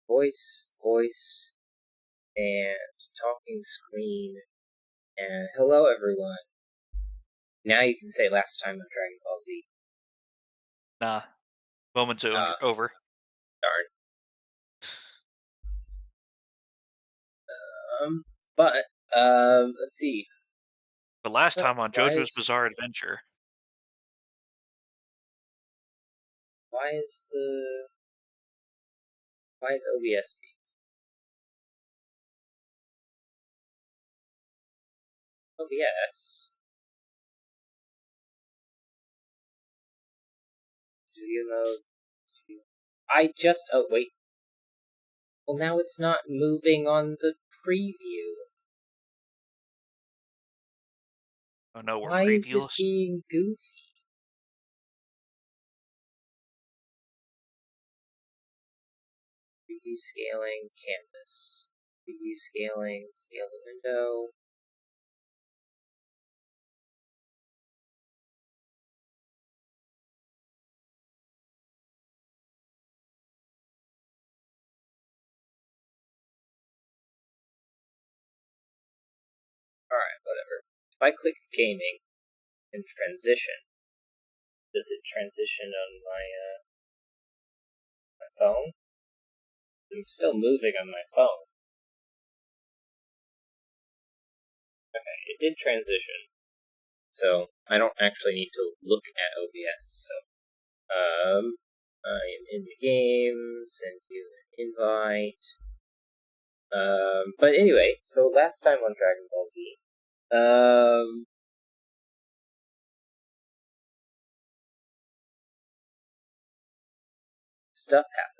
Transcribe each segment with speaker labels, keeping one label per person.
Speaker 1: voice, and talking screen, and hello everyone. Now you can say last time on Dragon Ball Z.
Speaker 2: Nah, moment's over.
Speaker 1: Darn. But let's see.
Speaker 2: But last time on
Speaker 1: Why
Speaker 2: JoJo's
Speaker 1: is
Speaker 2: Bizarre Adventure,
Speaker 1: why is the why is OBS being OBS studio mode? Oh wait. Well, now it's not moving on the preview.
Speaker 2: oh no, we're
Speaker 1: Why is it
Speaker 2: previewless.
Speaker 1: being goofy? Preview scaling, canvas. Preview scaling, scale the window. Alright, whatever. If I click gaming and transition, does it transition on my phone? I'm still moving on my phone. Okay, it did transition. So I don't actually need to look at OBS. So I am in the game, send you an invite. But anyway, so last time on Dragon Ball Z, stuff happened.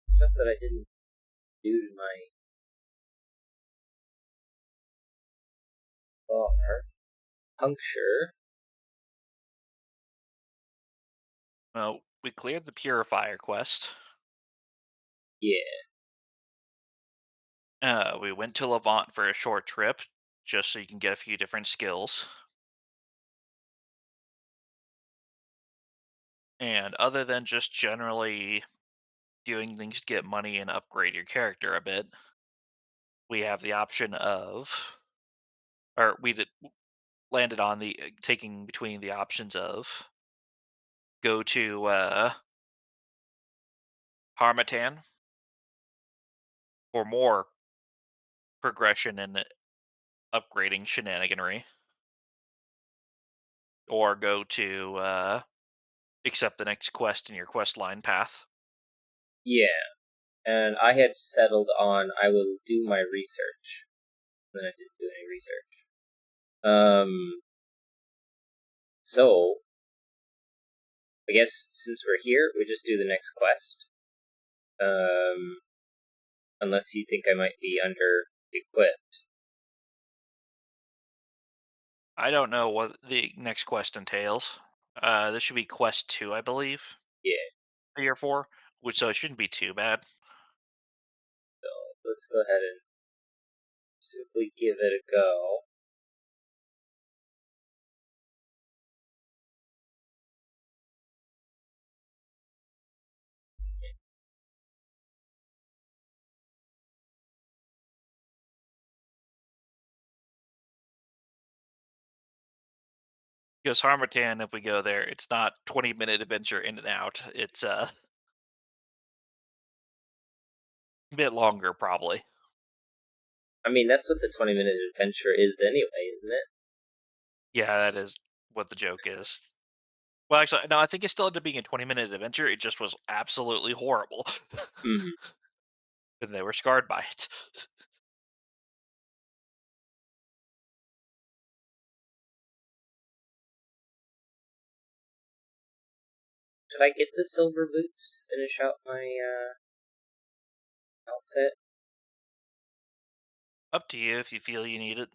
Speaker 1: Stuff that I didn't do to my bar. Puncture.
Speaker 2: Well, we cleared the Purifier quest.
Speaker 1: Yeah.
Speaker 2: We went to Levant for a short trip, just so you can get a few different skills. And other than just generally doing things to get money and upgrade your character a bit, we have the option of, or landed on the taking between the options of go to Harmattan for more progression and upgrading shenaniganry, or go to accept the next quest in your quest line path.
Speaker 1: Yeah. And I had settled on I will do my research. Then I didn't do any research. So I guess since we're here, we just do the next quest. Unless you think I might be under equipped.
Speaker 2: I don't know what the next quest entails. This should be quest 2, I believe.
Speaker 1: Yeah.
Speaker 2: 3 or 4, which so it shouldn't be too bad.
Speaker 1: So let's go ahead and simply give it a go.
Speaker 2: Because Harmattan, if we go there, it's not 20-minute adventure in and out. It's a bit longer, probably.
Speaker 1: I mean, that's what the 20-minute adventure is anyway, isn't it?
Speaker 2: Yeah, that is what the joke is. Well, actually, no, I think it still ended up being a 20-minute adventure. It just was absolutely horrible.
Speaker 1: Mm-hmm.
Speaker 2: And they were scarred by it.
Speaker 1: Should I get the silver boots to finish out my outfit?
Speaker 2: Up to you if you feel you need it.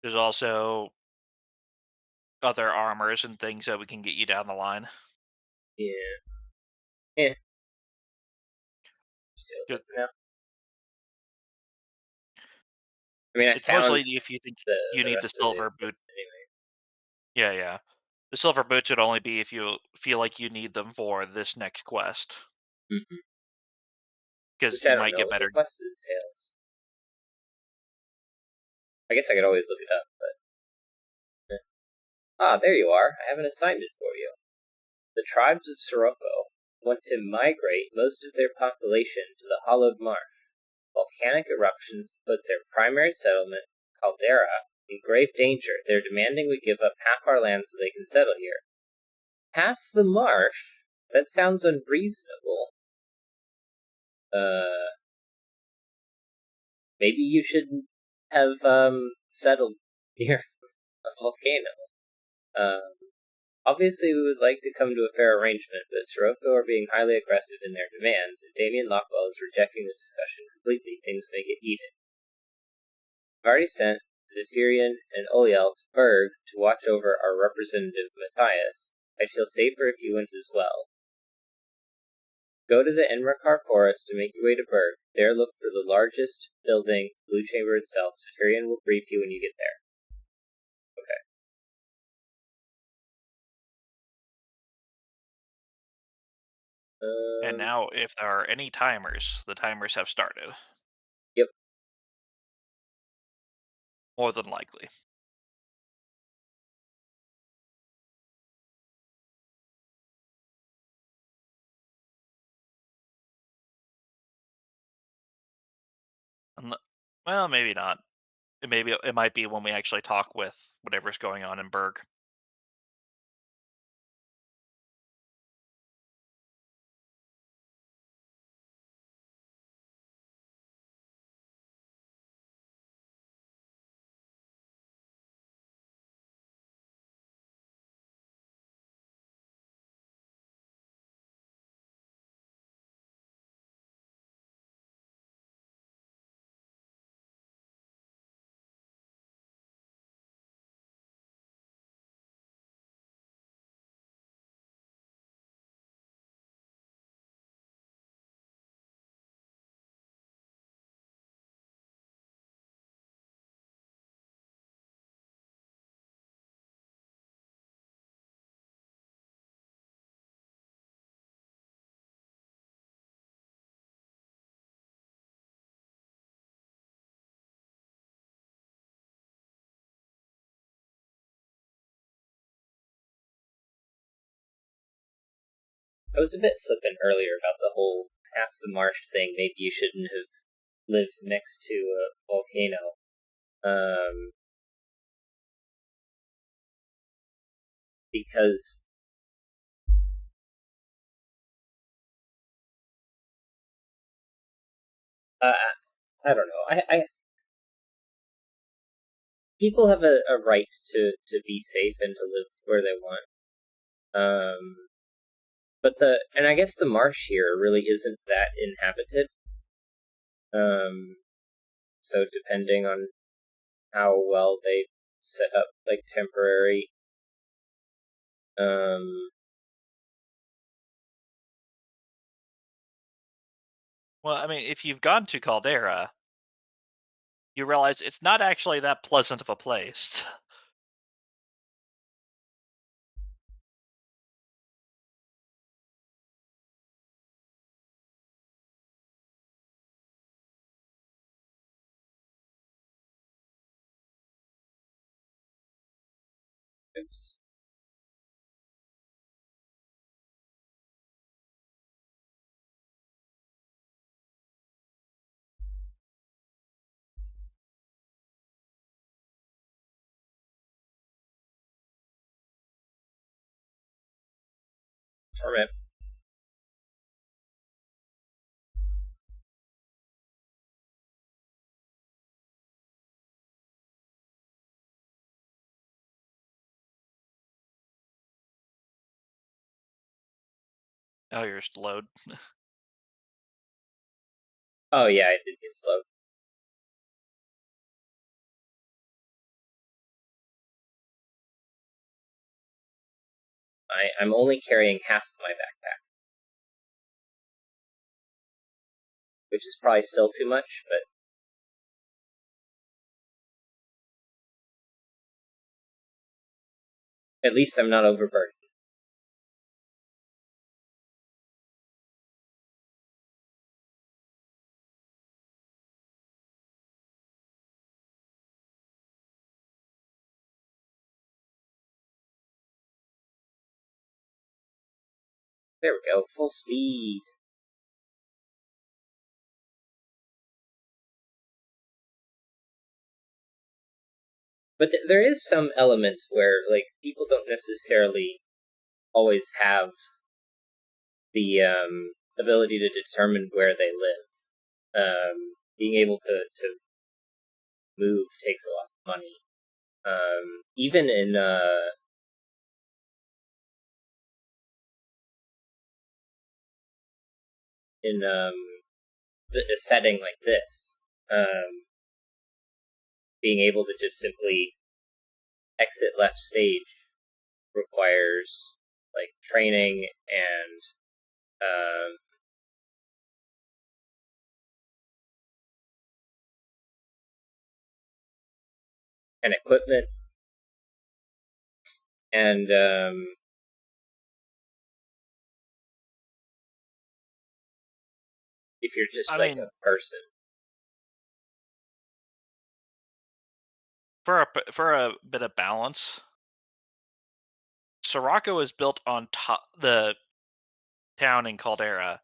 Speaker 2: There's also other armors and things that we can get you down the line.
Speaker 1: Yeah. Yeah. Just go with it for now. I mean, I
Speaker 2: It's mostly
Speaker 1: found
Speaker 2: if you think
Speaker 1: the
Speaker 2: you
Speaker 1: the
Speaker 2: need the
Speaker 1: rest of the
Speaker 2: silver boot.
Speaker 1: equipment anyway.
Speaker 2: Yeah. The silver boots would only be if you feel like you need them for this next quest,
Speaker 1: Mm-hmm.
Speaker 2: because
Speaker 1: Which I
Speaker 2: you
Speaker 1: don't
Speaker 2: might
Speaker 1: know
Speaker 2: get
Speaker 1: what the
Speaker 2: better.
Speaker 1: quest entails. I guess I could always look it up, but... Ah, there you are. I have an assignment for you. The tribes of Sirocco want to migrate most of their population to the Hollowed Marsh. Volcanic eruptions put their primary settlement, Caldera, in grave danger. They're demanding we give up half our land so they can settle here. Half the marsh? That sounds unreasonable. Maybe you should have, settled near a volcano. Obviously we would like to come to a fair arrangement, but Sirocco are being highly aggressive in their demands, and Damien Lockwell is rejecting the discussion completely. Things may get heated. I've already sent Zephyrian and Oliel to Berg to watch over our representative Matthias. I'd feel safer if you went as well. Go to the Enrakar forest and make your way to Berg. There look for the largest building, Blue Chamber itself. Zephyrian will brief you when you get there. Okay.
Speaker 2: And now, if there are any timers, the timers have started.
Speaker 1: Yep.
Speaker 2: More than likely. Well, maybe not. It might be when we actually talk with whatever's going on in Berg.
Speaker 1: I was a bit flippant earlier about the whole half the marsh thing. Maybe you shouldn't have lived next to a volcano. Because I don't know. People have a right to be safe and to live where they want. But I guess the marsh here really isn't that inhabited. So depending on how well they set up like temporary,
Speaker 2: Well, I mean, if you've gone to Caldera, you realize it's not actually that pleasant of a place.
Speaker 1: oops. Torment.
Speaker 2: Oh, you're slowed.
Speaker 1: Oh yeah, I did get slowed. I'm only carrying half my backpack, which is probably still too much, but At least I'm not overburdened. There we go, full speed. But there is some element where, like, people don't necessarily always have the ability to determine where they live. Being able to move takes a lot of money. Even in a setting like this, being able to just simply exit left stage requires like training and equipment, and if you're just a person.
Speaker 2: For a bit of balance, Sirocco is built on top. The town in Caldera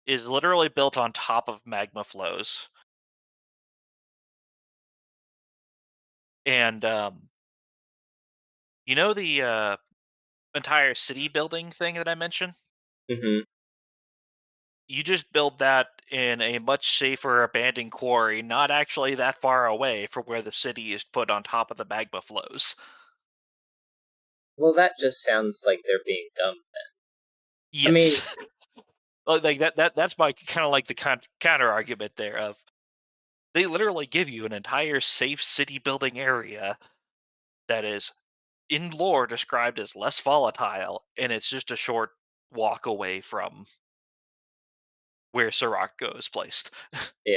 Speaker 2: is literally built on top of magma flows, and you know the entire city building thing that I mentioned.
Speaker 1: Mm-hmm.
Speaker 2: You just build that in a much safer abandoned quarry, not actually that far away from where the city is put on top of the magma flows.
Speaker 1: Well, that just sounds like they're being dumb then.
Speaker 2: Yes.
Speaker 1: I mean,
Speaker 2: like that's my kind of like the counter argument there of they literally give you an entire safe city building area that is in lore described as less volatile, and it's just a short walk away from where Sirocco is placed.
Speaker 1: yeah.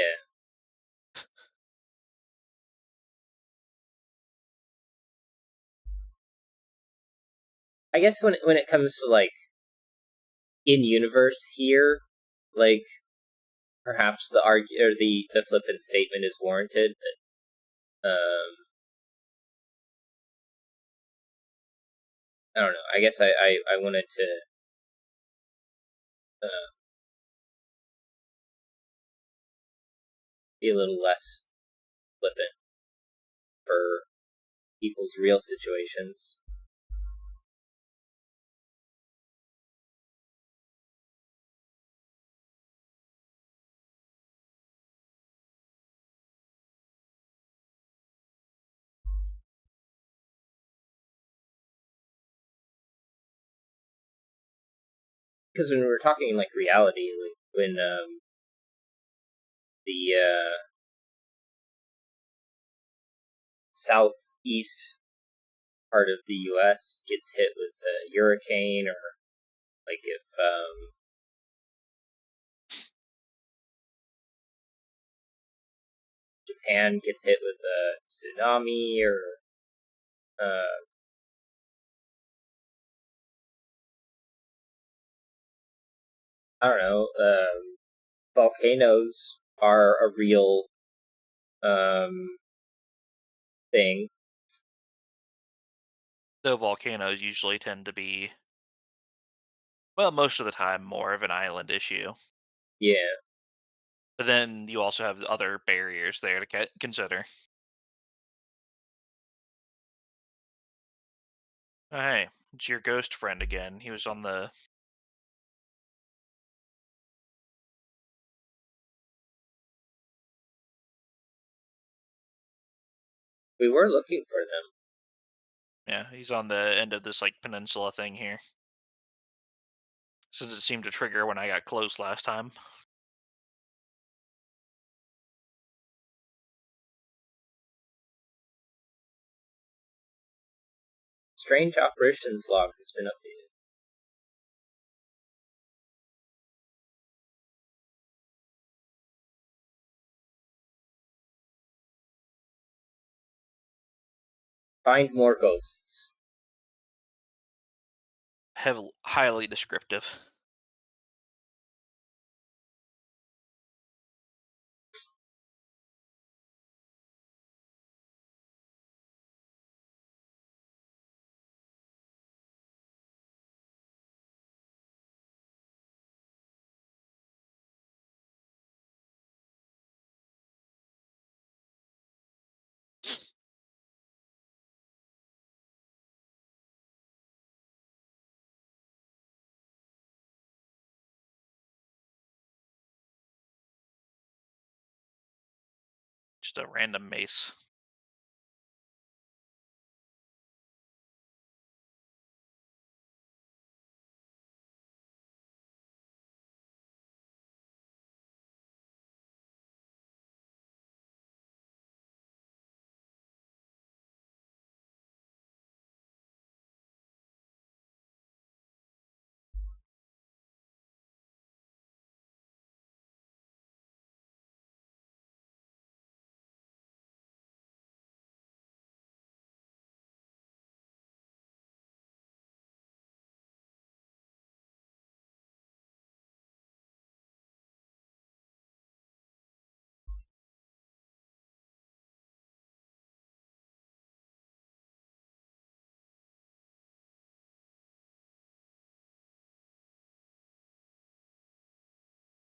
Speaker 1: I guess when it comes to like in universe here, like perhaps the the flippant statement is warranted, but I don't know. I guess I wanted to be a little less flippant for people's real situations. Because when we were talking like reality, like when the southeast part of the U.S. gets hit with a hurricane, or like if Japan gets hit with a tsunami, or I don't know, volcanoes are a real thing.
Speaker 2: Though volcanoes usually tend to be, well, most of the time, more of an island issue.
Speaker 1: Yeah.
Speaker 2: But then you also have other barriers there to consider. Oh, hey, it's your ghost friend again. He was on the.
Speaker 1: We were looking for them.
Speaker 2: Yeah, he's on the end of this like peninsula thing here. Since it seemed to trigger when I got close last time.
Speaker 1: Strange operations log has been updated. Find more ghosts.
Speaker 2: highly descriptive. Just a random mace.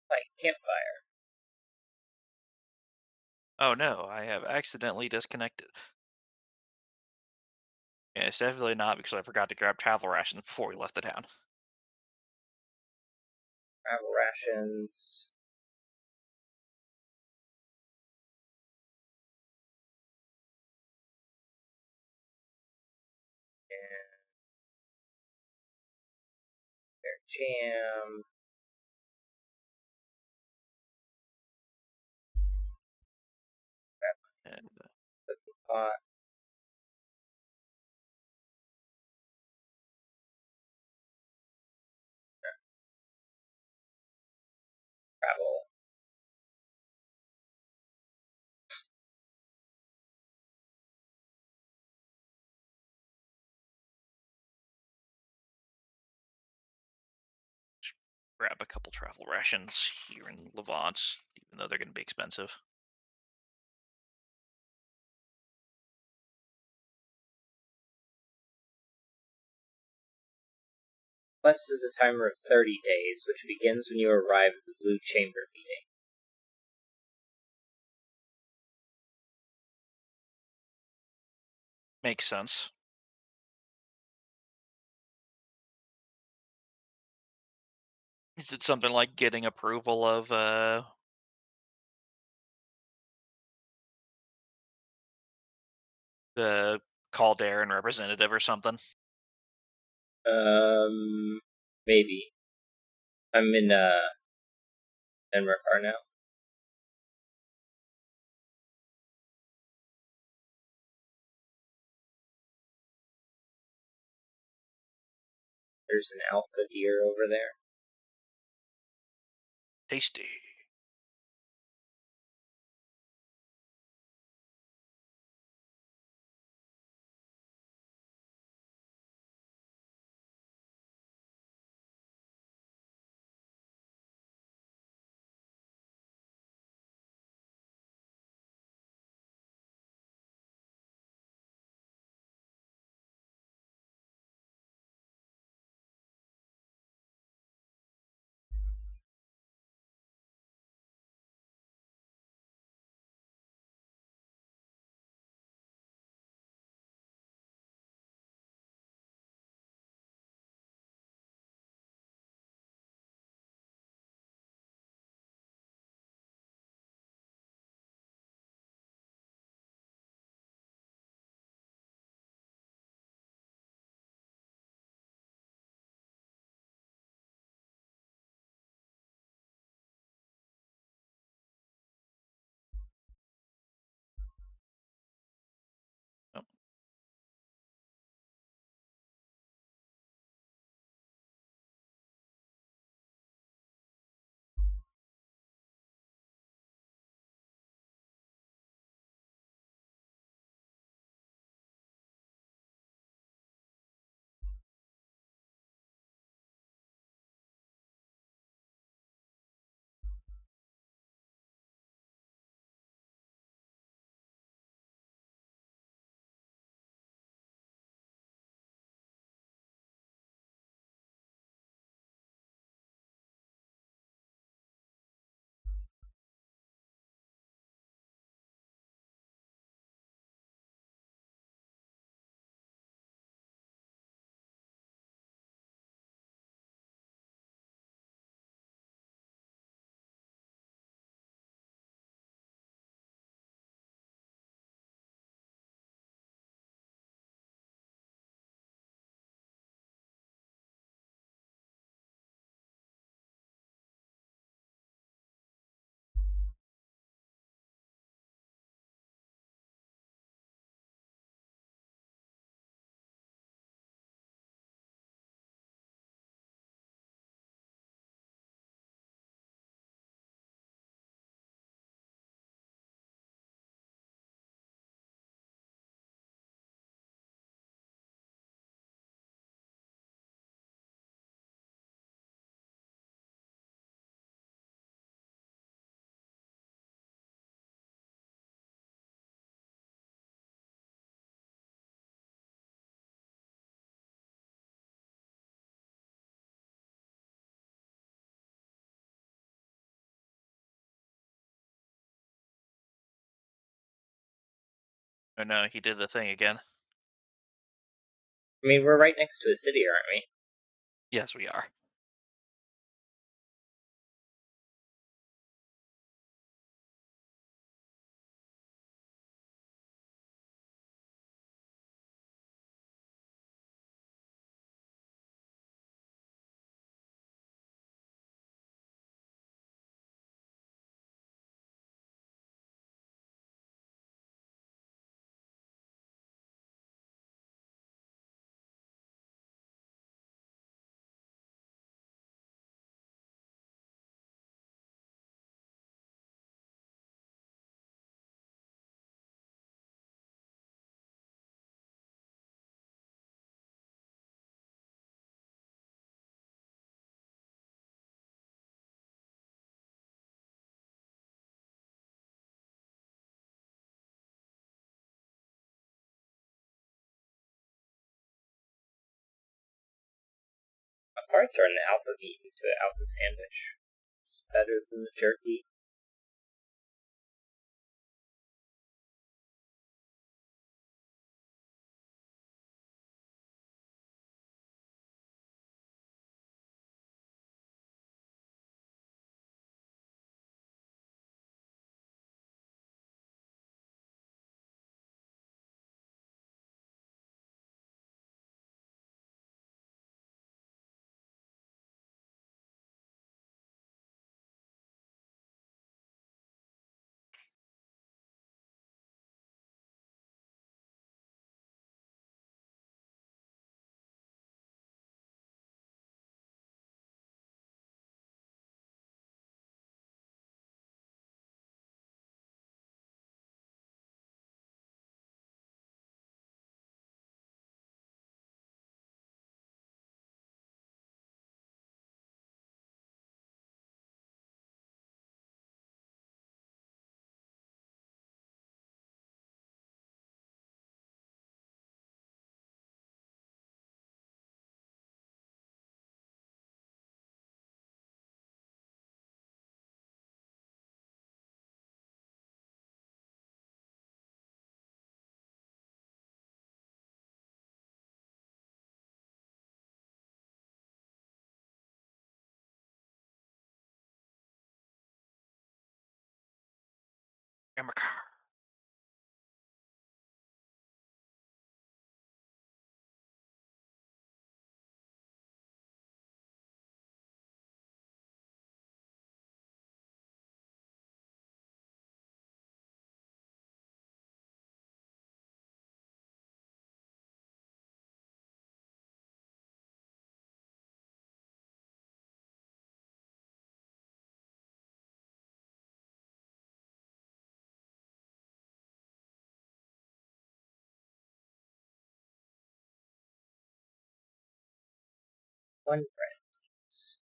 Speaker 1: Like campfire.
Speaker 2: Oh no, I have accidentally disconnected. And it's definitely not because I forgot to grab travel rations before we left the town.
Speaker 1: Travel rations. And jam.
Speaker 2: And
Speaker 1: Pot. Travel.
Speaker 2: grab a couple travel rations here in Levant, even though they're going to be expensive.
Speaker 1: Quest is a timer of 30 days, which begins when you arrive at the Blue Chamber meeting.
Speaker 2: Makes sense. Is it something like getting approval of the Calderon representative or something?
Speaker 1: Maybe. I'm in Enmerkar now. There's an alpha deer over there.
Speaker 2: Tasty. Oh no, he did the thing again.
Speaker 1: I mean, we're right next to a city, aren't we?
Speaker 2: Yes, we are.
Speaker 1: My parts are in the alpha meat into an alpha sandwich. It's better than the jerky. One bread, please.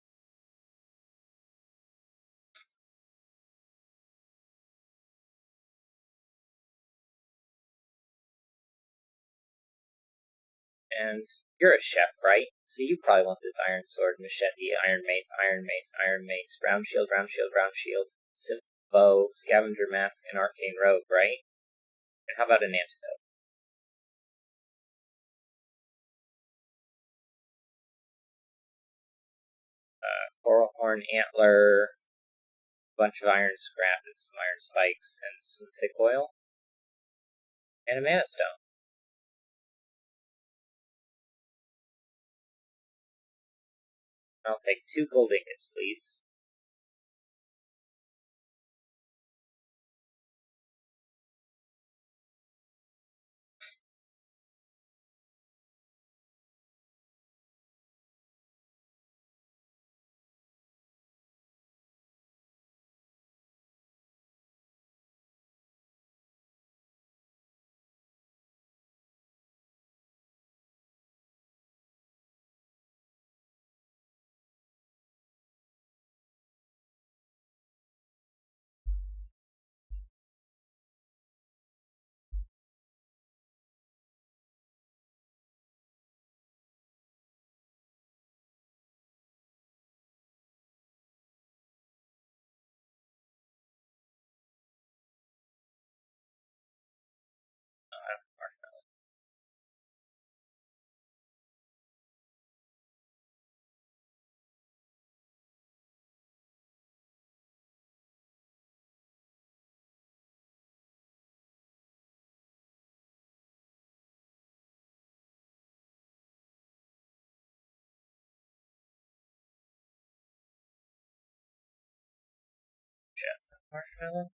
Speaker 1: And you're a chef, right? So you probably want this iron sword, machete, iron mace, iron mace, iron mace, round shield, round shield, round shield, simple bow, scavenger mask, and arcane robe, right? And how about an antidote? Coral horn antler, bunch of iron scrap and some iron spikes, and some thick oil, and a mana stone. I'll take 2 gold ingots, please. marshmallow?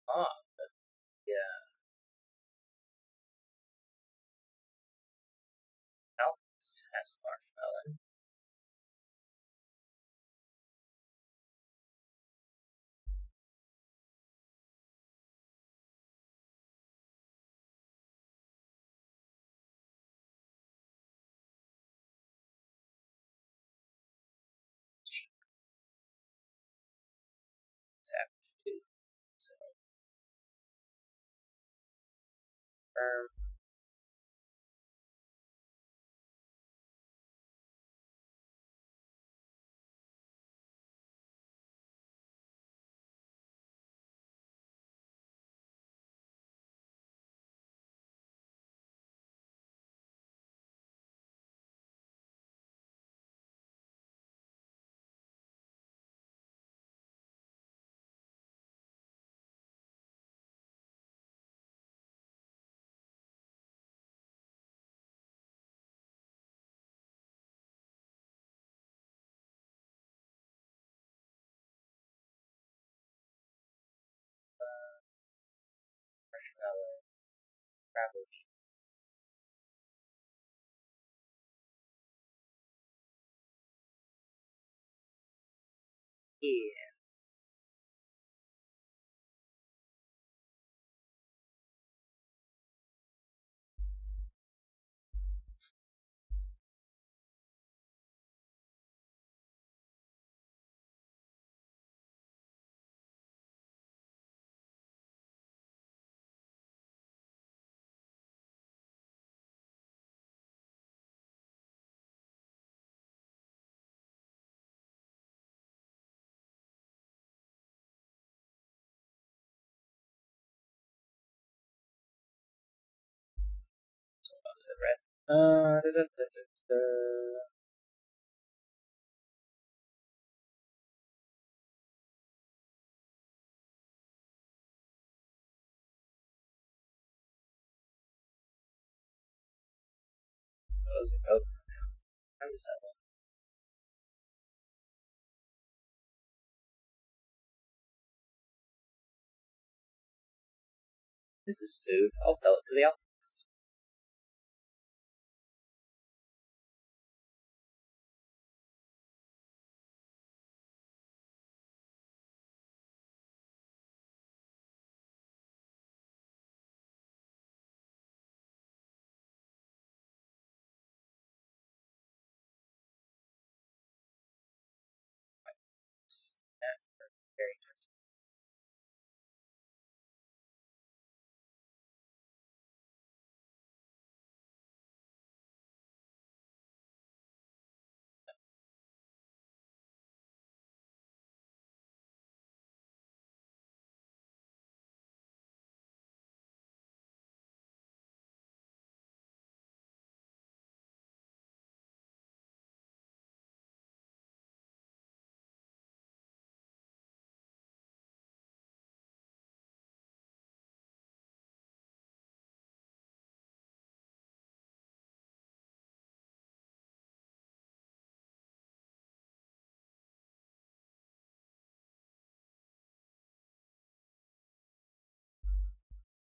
Speaker 1: Ah, yeah. Alchemist has marshmallow. Savage too. So, um, marshmallow, probably. Yeah. So, the rest. Da, da, da, da, da. Those are both now. I'm deciding. This is food. I'll sell it to the alchemist. Very interesting.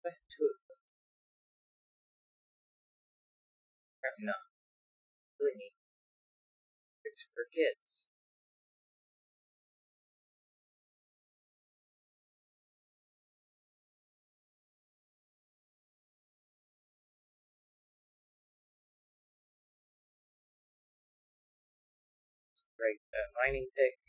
Speaker 1: I have two of them. Apparently not. Really neat. It's for kids. It's a great mining pick.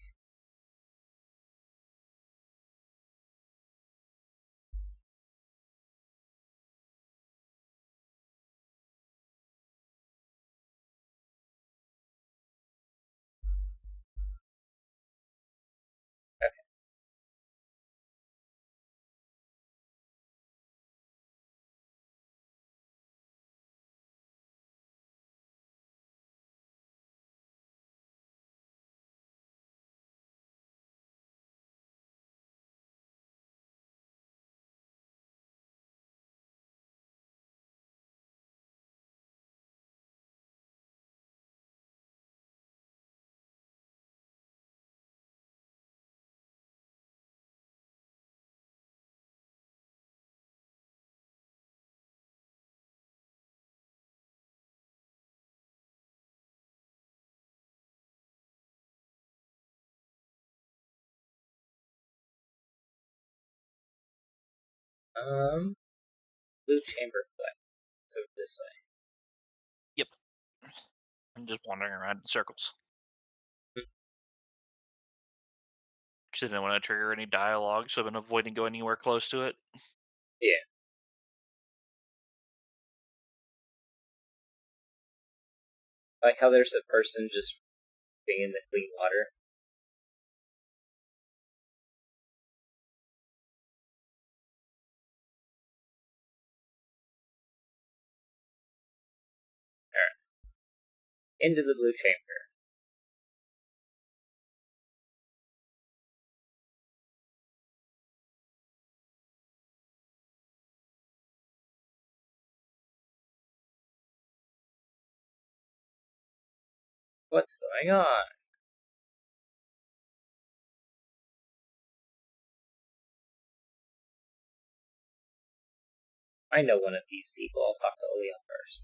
Speaker 1: Blue Chamber Quest. So this way.
Speaker 2: Yep. I'm just wandering around in circles. Because I didn't want to trigger any dialogue, so I've been avoiding going anywhere close to it.
Speaker 1: Yeah. I like how there's a person just being in the clean water. Alright. Into the Blue Chamber. What's going on? I know one of these people. I'll talk to Oliel first.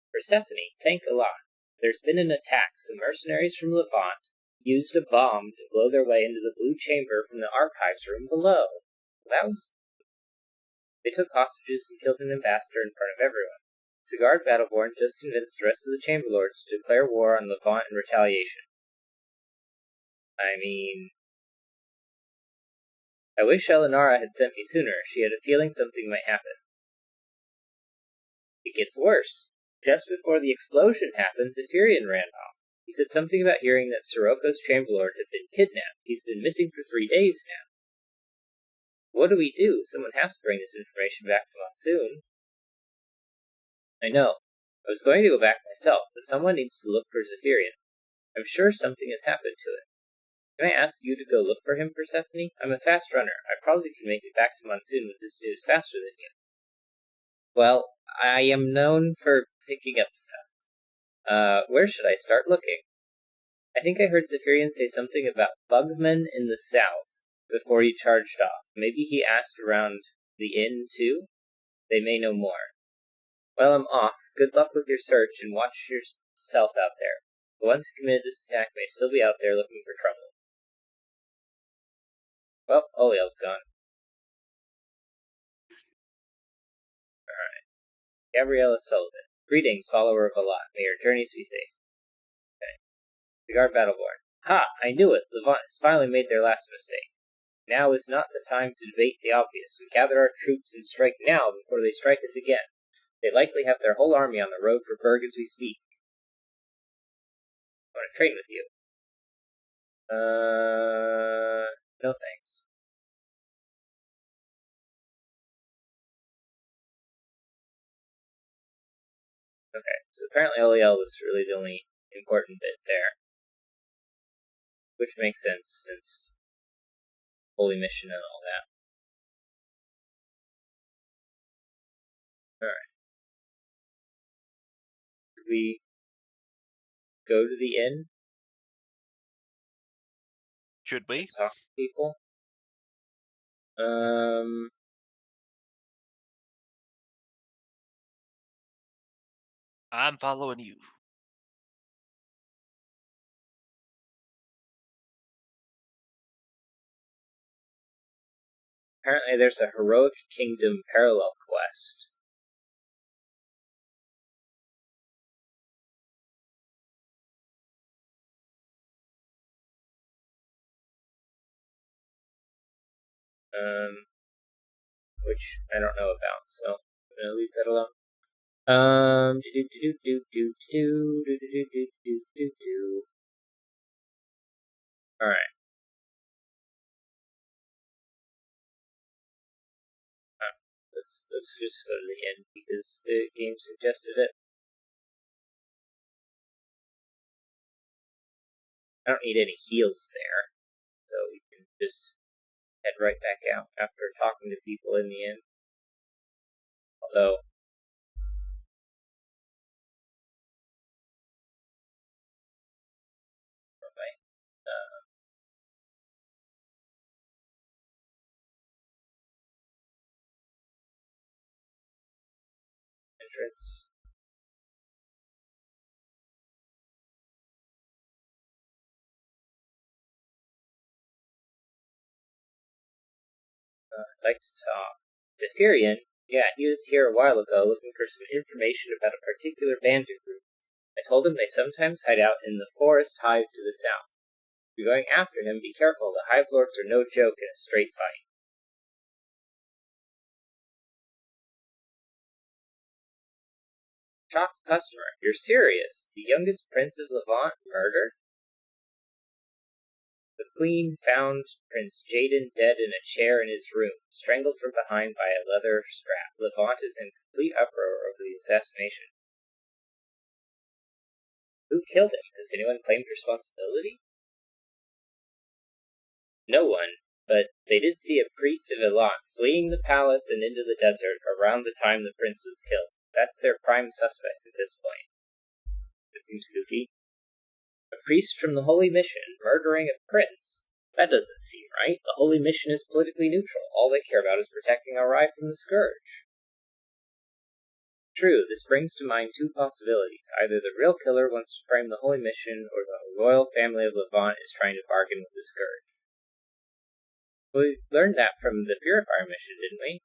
Speaker 1: Persephone, thank Allah. There's been an attack. Some mercenaries from Levant used a bomb to blow their way into the Blue Chamber from the archives room below. They took hostages and killed an ambassador in front of everyone. Sigurd Battleborn just convinced the rest of the Chamberlords to declare war on Levant in retaliation. I mean, I wish Elenara had sent me sooner. She had a feeling something might happen. It gets worse. Just before the explosion happened, Zephyrian ran off. He said something about hearing that Siroko's Chamberlord had been kidnapped. He's been missing for 3 days now. What do we do? Someone has to bring this information back to Monsoon. I know. I was going to go back myself, but someone needs to look for Zephyrian. I'm sure something has happened to it. Can I ask you to go look for him, Persephone? I'm a fast runner. I probably can make it back to Monsoon with this news faster than you. Well, I am known for picking up stuff. Where should I start looking? I think I heard Zephyrian say something about bugmen in the south before he charged off. Maybe he asked around the inn, too? They may know more. Well, I'm off. Good luck with your search, and watch yourself out there. The ones who committed this attack may still be out there looking for trouble. Well, Oliel's gone. Alright. Gabriella Sullivan. Greetings, follower of Allah. May your journeys be safe. Okay. Sigurd Battleborn. Ha! I knew it! Levant has finally made their last mistake. Now is not the time to debate the obvious. We gather our troops and strike now before they strike us again. They likely have their whole army on the road for Berg as we speak. I want to train with you. No thanks. Okay, so apparently Oliel was really the only important bit there. Which makes sense, since Holy Mission and all that. Alright. Should we go to the inn?
Speaker 2: Should we?
Speaker 1: Talk to people?
Speaker 2: I'm following you.
Speaker 1: Apparently there's a Heroic Kingdom parallel quest. Which I don't know about, so I'm gonna leave that alone. Alright. Let's just go to the inn because the game suggested it. I don't need any heals there, so we can just head right back out after talking to people in the inn. Although, entrance. I'd like to talk. Zephyrian? Yeah, he was here a while ago looking for some information about a particular bandit group. I told him they sometimes hide out in the forest hive to the south. If you're going after him, be careful. The Hive Lords are no joke in a straight fight. Shocked customer. You're serious? The youngest prince of Levant murdered? The queen found Prince Jaden dead in a chair in his room, strangled from behind by a leather strap. Levant is in complete uproar over the assassination. Who killed him? Has anyone claimed responsibility? No one, but they did see a priest of Elat fleeing the palace and into the desert around the time the prince was killed. That's their prime suspect at this point. It seems goofy. A priest from the Holy Mission murdering a prince? That doesn't seem right. The Holy Mission is politically neutral. All they care about is protecting our rye from the scourge. True, this brings to mind two possibilities. Either the real killer wants to frame the Holy Mission, or the royal family of Levant is trying to bargain with the scourge. We learned that from the Purifier mission, didn't we?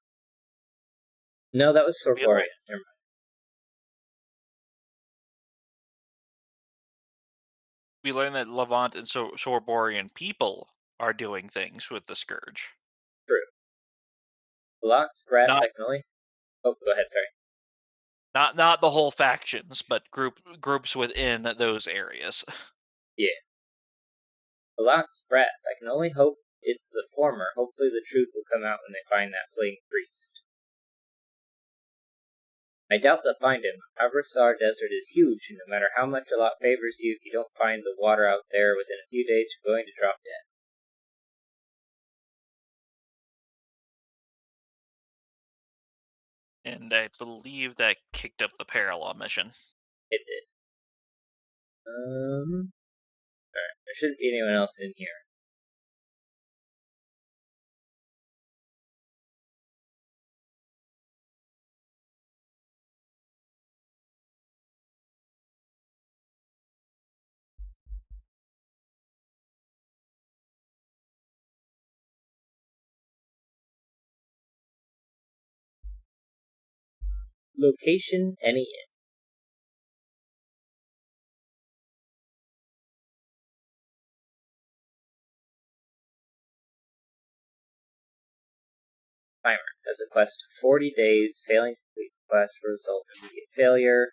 Speaker 1: No, that was Sorboria. Never mind.
Speaker 2: We learned that Levant and Sorborian people are doing things with the Scourge.
Speaker 1: True. Lot's breath,
Speaker 2: Not-
Speaker 1: I can only... Oh, go ahead, sorry.
Speaker 2: Not the whole factions, but groups within those areas.
Speaker 1: Yeah. Lot's breath, I can only hope it's the former. Hopefully the truth will come out when they find that fleeing priest. I doubt they'll find him. Abrasar Desert is huge, and no matter how much a lot favors you, if you don't find the water out there within a few days, you're going to drop dead.
Speaker 2: And I believe that kicked up the parallel mission.
Speaker 1: It did. Alright, there shouldn't be anyone else in here. Location, any inn. Timer has a quest of 40 days. Failing to complete the quest will result in immediate failure.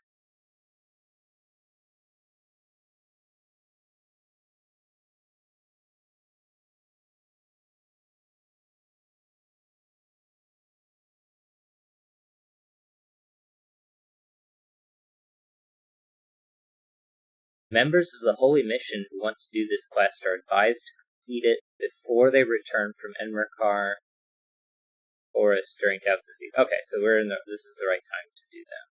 Speaker 1: Members of the Holy Mission who want to do this quest are advised to complete it before they return from Enmerkar Forest during Doubts of Sea. Okay, so this is the right time to do that.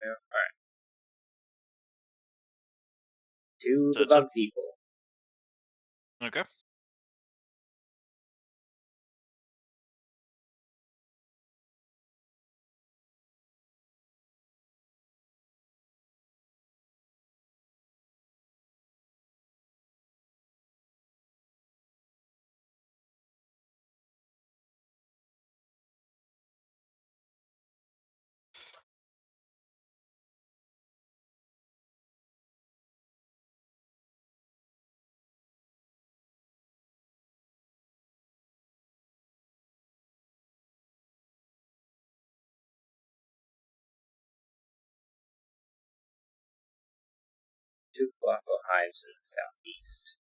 Speaker 1: Yeah, alright. To the bug people.
Speaker 2: Okay.
Speaker 1: Two colossal hives in the southeast.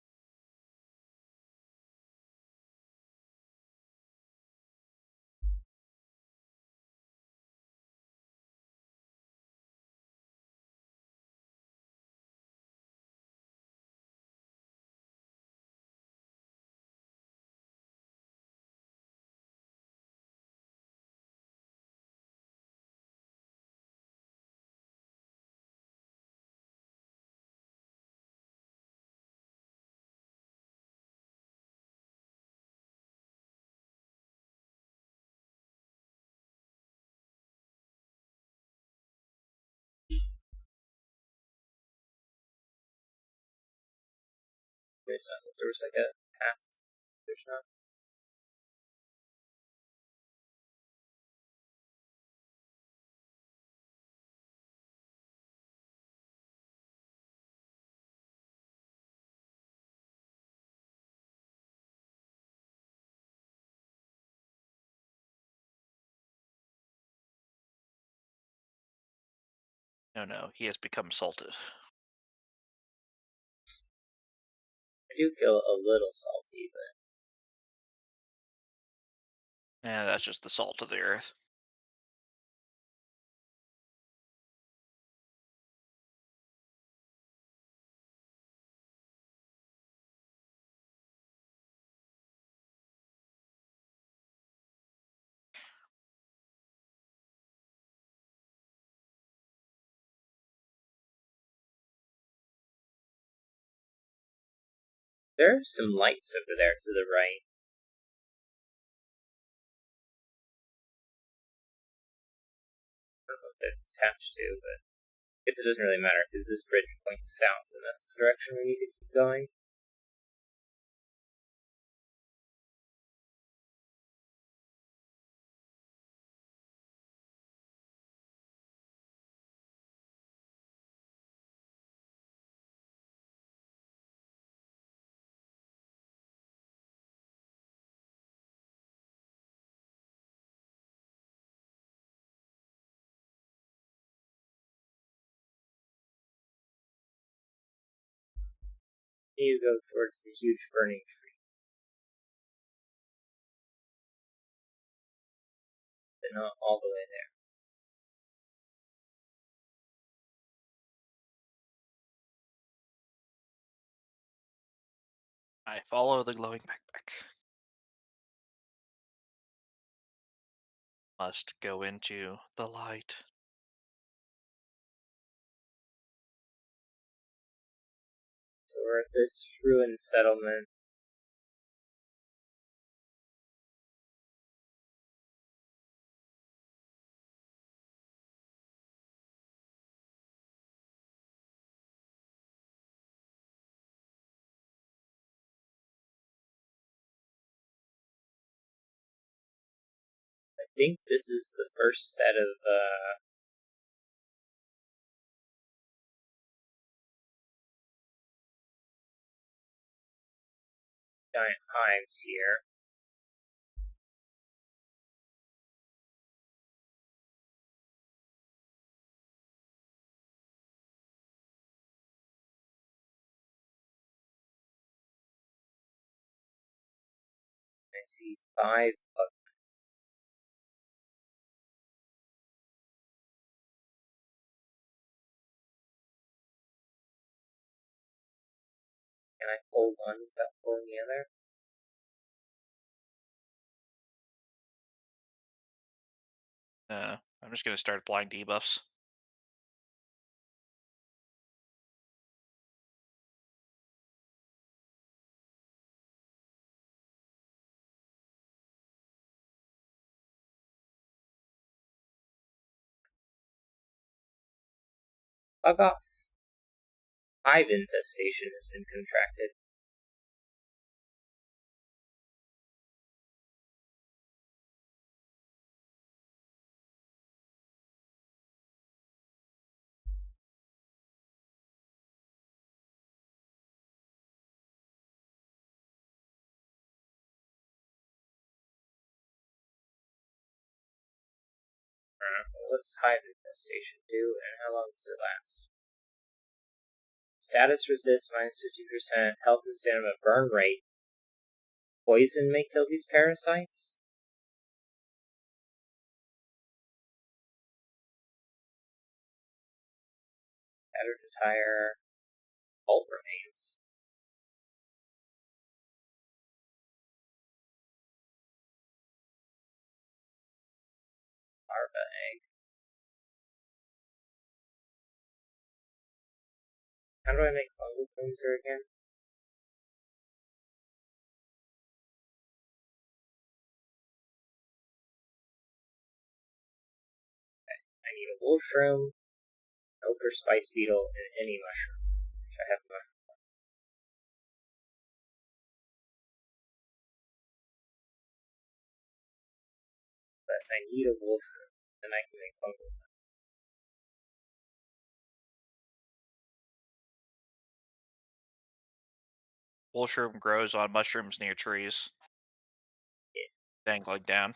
Speaker 1: There's not. There was like a path. There's not.
Speaker 2: No, he has become salted.
Speaker 1: I do feel a little salty, but
Speaker 2: Yeah, that's just the salt of the earth.
Speaker 1: there are some lights over there to the right. I don't know what that's attached to, but I guess it doesn't really matter because this bridge points south, and that's the direction we need to keep going. You go towards the huge burning tree, but not all the way there.
Speaker 2: I follow the glowing backpack. Must go into the light.
Speaker 1: So we're at this ruined settlement. I think this is the first set of giant hives here. I see 5 of them. Can I pull one without pulling the other?
Speaker 2: I'm just gonna start applying debuffs.
Speaker 1: Bug off. Hive infestation has been contracted. What's hive infestation do, and how long does it last? Status resist minus 50%, health and stamina, burn rate. Poison may kill these parasites? Tattered attire. Bolt remains. Larva egg. How do I make fungal cleanser again? I need a wolf shroom, ochre spice beetle, and any mushroom. Which I have a mushroom. but I need a wolf room, then I can make fungal.
Speaker 2: Bullshroom grows on mushrooms near trees.
Speaker 1: Yeah.
Speaker 2: Dangling down.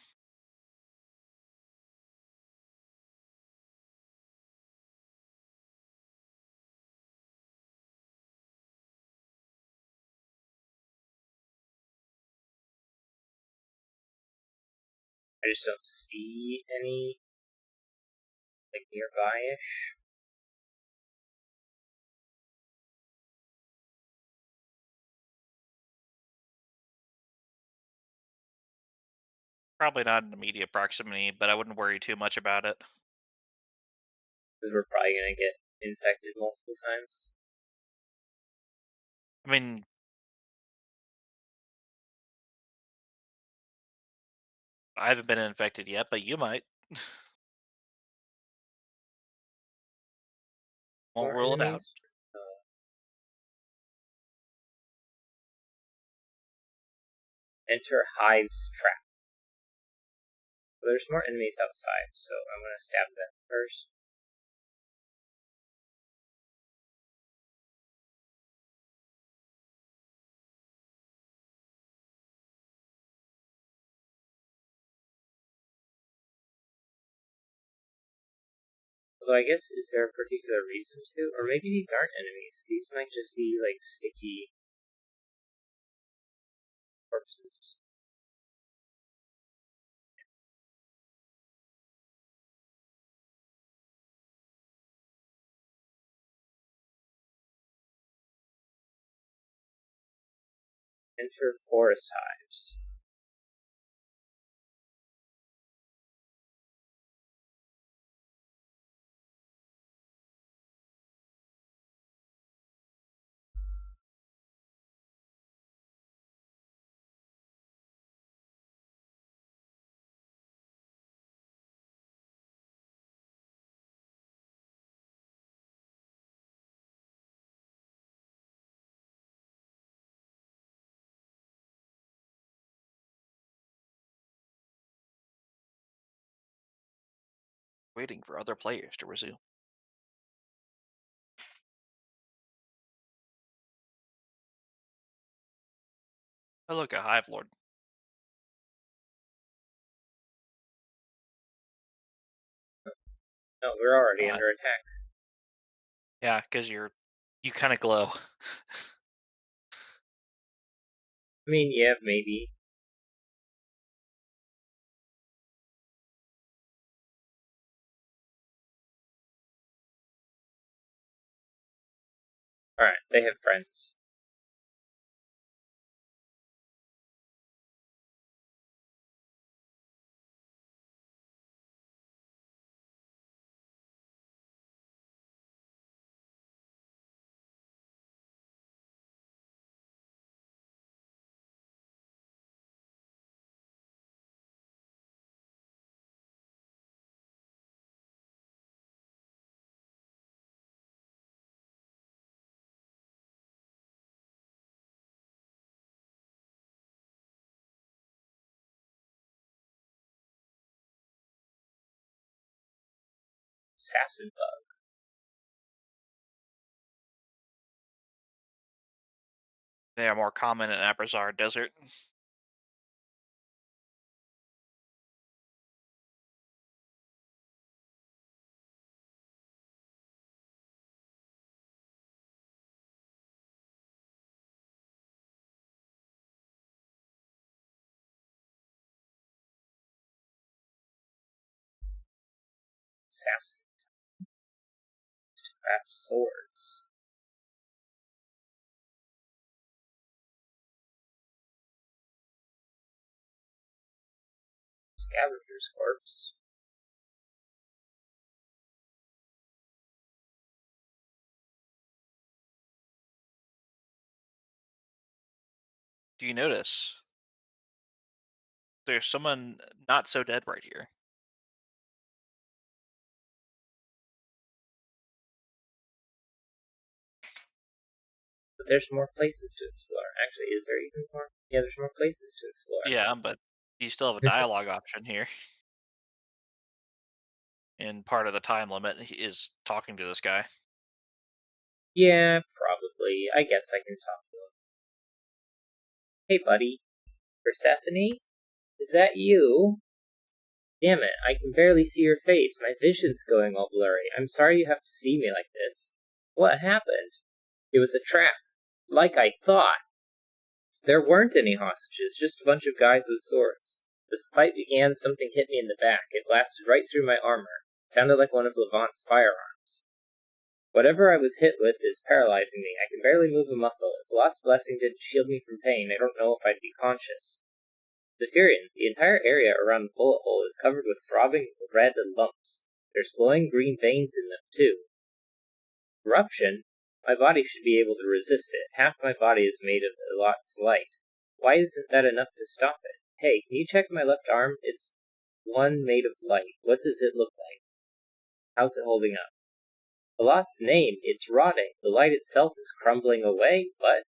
Speaker 1: I just don't see any, like, nearby-ish.
Speaker 2: Probably not in immediate proximity, but I wouldn't worry too much about it.
Speaker 1: Because we're probably gonna get infected multiple times.
Speaker 2: I mean, I haven't been infected yet, but you might. Won't
Speaker 1: More
Speaker 2: rule it out.
Speaker 1: enemies? Enter Hive's trap. Well, there's more enemies outside, so I'm gonna stab them first. Although I guess, is there a particular reason to? Or maybe these aren't enemies. These might just be, like, sticky corpses. Enter Forest Hives.
Speaker 2: Waiting for other players to resume. Oh, look, a Hive Lord.
Speaker 1: No, we're already under attack.
Speaker 2: Yeah, because you kind of glow.
Speaker 1: I mean, yeah, maybe. Alright, they have friends. Assassin bug.
Speaker 2: They are more common in Abrazar Desert.
Speaker 1: Assassin. To craft swords. Scavenger's corpse.
Speaker 2: Do you notice? There's someone not so dead right here.
Speaker 1: But there's more places to explore. Actually, is there even more? Yeah, there's more places to explore.
Speaker 2: Yeah, but you still have a dialogue option here. and part of the time limit is talking to this guy.
Speaker 1: Yeah, probably. I guess I can talk to him. Hey, buddy. Persephone? Is that you? Damn it, I can barely see your face. My vision's going all blurry. I'm sorry you have to see me like this. What happened? It was a trap. Like I thought. There weren't any hostages, just a bunch of guys with swords. As the fight began, something hit me in the back. It blasted right through my armor. It sounded like one of Levant's firearms. Whatever I was hit with is paralyzing me. I can barely move a muscle. If Lot's blessing didn't shield me from pain, I don't know if I'd be conscious. Zephyrian, the entire area around the bullet hole is covered with throbbing red lumps. There's glowing green veins in them, too. Corruption? My body should be able to resist it. Half my body is made of Lot's light. Why isn't that enough to stop it? Hey, can you check my left arm? It's one made of light. What does it look like? How's it holding up? Lot's name, it's rotting. The light itself is crumbling away, but...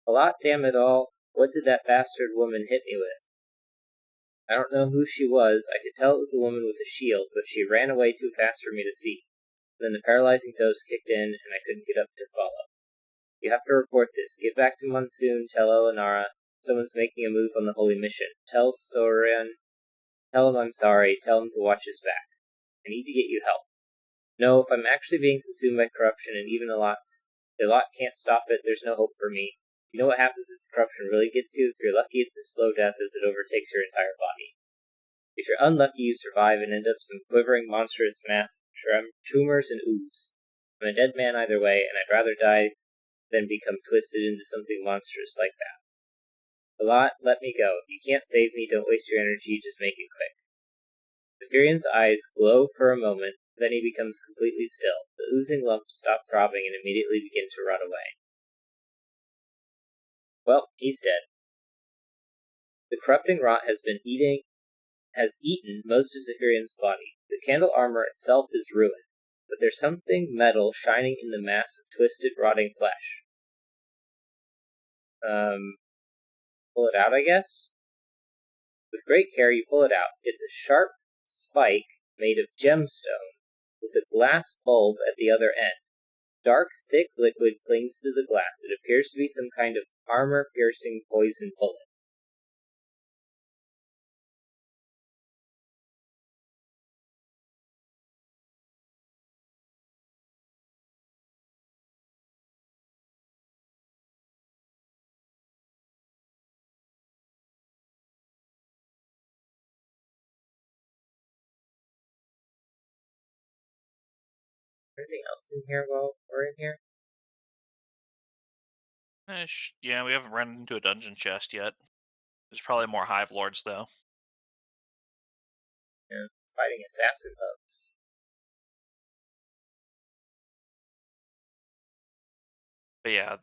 Speaker 1: Lot, damn it all. What did that bastard woman hit me with? I don't know who she was. I could tell it was a woman with a shield, but she ran away too fast for me to see. Then the paralyzing dose kicked in, and I couldn't get up to follow. You have to report this. Get back to Monsoon. Tell Elenara. Someone's making a move on the holy mission. Tell Soren. Tell him I'm sorry. Tell him to watch his back. I need to get you help. No, if I'm actually being consumed by corruption, and even a lot can't stop it, there's no hope for me. You know what happens if the corruption really gets you? If you're lucky, it's a slow death as it overtakes your entire body. If you're unlucky, you survive and end up some quivering, monstrous mass of tumors and ooze. I'm a dead man either way, and I'd rather die than become twisted into something monstrous like that. Let me go. If you can't save me, don't waste your energy, just make it quick. Zephyrian's eyes glow for a moment, then he becomes completely still. The oozing lumps stop throbbing and immediately begin to rot away. Well, he's dead. The corrupting rot has eaten most of Zephyrian's body. The candle armor itself is ruined, but there's something metal shining in the mass of twisted, rotting flesh. Pull it out, I guess? With great care, you pull it out. It's a sharp spike made of gemstone, with a glass bulb at the other end. Dark, thick liquid clings to the glass. It appears to be some kind of armor-piercing poison bullet. Anything else in here while we're in here?
Speaker 2: Yeah, we haven't run into a dungeon chest yet. There's probably more Hive Lords, though.
Speaker 1: Yeah, fighting assassin bugs.
Speaker 2: But yeah,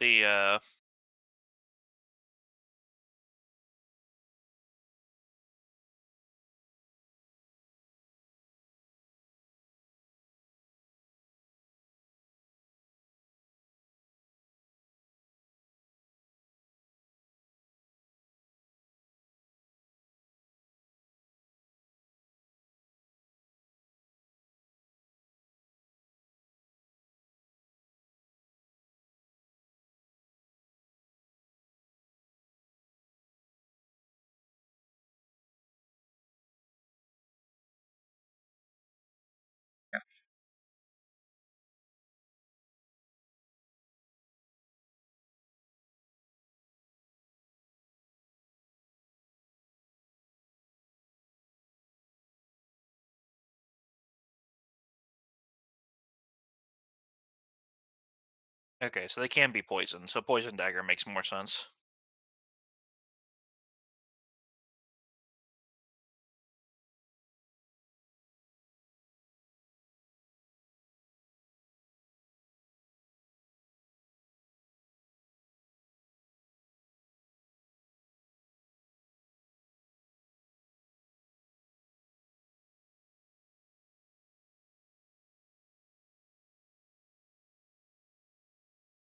Speaker 2: okay, so they can be poisoned, so Poison Dagger makes more sense.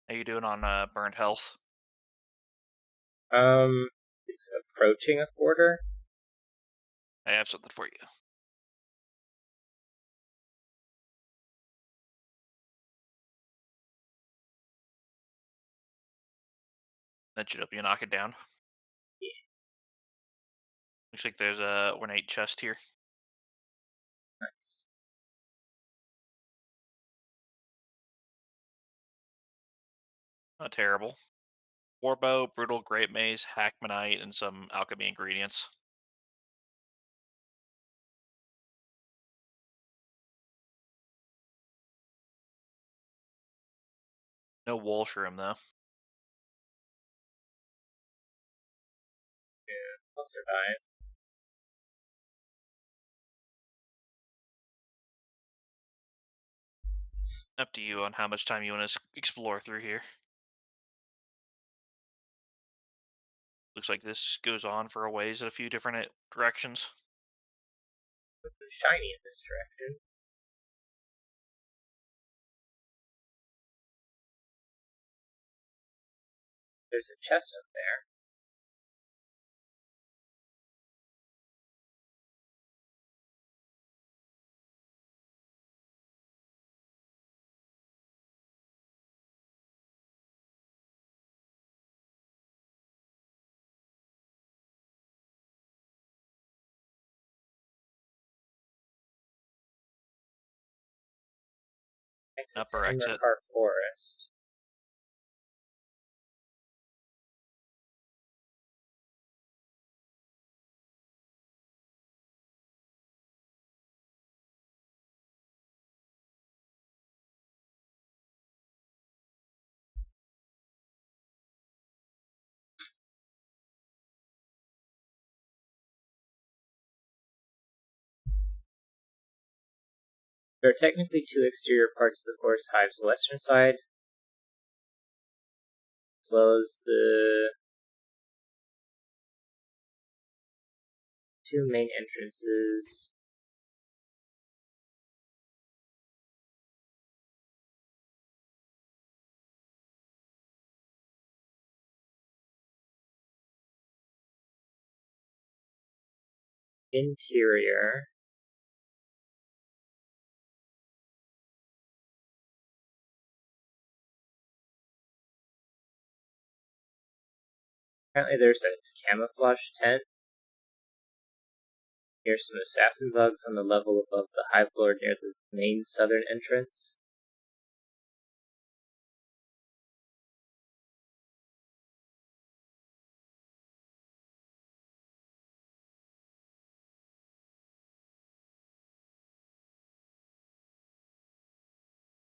Speaker 2: How you doing on burned health?
Speaker 1: It's approaching a quarter.
Speaker 2: I have something for you. That should help you knock it down.
Speaker 1: Yeah.
Speaker 2: Looks like there's a ornate chest here.
Speaker 1: Nice.
Speaker 2: Not terrible. Warbow, brutal great mace, hackmanite, and some alchemy ingredients. No wool shroom though.
Speaker 1: Yeah, I'll survive.
Speaker 2: Up to you on how much time you want to explore through here. Looks like this goes on for a ways in a few different directions.
Speaker 1: Shiny in this direction. There's a chest up there. Next to
Speaker 2: Upper exit.
Speaker 1: Tamarkar Forest. There are technically two exterior parts of the forest hives, the western side, as well as the two main entrances. Interior. Apparently there's a camouflage tent. Here's some assassin bugs on the level above the hive lord near the main southern entrance.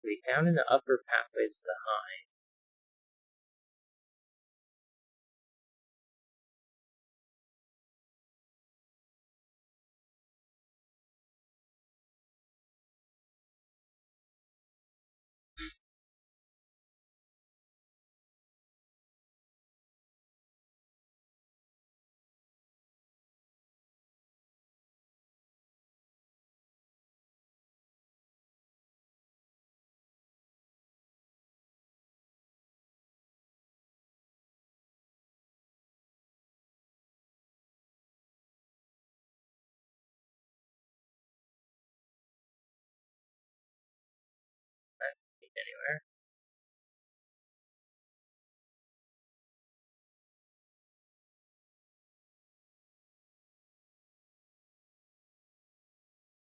Speaker 1: To be found in the upper pathways of the hive. Anywhere.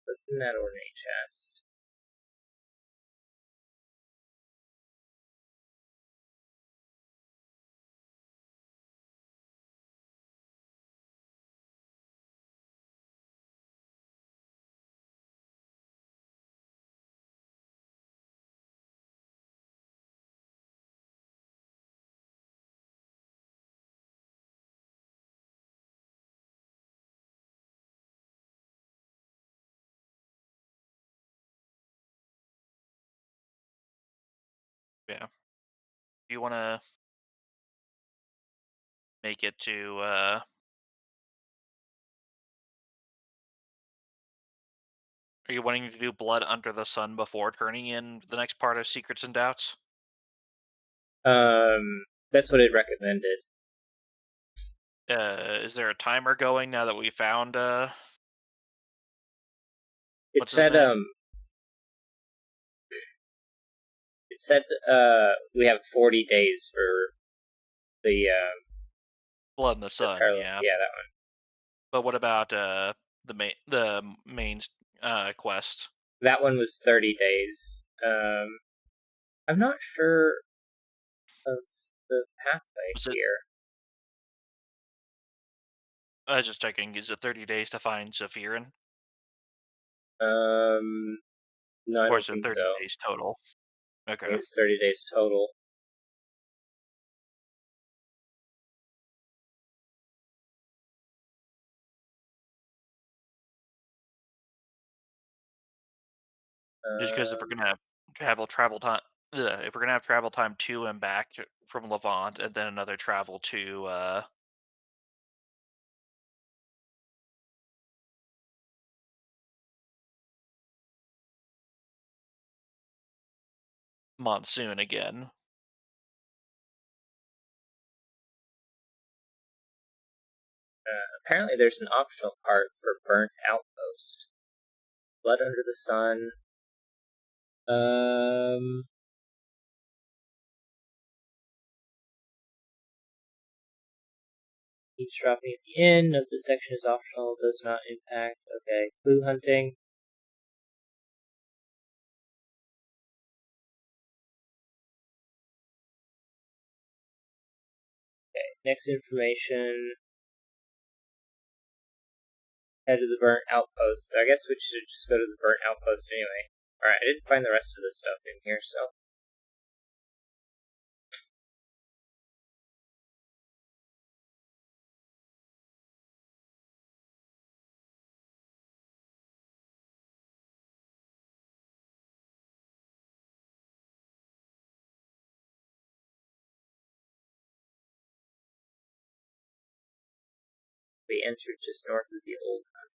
Speaker 1: What's in that ornate chest?
Speaker 2: Yeah. If you want to make it to are you wanting to do Blood Under the Sun before turning in the next part of Secrets and Doubts?
Speaker 1: That's what it recommended.
Speaker 2: Is there a timer going now that we found
Speaker 1: It
Speaker 2: what's his
Speaker 1: said
Speaker 2: name?
Speaker 1: it said we have 40 days for The
Speaker 2: Blood in the Sun,
Speaker 1: Carlo,
Speaker 2: yeah.
Speaker 1: yeah, that one.
Speaker 2: But what about the main quest?
Speaker 1: That one was 30 days. I'm not sure of the pathway
Speaker 2: Was it?
Speaker 1: here.
Speaker 2: I was just checking. Is it 30 days to find Zephyrin,
Speaker 1: Um, no, I
Speaker 2: or
Speaker 1: don't
Speaker 2: is it
Speaker 1: think
Speaker 2: 30
Speaker 1: so.
Speaker 2: days total?
Speaker 1: I
Speaker 2: Okay.
Speaker 1: think it's 30 days total.
Speaker 2: Just because if we're
Speaker 1: Um,
Speaker 2: gonna have travel time, if we're gonna have travel time to and back from Levant, and then another travel to Monsoon again.
Speaker 1: apparently, there's an optional part for Burnt Outpost. Blood Under the Sun. Um, Eavesdropping at the end of the section is optional, does not impact. Okay, clue hunting. Okay, next information. Head to the Burnt Outpost. So I guess we should just go to the Burnt Outpost anyway. Alright, I didn't find the rest of the stuff in here, so. We entered just north of the old hunt.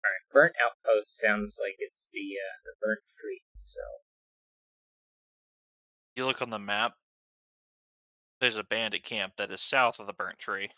Speaker 1: Alright, Burnt Outpost sounds like it's the burnt tree, so.
Speaker 2: You look on the map. There's a bandit camp that is south of the burnt tree.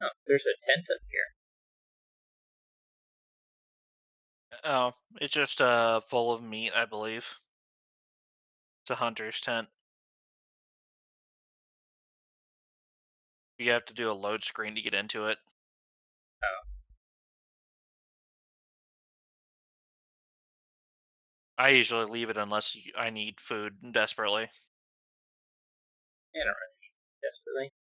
Speaker 1: Oh, there's a tent up here.
Speaker 2: Oh, it's just full of meat, I believe. It's a hunter's tent. You have to do a load screen to get into it.
Speaker 1: Oh,
Speaker 2: I usually leave it unless I need food desperately.
Speaker 1: I don't really desperately.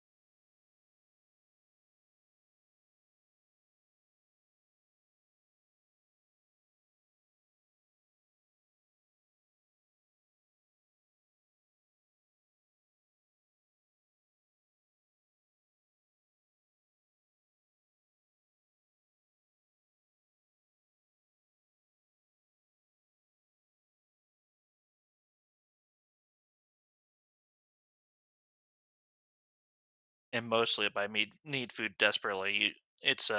Speaker 2: and mostly if I need food desperately, it's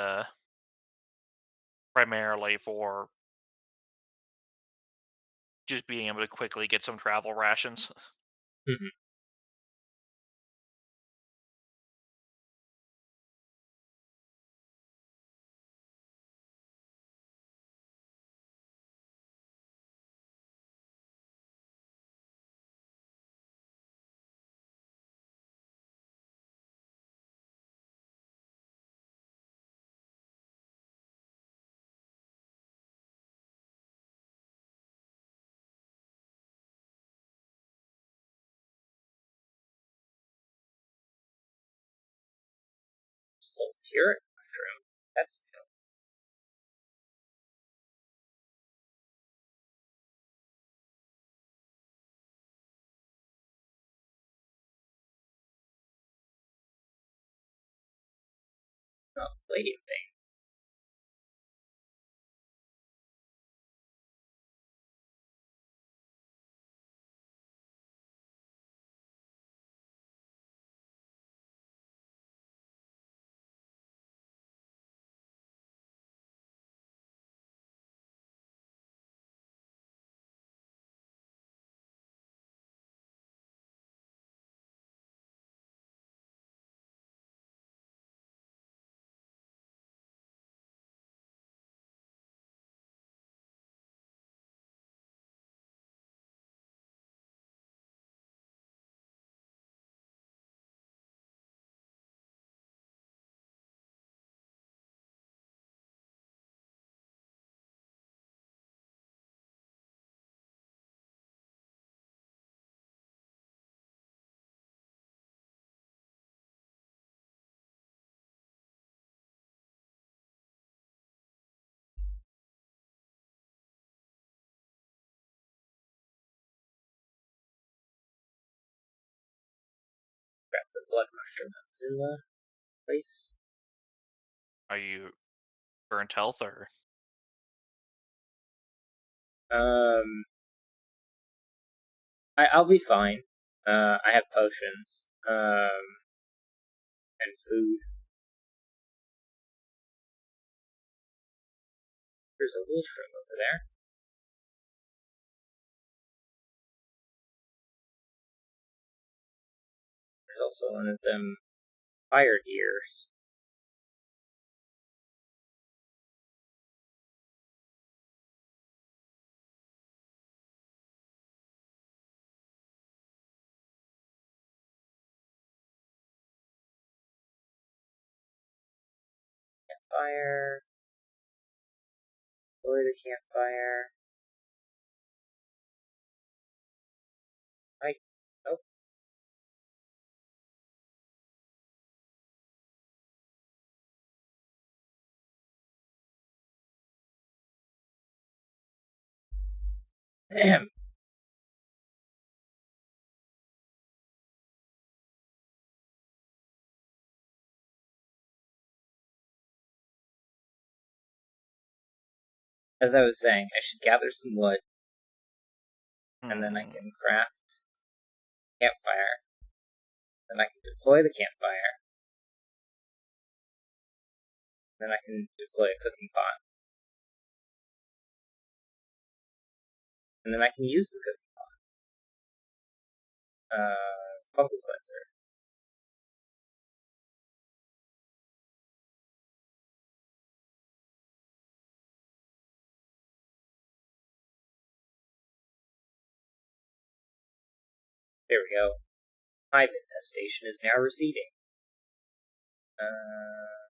Speaker 2: primarily for just being able to quickly get some travel rations.
Speaker 1: Mhm. Sulfuric mushroom. That's new. Oh, palladium thing. Grab the blood mushroom that's in the place.
Speaker 2: Are you burnt health or
Speaker 1: Um, I'll be fine. I have potions. And food. There's a wolf room over there. There's also one of them fire deers. Fire. Deploy the campfire. I. Oh. Damn. As I was saying, I should gather some wood, and then I can craft campfire. Then I can deploy the campfire. Then I can deploy a cooking pot. And then I can use the cooking pot. Fungal cleanser. There we go. Hive infestation is now receding. Uh,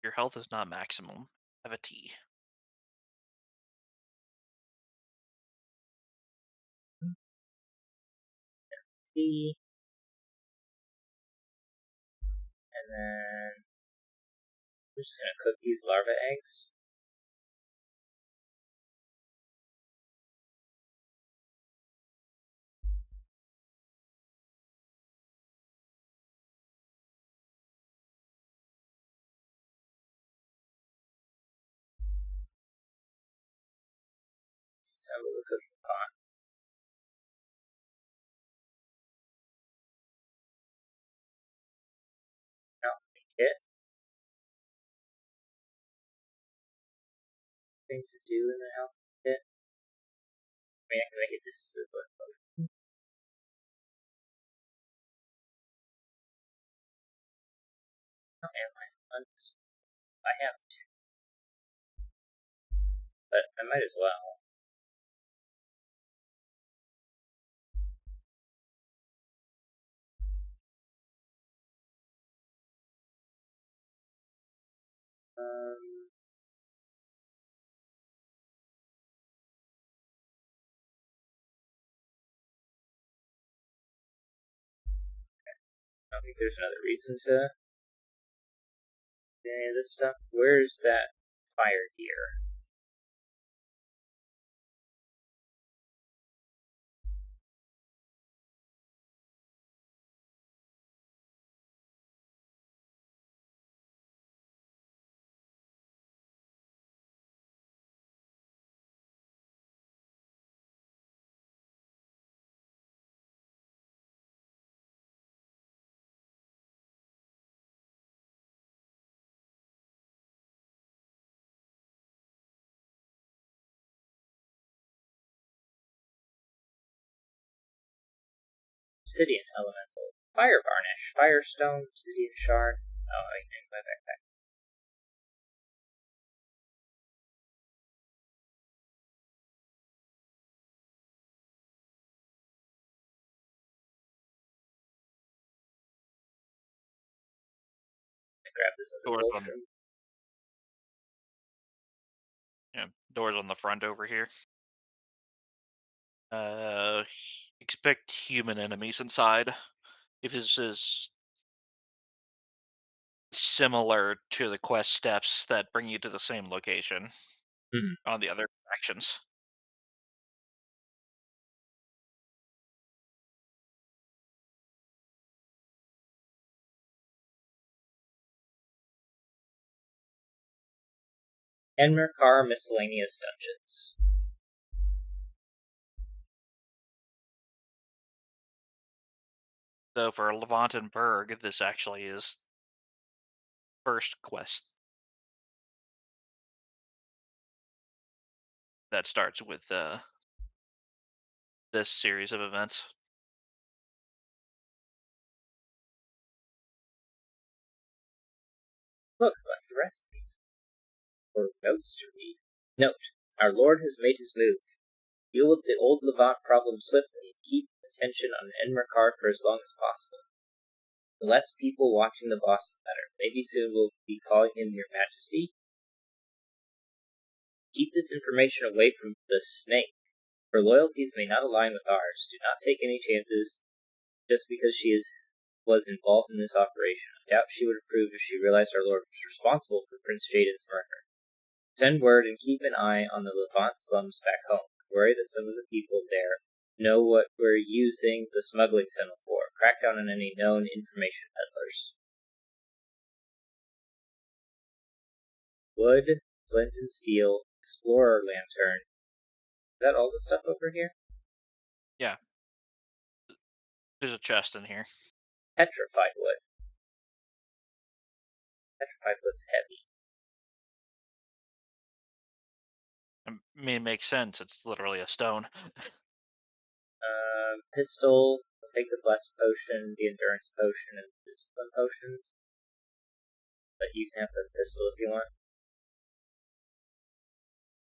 Speaker 2: Your health is not maximum. Have a tea.
Speaker 1: Tea. And then we're just gonna cook these larva eggs. Disassemble the cooking pot. Alchemy kit. Things to do in the alchemy kit. I mean, I can make a discipline potion. How am I undisciplined? I have two. But I might as well. I don't think there's another reason to do any of this stuff. Where's that fire gear? Obsidian elemental. Fire varnish. Firestone. Obsidian shard. Oh, I can my backpack. Grab this other potion.
Speaker 2: Yeah, doors on the front over here. Expect human enemies inside. If this is similar to the quest steps that bring you to the same location on the other actions.
Speaker 1: Enmerkar Miscellaneous Dungeons.
Speaker 2: So for Levanten Berg, this actually is first quest that starts with this series of events.
Speaker 1: Look, a bunch of recipes. Or notes to read. Note, our Lord has made his move. Deal with the old Levant problem swiftly. Keep attention on Enmerkar for as long as possible. The less people watching the boss, the better. Maybe soon we'll be calling him Your Majesty. Keep this information away from the snake. Her loyalties may not align with ours. Do not take any chances just because she was involved in this operation. I doubt she would approve if she realized our Lord was responsible for Prince Jaden's murder. Send word and keep an eye on the Levant slums back home. Worry that some of the people there know what we're using the smuggling tunnel for. Crack down on any known information peddlers. Wood, flint and steel, explorer lantern. Is that all the stuff over here?
Speaker 2: Yeah. There's a chest in here.
Speaker 1: Petrified wood. Petrified wood's heavy.
Speaker 2: I mean, it makes sense. It's literally a stone.
Speaker 1: Pistol. I'll take the blessed potion, the endurance potion, and the discipline potions. But you can have the pistol if you want.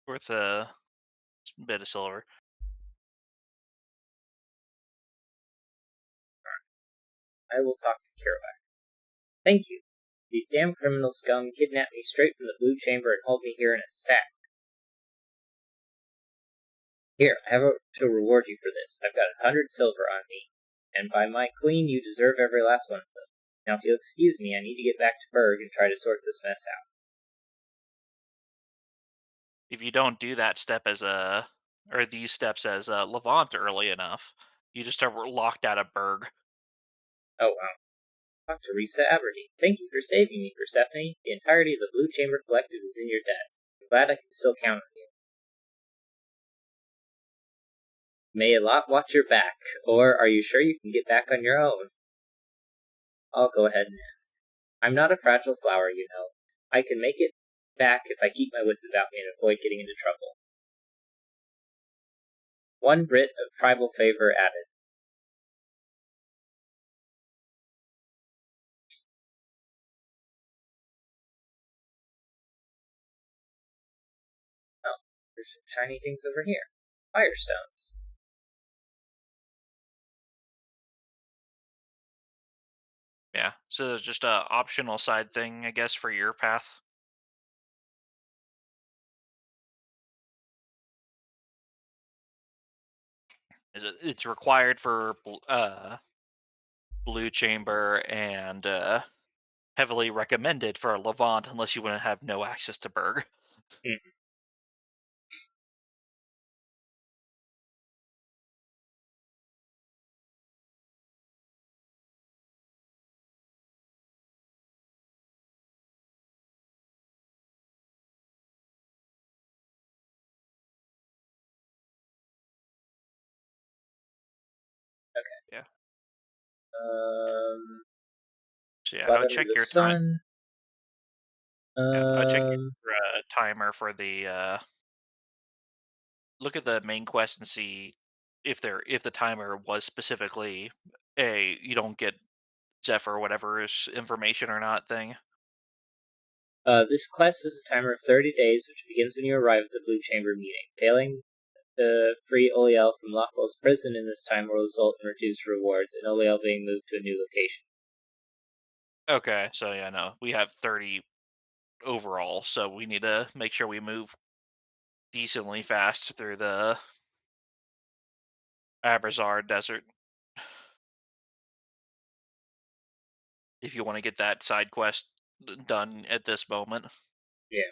Speaker 2: Worth a bit of silver.
Speaker 1: I will talk to Kerouac. Thank you. These damn criminal scum kidnapped me straight from the Blue Chamber and hold me here in a sack. Here, I have to reward you for this. I've got 100 silver on me, and by my queen, you deserve every last one of them. Now, if you'll excuse me, I need to get back to Berg and try to sort this mess out.
Speaker 2: If you don't do that step as a, or these steps as a Levant early enough, you just are locked out of Berg.
Speaker 1: Oh, wow. Talk to Risa Aberdeen. Thank you for saving me, Persephone. The entirety of the Blue Chamber Collective is in your debt. I'm glad I can still count on you. May Allah watch your back, or are you sure you can get back on your own? I'll go ahead and ask. I'm not a fragile flower, you know. I can make it back if I keep my wits about me and avoid getting into trouble. 1 Brit of tribal favor added. Oh, there's some shiny things over here. Firestones.
Speaker 2: Yeah, so there's just a optional side thing, I guess, for your path. It's required for Blue Chamber and heavily recommended for Levant unless you want to have no access to Berg.
Speaker 1: Mm-hmm. Okay.
Speaker 2: Yeah. So yeah, I would
Speaker 1: 11 of
Speaker 2: check
Speaker 1: the
Speaker 2: your time.
Speaker 1: sun.
Speaker 2: Yeah, I would check your timer for the. Look at the main quest and see if the timer was specifically a you don't get Zephyr or whatever's information or not thing.
Speaker 1: This quest is a timer of 30 days, which begins when you arrive at the Blue Chamber meeting. Failing to free Oliel from Lockwell's prison in this time will result in reduced rewards, and Oliel being moved to a new location.
Speaker 2: Okay, so yeah, no, we have 30 overall, so we need to make sure we move decently fast through the Abrazar Desert if you want to get that side quest done at this moment.
Speaker 1: Yeah.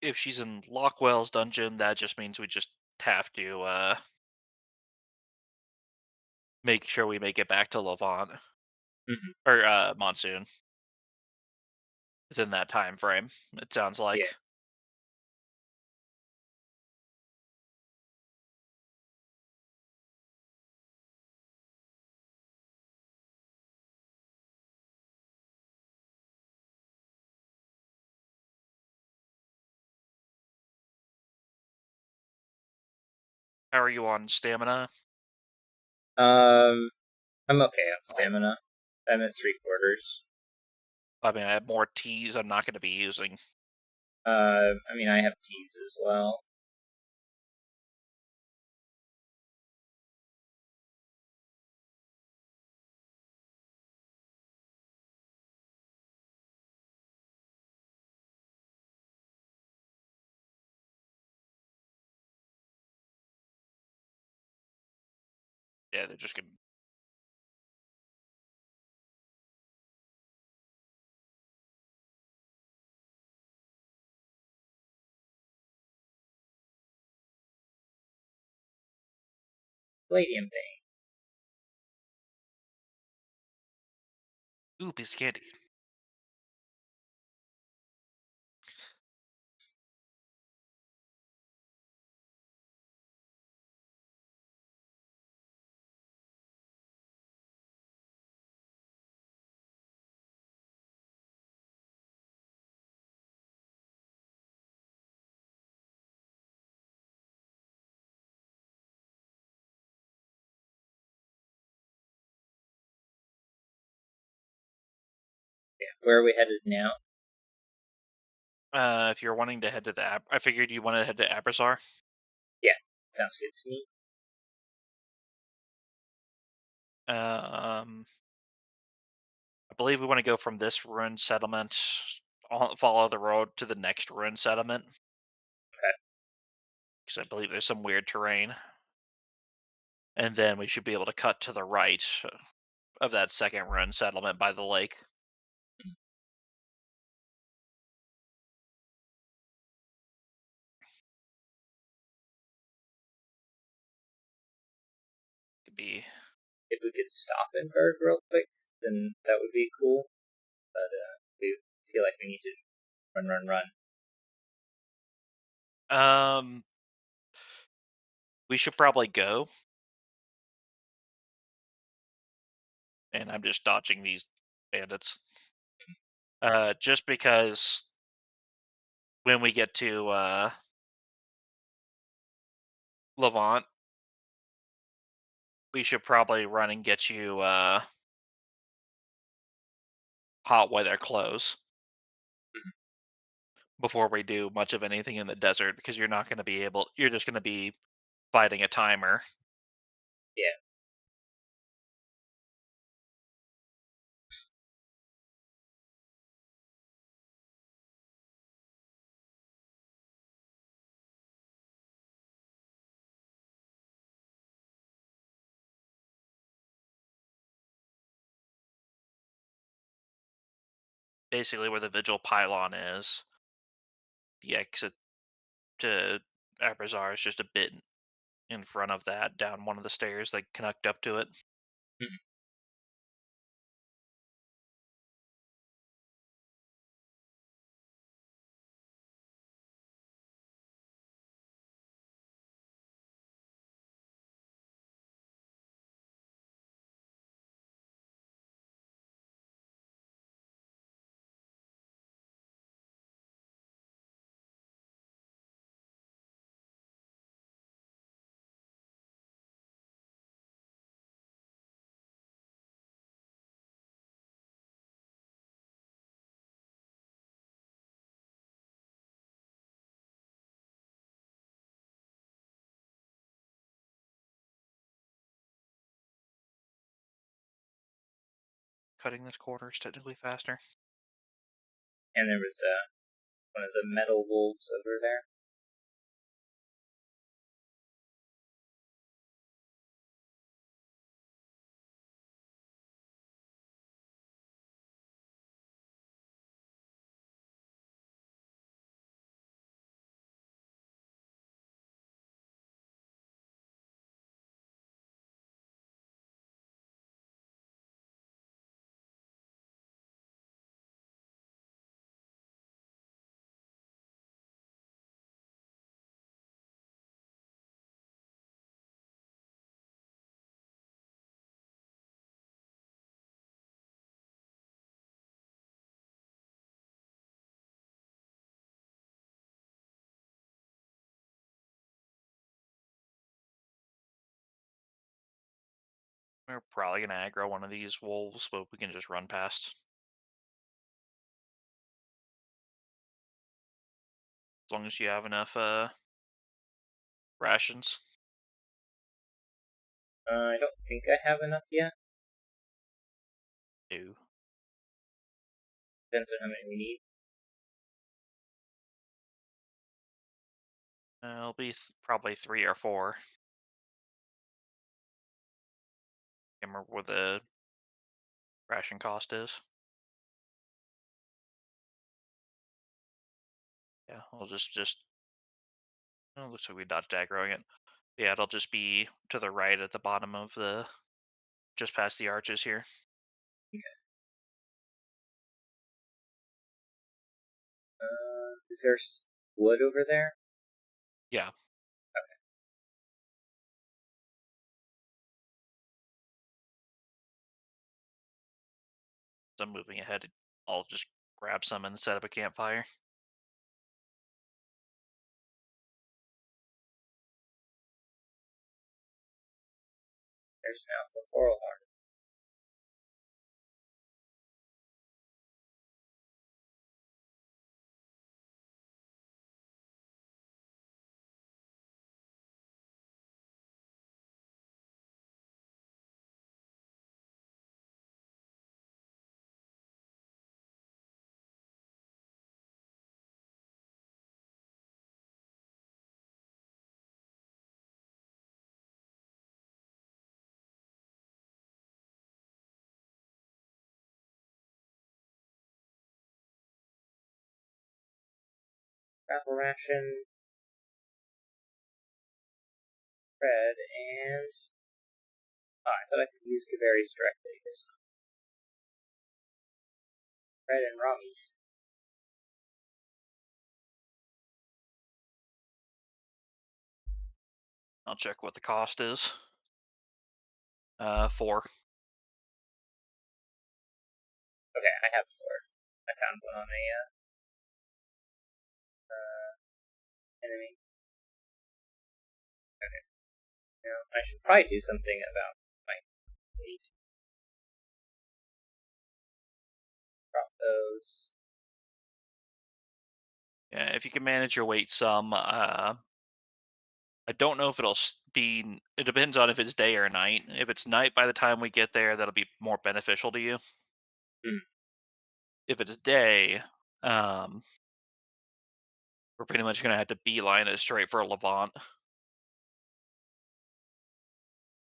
Speaker 2: If she's in Lockwell's dungeon, that just means we just have to make sure we make it back to Levant
Speaker 1: Mm-hmm.
Speaker 2: or Monsoon within that time frame. It sounds
Speaker 1: Yeah.
Speaker 2: like. How are you on stamina?
Speaker 1: I'm okay on stamina. I'm at 3/4.
Speaker 2: I mean, I have more T's I'm not going to be using.
Speaker 1: I mean, I have T's as well.
Speaker 2: Yeah, they're just going to.
Speaker 1: Palladium thing.
Speaker 2: Ooh, piece of candy.
Speaker 1: Where are we headed now?
Speaker 2: If you're wanting to head to I figured you wanted to head to Abrazar.
Speaker 1: Yeah, sounds good to me.
Speaker 2: I believe we want to go from this ruined settlement, follow the road to the next ruined settlement.
Speaker 1: Okay.
Speaker 2: Because I believe there's some weird terrain. And then we should be able to cut to the right of that second ruined settlement by the lake. Could be.
Speaker 1: If we could stop in Berg real quick, then that would be cool. But we feel like we need to run.
Speaker 2: We should probably go. And I'm just dodging these bandits. Just because when we get to Levant, we should probably run and get you hot weather clothes before we do much of anything in the desert, because you're not going to be able. You're just going to be fighting a timer.
Speaker 1: Yeah.
Speaker 2: Basically, where the vigil pylon is, the exit to Abrazar is just a bit in front of that, down one of the stairs that connect up to it.
Speaker 1: Mhm.
Speaker 2: Cutting this corner is technically faster.
Speaker 1: And there was one of the metal wolves over there.
Speaker 2: We're probably gonna aggro one of these wolves, but we can just run past. As long as you have enough rations.
Speaker 1: I don't think I have enough yet.
Speaker 2: Ew.
Speaker 1: Depends on how many we need.
Speaker 2: It'll be probably 3 or 4. Can't remember what the ration cost is. Yeah, I'll just. Oh, looks like we dodged aggroing it. Yeah, it'll just be to the right at the bottom of the, just past the arches here.
Speaker 1: Okay. Is there wood over there?
Speaker 2: Yeah. So I'm moving ahead. I'll just grab some and set up a campfire.
Speaker 1: There's an alpha coral horn. Travel ration, bread, and I thought I could use berries directly this time. Bread and raw meat.
Speaker 2: I'll check what the cost is. 4.
Speaker 1: Okay, I have 4. I found one on a enemy. Okay. Now I should probably do something about my weight. Drop those.
Speaker 2: Yeah, if you can manage your weight some, I don't know if it'll be. It depends on if it's day or night. If it's night by the time we get there, that'll be more beneficial to you.
Speaker 1: Hmm.
Speaker 2: If it's day, um, we're pretty much gonna have to beeline it straight for a Levant.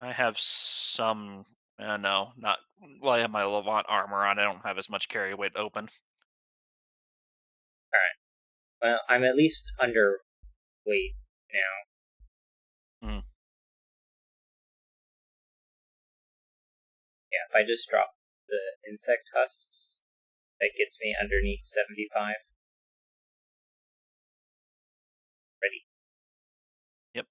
Speaker 2: I have some. No, not. Well, I have my Levant armor on. I don't have as much carry weight open.
Speaker 1: Alright. Well, I'm at least underweight now.
Speaker 2: Mm.
Speaker 1: Yeah, if I just drop the insect husks, that gets me underneath 75. Ready.
Speaker 2: Yep.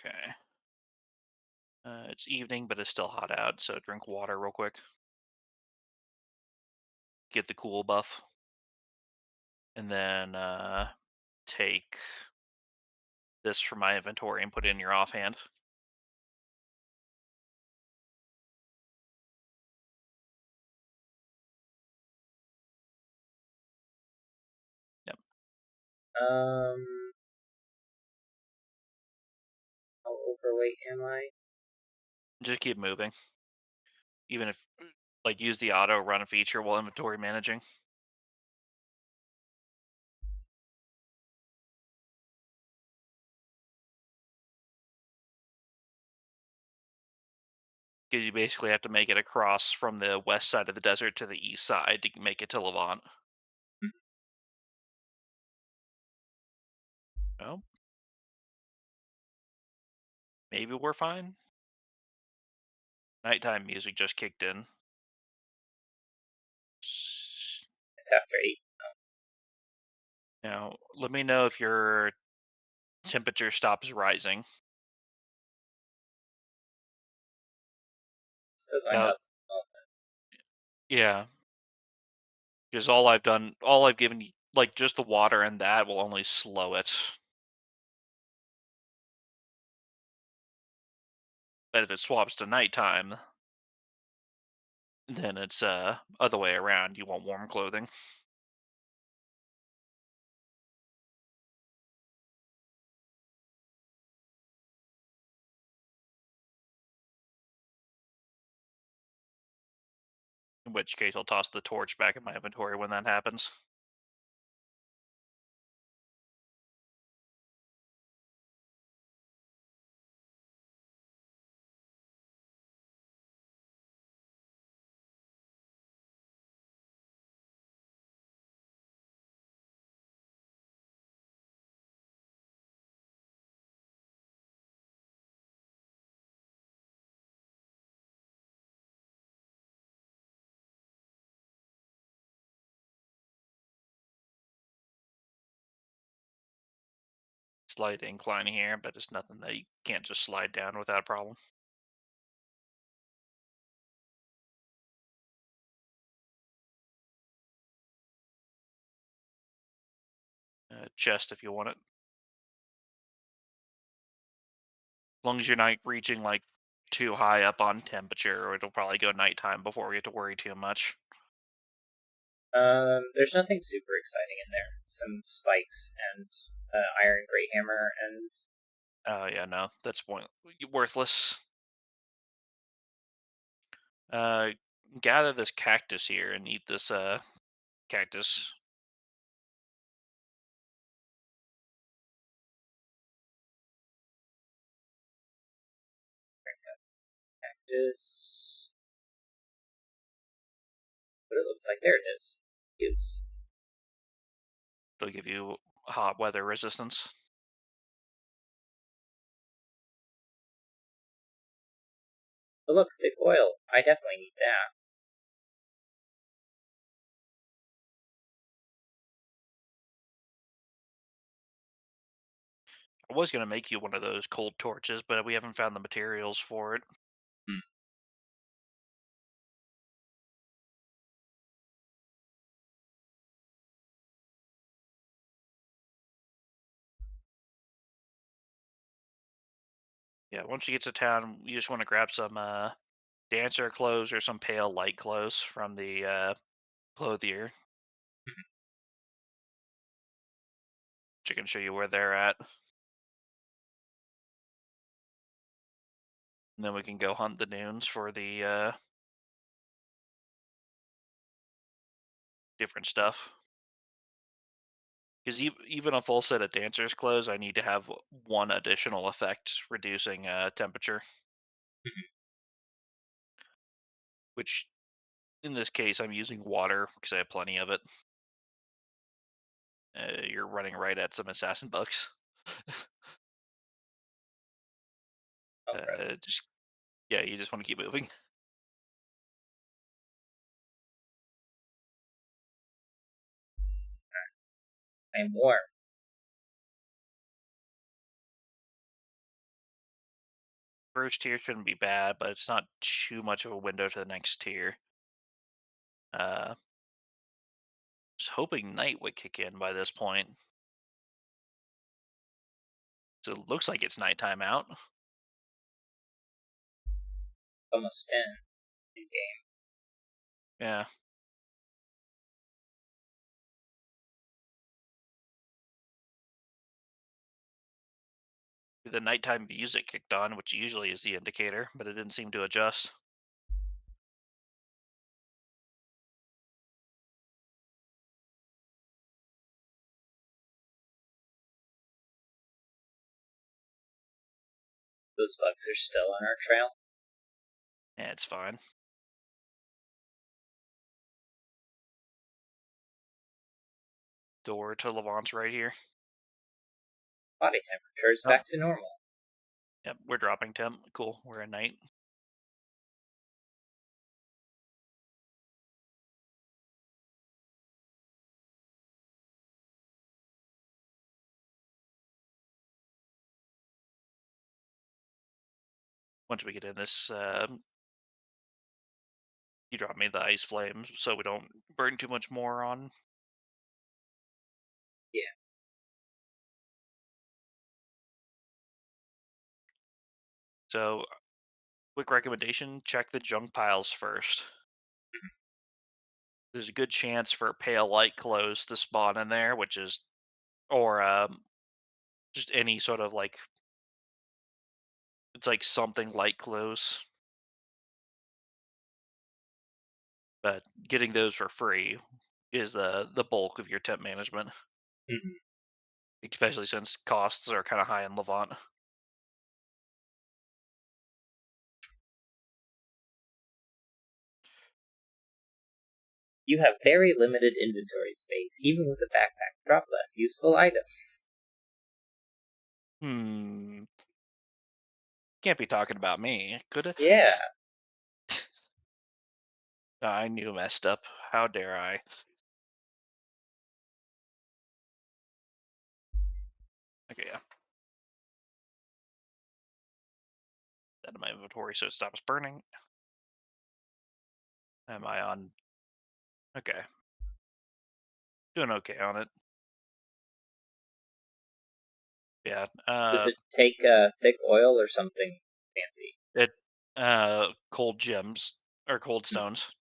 Speaker 2: Okay. It's evening, but it's still hot out, so drink water real quick. Get the cool buff, and then take this from my inventory and put it in your offhand. Yep.
Speaker 1: Um, how overweight am I?
Speaker 2: Just keep moving, even if like use the auto run feature while inventory managing. Because you basically have to make it across from the west side of the desert to the east side to make it to Levant. Well, maybe we're fine. Nighttime music just kicked in.
Speaker 1: It's after 8.
Speaker 2: Now, let me know if your temperature stops rising.
Speaker 1: Still going
Speaker 2: Now,
Speaker 1: up. Oh,
Speaker 2: yeah, because all I've given you, like just the water and that will only slow it. But if it swaps to nighttime, then it's other way around. You want warm clothing. In which case, I'll toss the torch back in my inventory when that happens. Slight incline here, but it's nothing that you can't just slide down without a problem. chest if you want it. As long as you're not reaching like too high up on temperature, or it'll probably go nighttime before we have to worry too much.
Speaker 1: There's nothing super exciting in there. Some spikes and iron great hammer and
Speaker 2: Oh yeah, no, that's worthless. Uh, gather this cactus here and eat this cactus.
Speaker 1: this. But it looks like there it is. Use.
Speaker 2: It'll give you hot weather resistance.
Speaker 1: But look, thick oil. I definitely need that.
Speaker 2: I was gonna make you one of those cold torches, but we haven't found the materials for it.
Speaker 1: Hmm.
Speaker 2: Yeah, once you get to town, you just want to grab some dancer clothes or some pale light clothes from the clothier, which I can show you where they're at. And then we can go hunt the dunes for the different stuff. Because even a full set of dancer's clothes, I need to have one additional effect reducing temperature, which in this case I'm using water because I have plenty of it. You're running right at some assassin bugs.
Speaker 1: Oh, crap.
Speaker 2: Just yeah, you just want to keep moving.
Speaker 1: I'm warm.
Speaker 2: First tier shouldn't be bad, but it's not too much of a window to the next tier. Just hoping night would kick in by this point. So it looks like it's nighttime out.
Speaker 1: Almost 10 in game.
Speaker 2: Yeah. The nighttime music kicked on, which usually is the indicator, but it didn't seem to adjust.
Speaker 1: Those bugs are still on our trail.
Speaker 2: Yeah, it's fine. Door to Levant's right here.
Speaker 1: Body temperature is
Speaker 2: Oh,
Speaker 1: back to normal.
Speaker 2: yep, we're dropping temp. Cool, we're at night. Once we get in this, you drop me the ice flames so we don't burn too much more on.
Speaker 1: Yeah.
Speaker 2: So, quick recommendation, check the junk piles first. There's a good chance for pale light clothes to spawn in there, which is, or just any sort of like, it's like something light clothes. But getting those for free is the bulk of your temp management,
Speaker 1: Mhm.
Speaker 2: especially since costs are kind of high in Levant.
Speaker 1: You have very limited inventory space, even with a backpack. Drop less useful items.
Speaker 2: Hmm. Can't be talking about me, could it?
Speaker 1: Yeah.
Speaker 2: I knew messed up. How dare I? Okay, yeah. Out of my inventory so it stops burning. Am I on? Okay. Doing okay on it. Yeah.
Speaker 1: Does it take thick oil or something fancy?
Speaker 2: It cold gems or cold
Speaker 1: Hmm.
Speaker 2: stones.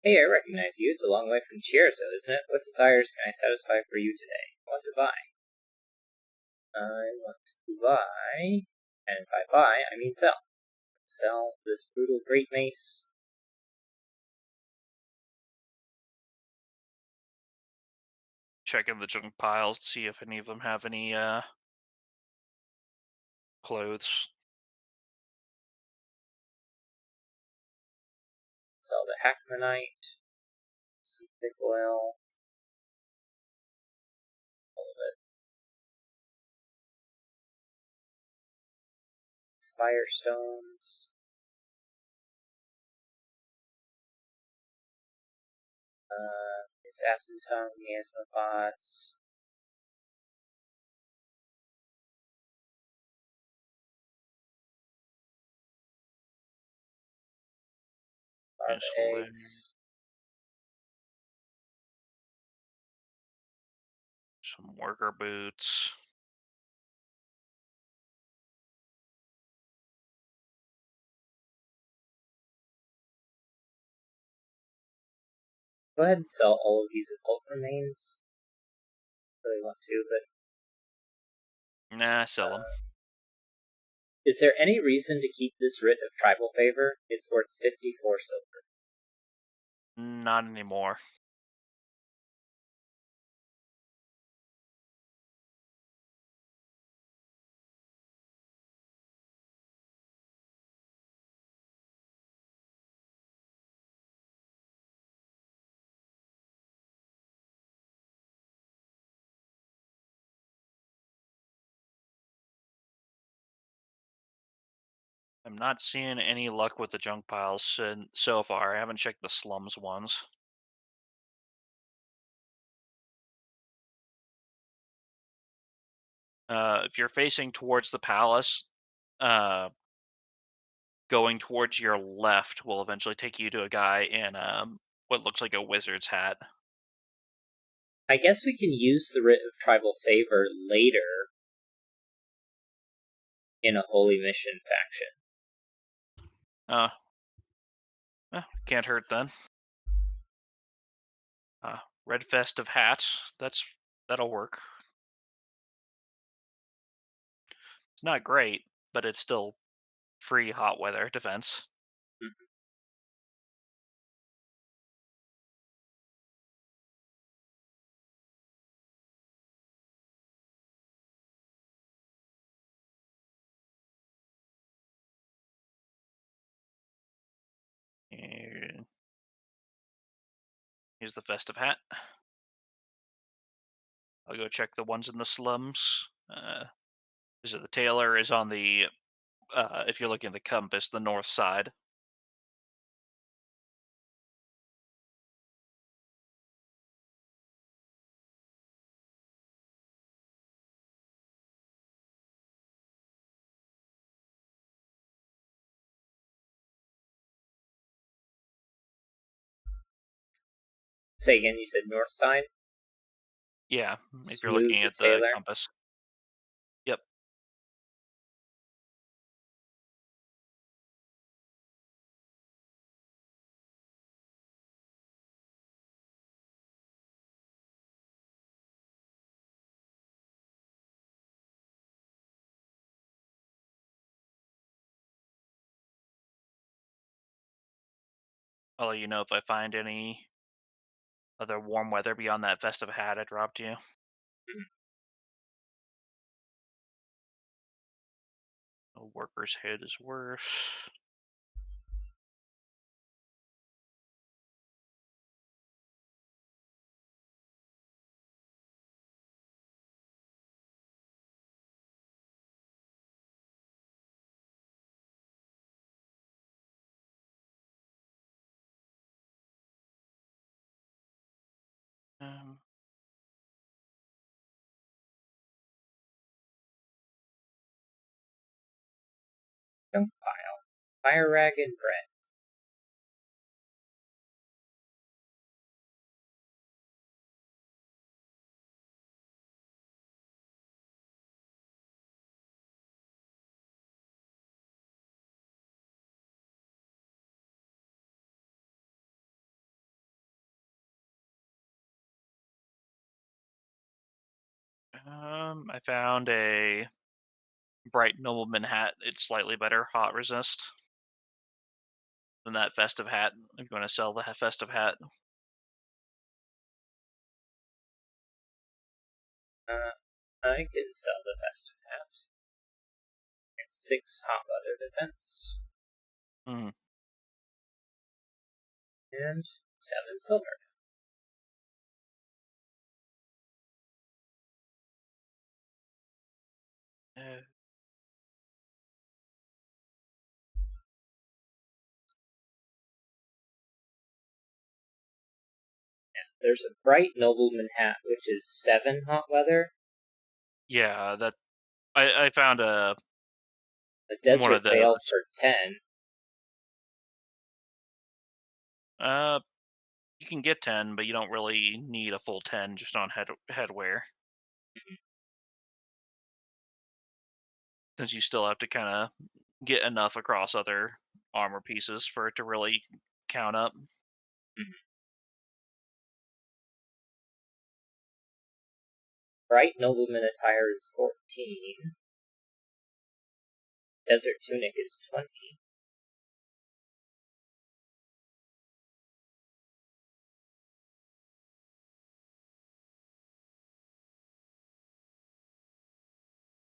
Speaker 1: Hey, I recognize you. It's a long way from Chierzo, isn't it? What desires can I satisfy for you today? What to buy? I want to buy, and by buy, I mean sell. Sell this brutal great mace.
Speaker 2: Checking the junk piles to see if any of them have any clothes.
Speaker 1: Sell the Hackmanite. Some thick oil. All of it. Spire stones. It's acid tongue, miasma pots. Larva eggs.
Speaker 2: Some worker boots.
Speaker 1: Go ahead and sell all of these occult remains. Really want to, but
Speaker 2: Nah, sell them.
Speaker 1: is there any reason to keep this writ of tribal favor? It's worth 54 silver.
Speaker 2: Not anymore. I'm not seeing any luck with the junk piles so far. I haven't checked the slums ones. If you're facing towards the palace, uh, going towards your left will eventually take you to a guy in what looks like a wizard's hat.
Speaker 1: I guess we can use the writ of tribal favor later in a holy mission faction.
Speaker 2: Can't hurt then. Red festive hat. That'll work. It's not great, but it's still free hot weather defense.
Speaker 1: Mhm.
Speaker 2: And here's the festive hat. I'll go check the ones in the slums. So the tailor is on the if you're looking at the compass, the north side.
Speaker 1: Say again, you said north side?
Speaker 2: Yeah, if you're
Speaker 1: Smooth
Speaker 2: looking
Speaker 1: the
Speaker 2: at the
Speaker 1: tailor.
Speaker 2: compass. Yep. I'll let you know if I find any other warm weather beyond that festive hat I dropped you. A worker's head is worse. Um,
Speaker 1: Junk pile. Fire rag and bread.
Speaker 2: I found a bright nobleman hat. It's slightly better hot resist than that festive hat. I'm going to sell the festive hat.
Speaker 1: Uh, I can sell the festive hat. It's 6 hot weather defense
Speaker 2: Hmm.
Speaker 1: and 7 silver.
Speaker 2: Uh,
Speaker 1: There's a bright nobleman hat, which is 7 hot weather.
Speaker 2: yeah, that I found
Speaker 1: A
Speaker 2: one
Speaker 1: desert
Speaker 2: of those.
Speaker 1: veil for 10.
Speaker 2: Uh, you can get 10, but you don't really need a full 10 just on headwear, since you still have to kind of get enough across other armor pieces for it to really count up.
Speaker 1: Mhm. Bright nobleman attire is 14. Desert tunic is 20.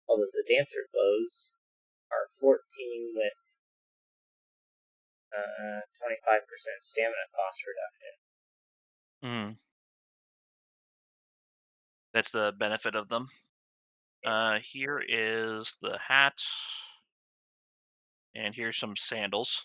Speaker 1: Although the dancer clothes are 14 with 25% stamina cost reduction.
Speaker 2: Mm, that's the benefit of them. Here is the hat, and here's some sandals.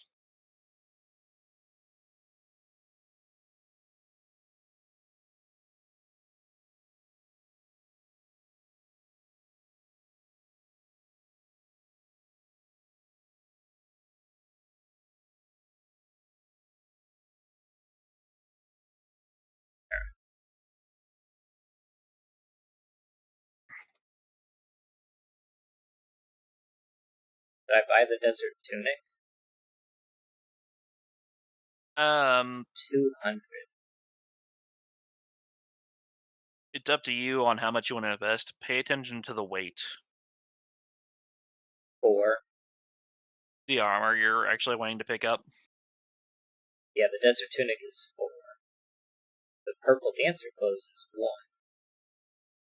Speaker 1: Did I buy the desert tunic?
Speaker 2: Um,
Speaker 1: 200.
Speaker 2: it's up to you on how much you want to invest. Pay attention to the weight.
Speaker 1: 4.
Speaker 2: The armor you're actually wanting to pick up.
Speaker 1: Yeah, the desert tunic is 4. The purple dancer clothes is 1.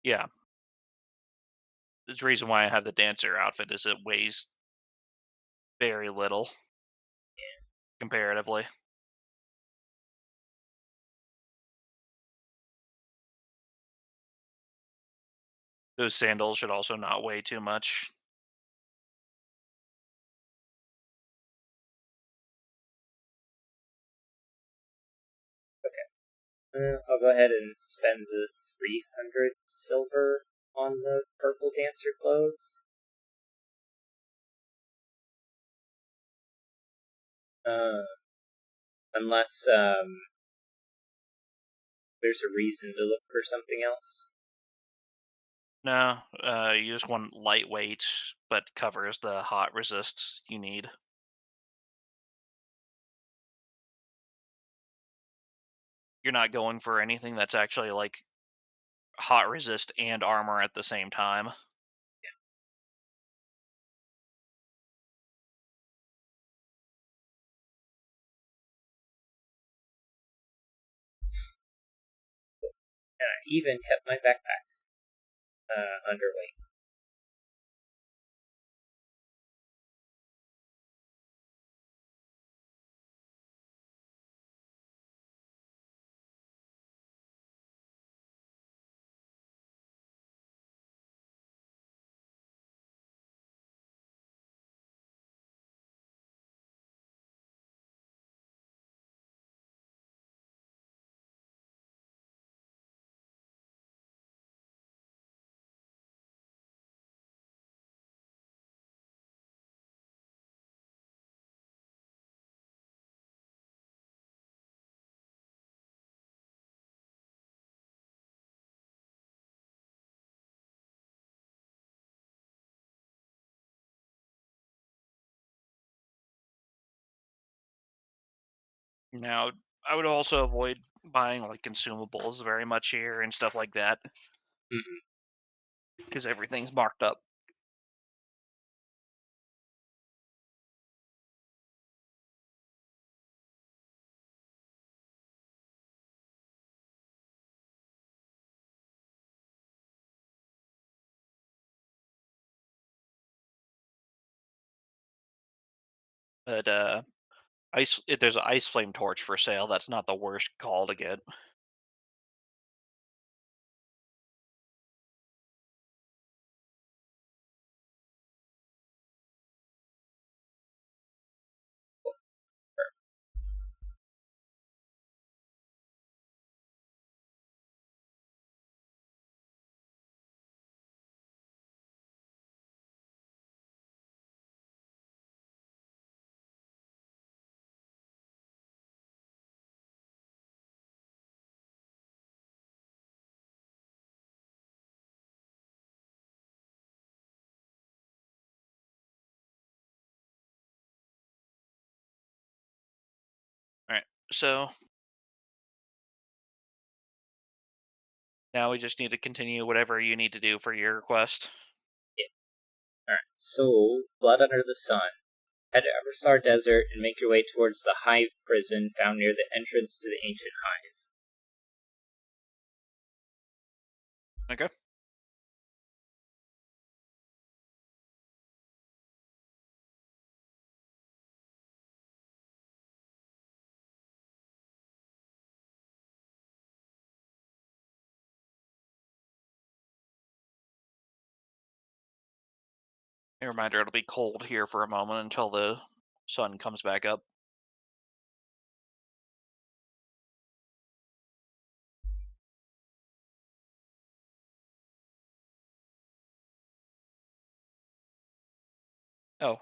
Speaker 2: Yeah, the reason why I have the dancer outfit is it weighs very little comparatively. Those sandals should also not weigh too much.
Speaker 1: I'll go ahead and spend the 300 silver on the purple dancer clothes. Uh, unless there's a reason to look for something else.
Speaker 2: No, you just want lightweight, but covers the hot resist you need. You're not going for anything that's actually like hot resist and armor at the same time.
Speaker 1: And I even kept my backpack underweight.
Speaker 2: Now, I would also avoid buying like consumables very much here and stuff like that.
Speaker 1: Mm-mm.
Speaker 2: because everything's marked up. But if there's an ice flame torch for sale, that's not the worst call to get. All right, so now we just need to continue whatever you need to do for your quest.
Speaker 1: Yeah. Alright, so Blood Under the Sun. Head to Eversar Desert and make your way towards the Hive prison found near the entrance to the ancient Hive.
Speaker 2: Okay. A reminder, it'll be cold here for a moment until the sun comes back up. Oh,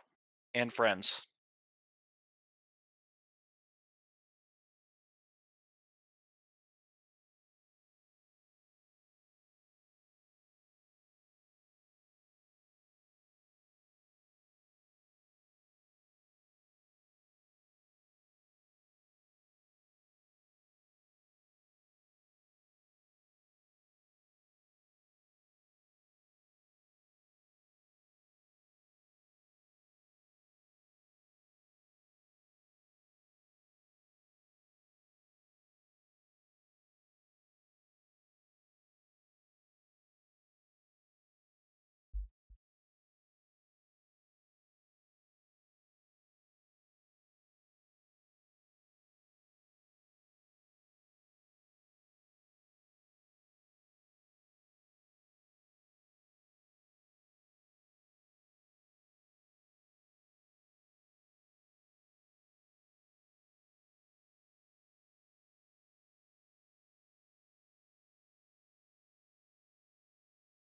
Speaker 2: and friends.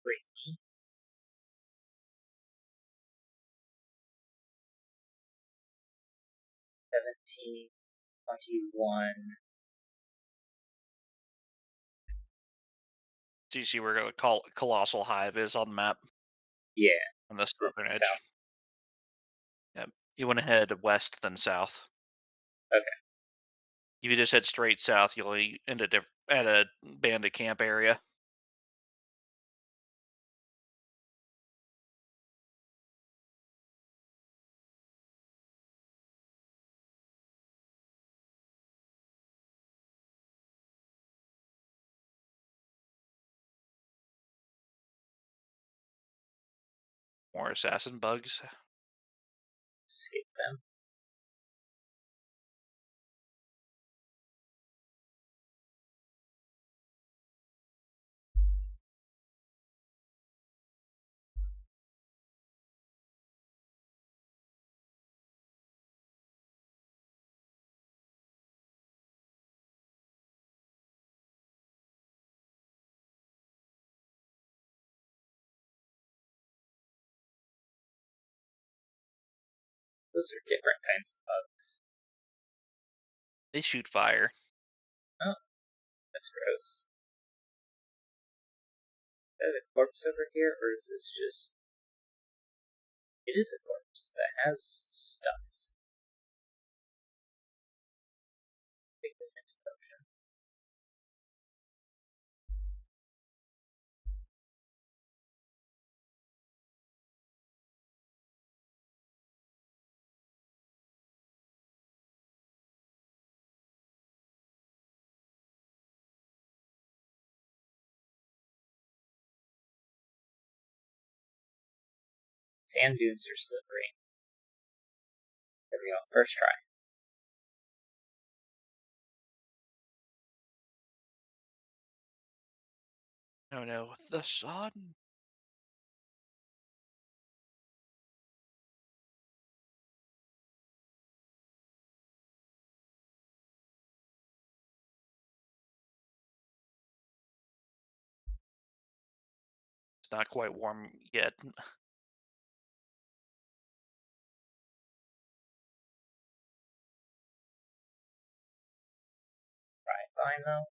Speaker 1: Three, 17, 21.
Speaker 2: Do you see where a colossal hive is on the map
Speaker 1: Yeah,
Speaker 2: on the
Speaker 1: the
Speaker 2: southern edge?
Speaker 1: south.
Speaker 2: Yep. You want to head west then south.
Speaker 1: Okay.
Speaker 2: If you just head straight south, you'll end at a bandit camp area. More assassin bugs.
Speaker 1: Escape them. Those are different kinds of bugs.
Speaker 2: They shoot fire.
Speaker 1: Oh, that's gross. Is that a corpse over here, or is this just... It is a corpse that has stuff. It's potion. Sand dunes are slippery. There we go. First try.
Speaker 2: Oh no, the sun. It's not quite warm yet.
Speaker 1: Fine though.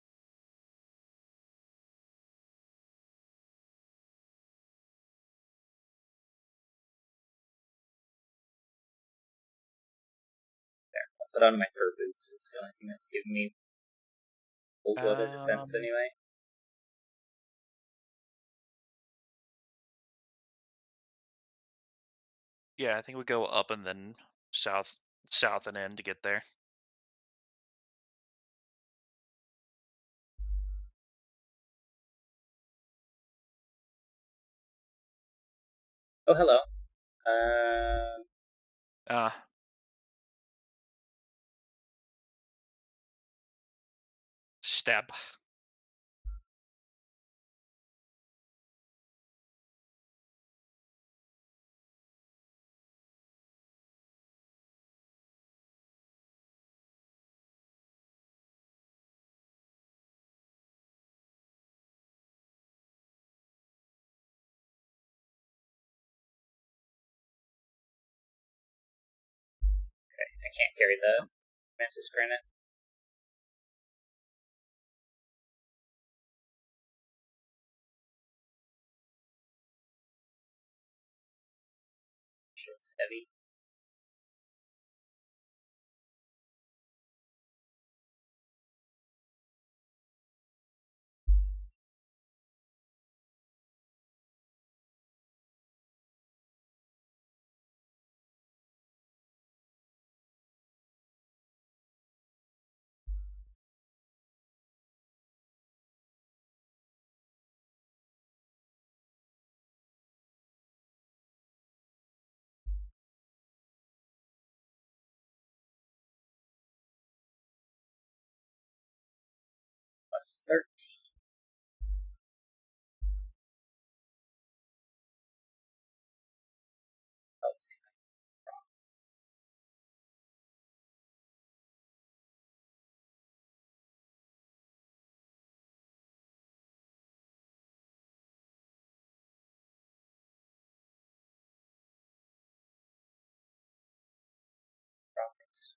Speaker 1: I'll put on my fur boots. It's the only thing that's giving me full-blooded defense anyway.
Speaker 2: Yeah, I think we go up and then south and in to get there.
Speaker 1: Oh, hello.
Speaker 2: Stab.
Speaker 1: I can't carry the Mantis Granite. It's heavy. Plus 13. Plus properties.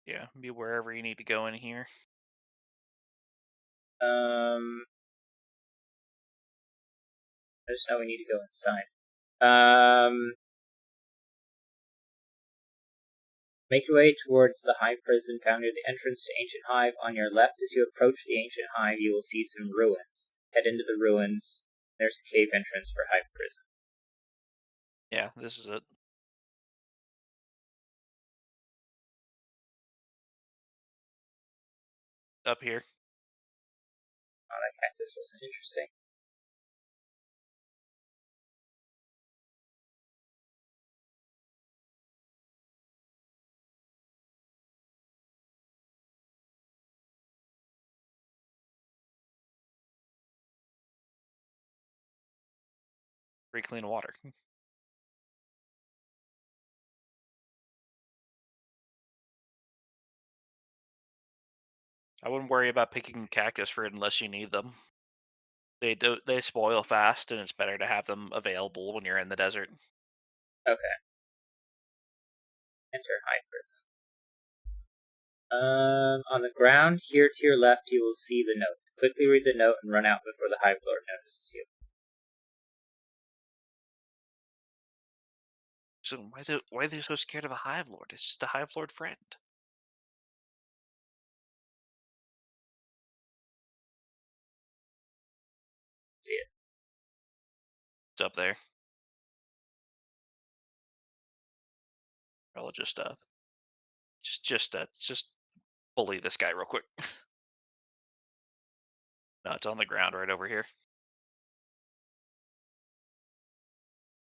Speaker 2: Yeah, be wherever you need to go in here.
Speaker 1: I just know we need to go inside. Make your way towards the Hive Prison found near the entrance to Ancient Hive. On your left, as you approach the Ancient Hive, you will see some ruins. Head into the ruins. There's a cave entrance for Hive Prison.
Speaker 2: Yeah, this is it. Up here.
Speaker 1: Oh, that cactus was interesting.
Speaker 2: Pretty clean water. I wouldn't worry about picking cactus fruit unless you need them. They spoil fast, and it's better to have them available when you're in the desert.
Speaker 1: Okay. Enter high prison. On the ground here to your left, you will see the note. Quickly read the note and run out before the Hive Lord notices you.
Speaker 2: So why are they so scared of a Hive Lord? It's just a Hive Lord friend.
Speaker 1: See it.
Speaker 2: It's up there. I'll just bully this guy real quick. No, it's on the ground right over here.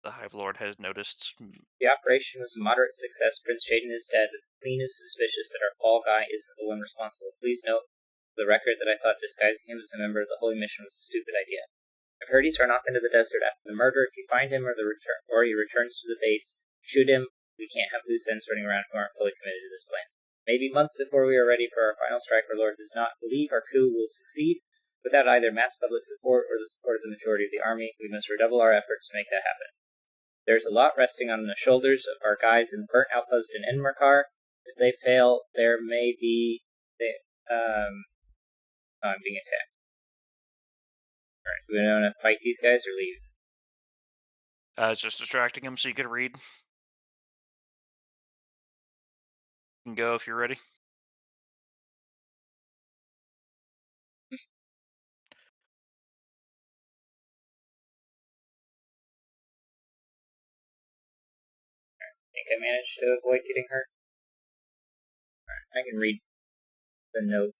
Speaker 2: The Hive Lord has noticed.
Speaker 1: The operation was a moderate success. Prince Jaden is dead, but the Queen is suspicious that our fall guy isn't the one responsible. Please note for the record that I thought disguising him as a member of the Holy Mission was a stupid idea. I've heard he's run off into the desert after the murder. If you find him or he returns to the base, shoot him. We can't have loose ends running around who aren't fully committed to this plan. Maybe months before we are ready for our final strike, our Lord does not believe our coup will succeed. Without either mass public support or the support of the majority of the army, we must redouble our efforts to make that happen. There's a lot resting on the shoulders of our guys in the burnt outpost in Enmerkar. If they fail, there may be... I'm being attacked. Alright, do we want to fight these guys or leave?
Speaker 2: It's just distracting him so you could read. You can go if you're ready.
Speaker 1: I think I managed to avoid getting hurt. Alright, I can read the note.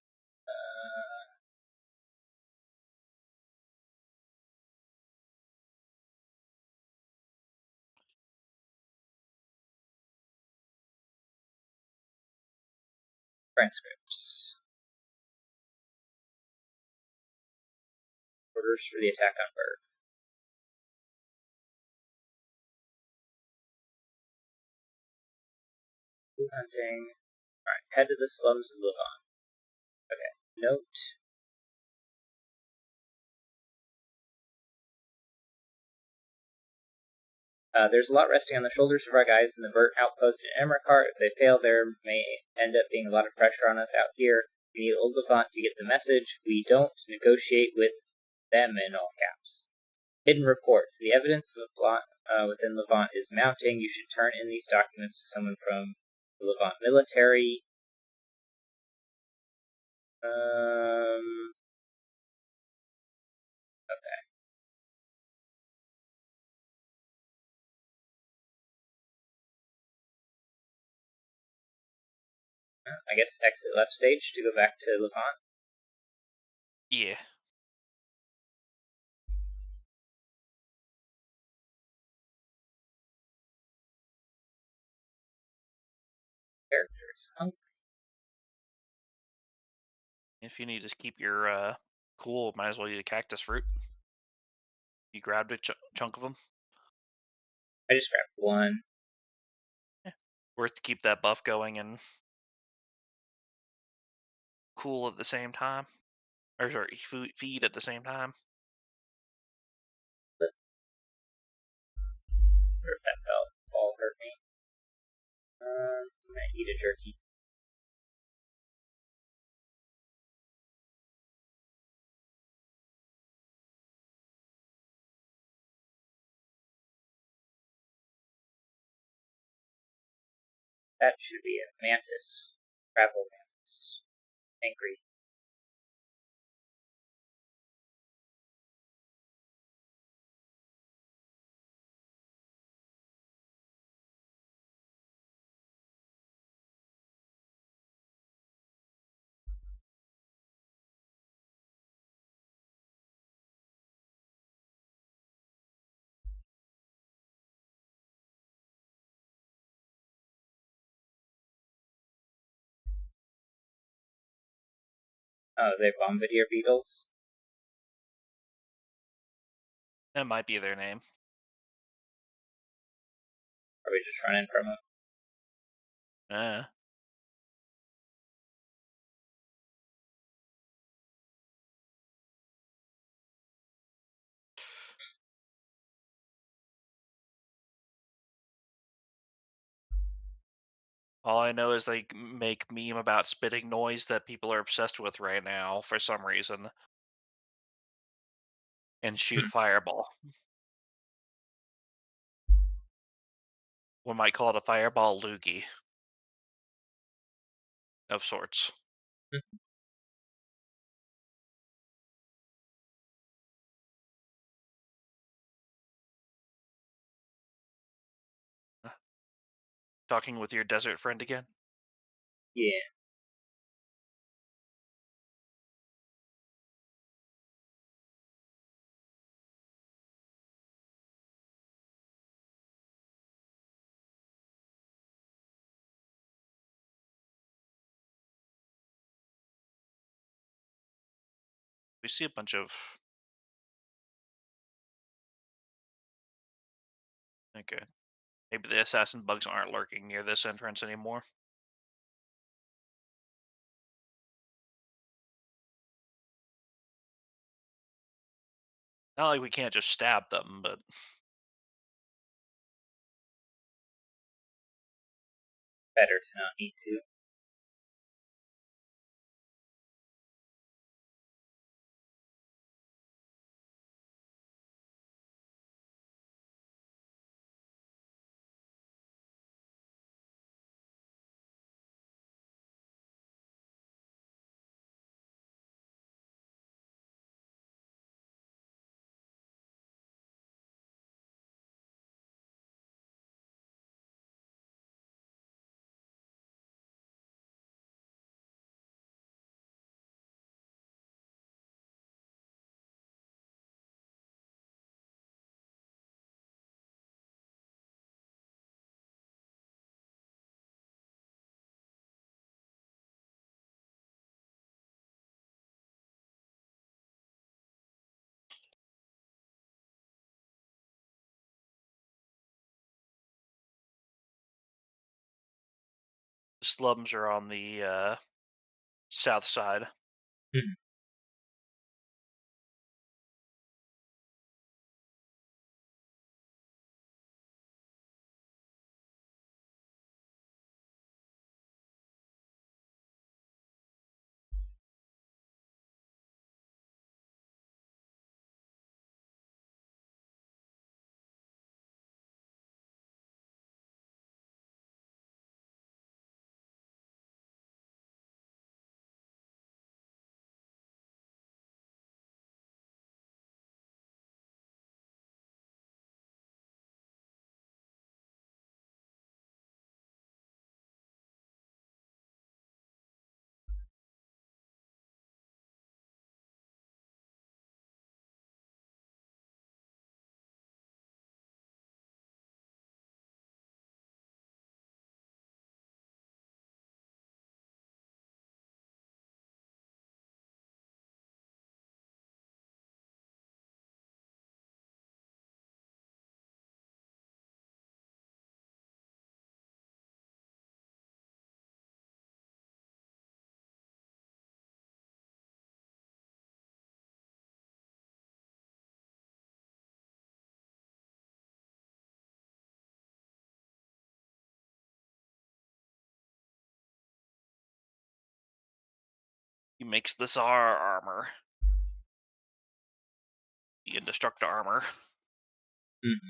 Speaker 1: Transcripts. Orders for the attack on Berg. Food hunting. Alright, head to the slums of Levant. Okay, note. There's a lot resting on the shoulders of our guys in the burnt outpost in Emmerkar. If they fail, there may end up being a lot of pressure on us out here. We need Old Levant to get the message. We don't negotiate with them in all caps. Hidden report. The evidence of a plot within Levant is mounting. You should turn in these documents to someone from the Levant military. Okay. I guess exit left stage to go back to Levant.
Speaker 2: Yeah.
Speaker 1: Characters hungry.
Speaker 2: If you need to keep your cool, might as well eat a cactus fruit. You grabbed a chunk of them.
Speaker 1: I just grabbed one.
Speaker 2: Worth to keep that buff going and cool at the same time. Or sorry, feed at the same time.
Speaker 1: Or if that fall hurt me. I'm gonna eat a jerky. That should be a mantis. Travel mantis. Angry. Oh, they're bombardier beetles.
Speaker 2: That might be their name.
Speaker 1: we just running from him?
Speaker 2: Eh. All I know is they make meme about spitting noise that people are obsessed with right now for some reason, and shoot
Speaker 1: Hmm.
Speaker 2: fireball. We might call it a fireball loogie of sorts.
Speaker 1: Hmm.
Speaker 2: Talking with your desert friend again?
Speaker 1: Yeah.
Speaker 2: We see a bunch of. Okay. Maybe the assassin bugs aren't lurking near this entrance anymore. Not like we can't just stab them, but
Speaker 1: Better to not need to.
Speaker 2: the slums are on the south side.
Speaker 1: Hmm.
Speaker 2: He makes the Zara armor, the indestructible armor.
Speaker 1: Hmm.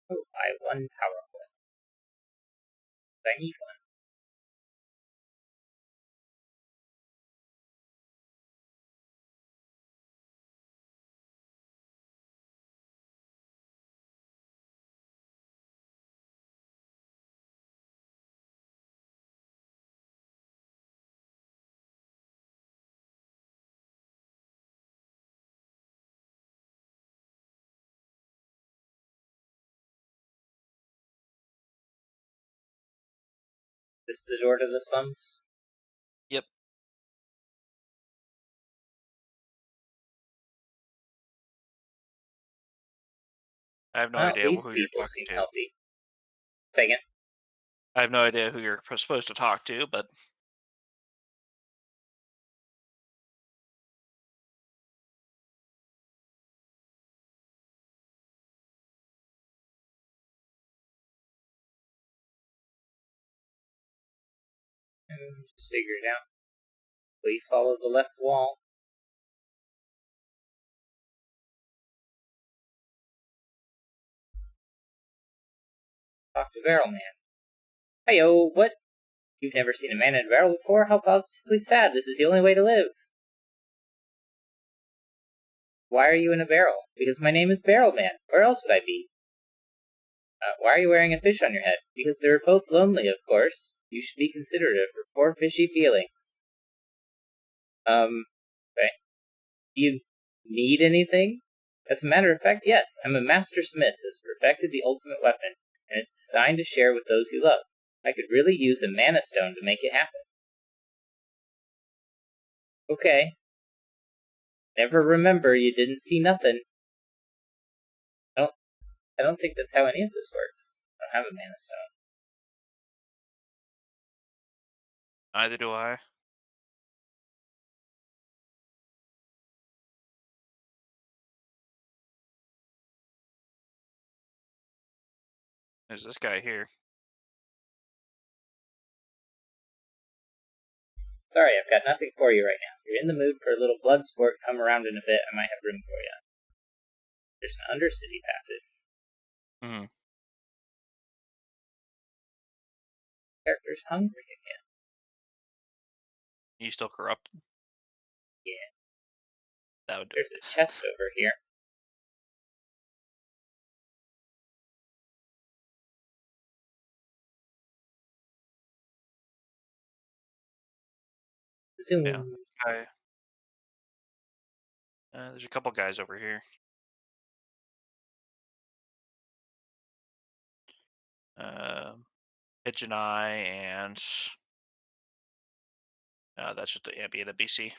Speaker 1: Oh, I have one power up. I need one. This is the door to the slums?
Speaker 2: Yep. I have no
Speaker 1: Well,
Speaker 2: idea
Speaker 1: these
Speaker 2: who you're
Speaker 1: people
Speaker 2: talking
Speaker 1: seem
Speaker 2: to.
Speaker 1: healthy. Say again?
Speaker 2: I have no idea who you're supposed to talk to, but
Speaker 1: Just figure it out. We follow the left wall. Talk to Barrel Man. Hey-yo, what? You've never seen a man in a barrel before? How positively sad. This is the only way to live. Why are you in a barrel? Because my name is Barrel Man. Where else would I be? Why are you wearing a fish on your head? Because they're both lonely, of course. You should be considerate of her poor fishy feelings. Okay. Do you need anything? As a matter of fact, yes. I'm a master smith who has perfected the ultimate weapon, and it's designed to share with those you love. I could really use a mana stone to make it happen. Okay. Never remember you didn't see nothing. I don't think that's how any of this works. I don't have a mana stone.
Speaker 2: neither do I. There's this guy here.
Speaker 1: Sorry, I've got nothing for you right now. If you're in the mood for a little blood sport, come around in a bit. I might have room for you. There's an undercity passage.
Speaker 2: Mm-hmm.
Speaker 1: Character's hungry again.
Speaker 2: You still corrupted?
Speaker 1: Yeah.
Speaker 2: That would do
Speaker 1: There's
Speaker 2: it.
Speaker 1: a chest over here. Zoom.
Speaker 2: Yeah. Guy. There's a couple guys over here. Pigeon Eye and that's just the ambient NPC.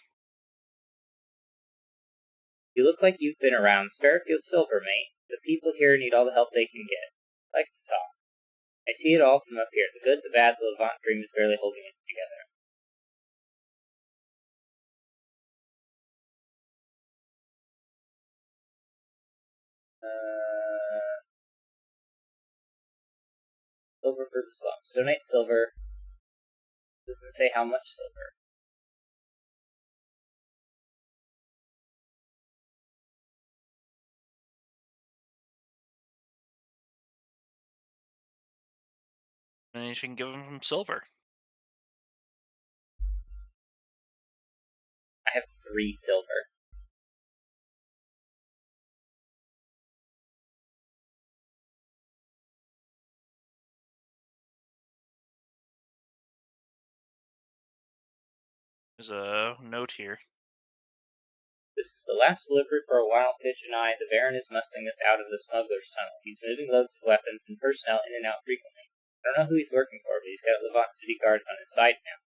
Speaker 1: You look like you've been around Sparrowfield Silver, mate. The people here need all the help they can get. I like to talk. I see it all from up here. The good, the bad, the Levant dream is barely holding it together. Silver for the slums. Donate silver. Doesn't say how much silver.
Speaker 2: And you can give them some silver.
Speaker 1: I have 3 silver.
Speaker 2: There's a note here.
Speaker 1: This is the last delivery for a while, Pigeon Eye. The Baron is muscling us out of the smuggler's tunnel. He's moving loads of weapons and personnel in and out frequently. I don't know who he's working for, but he's got Levant City guards on his side now.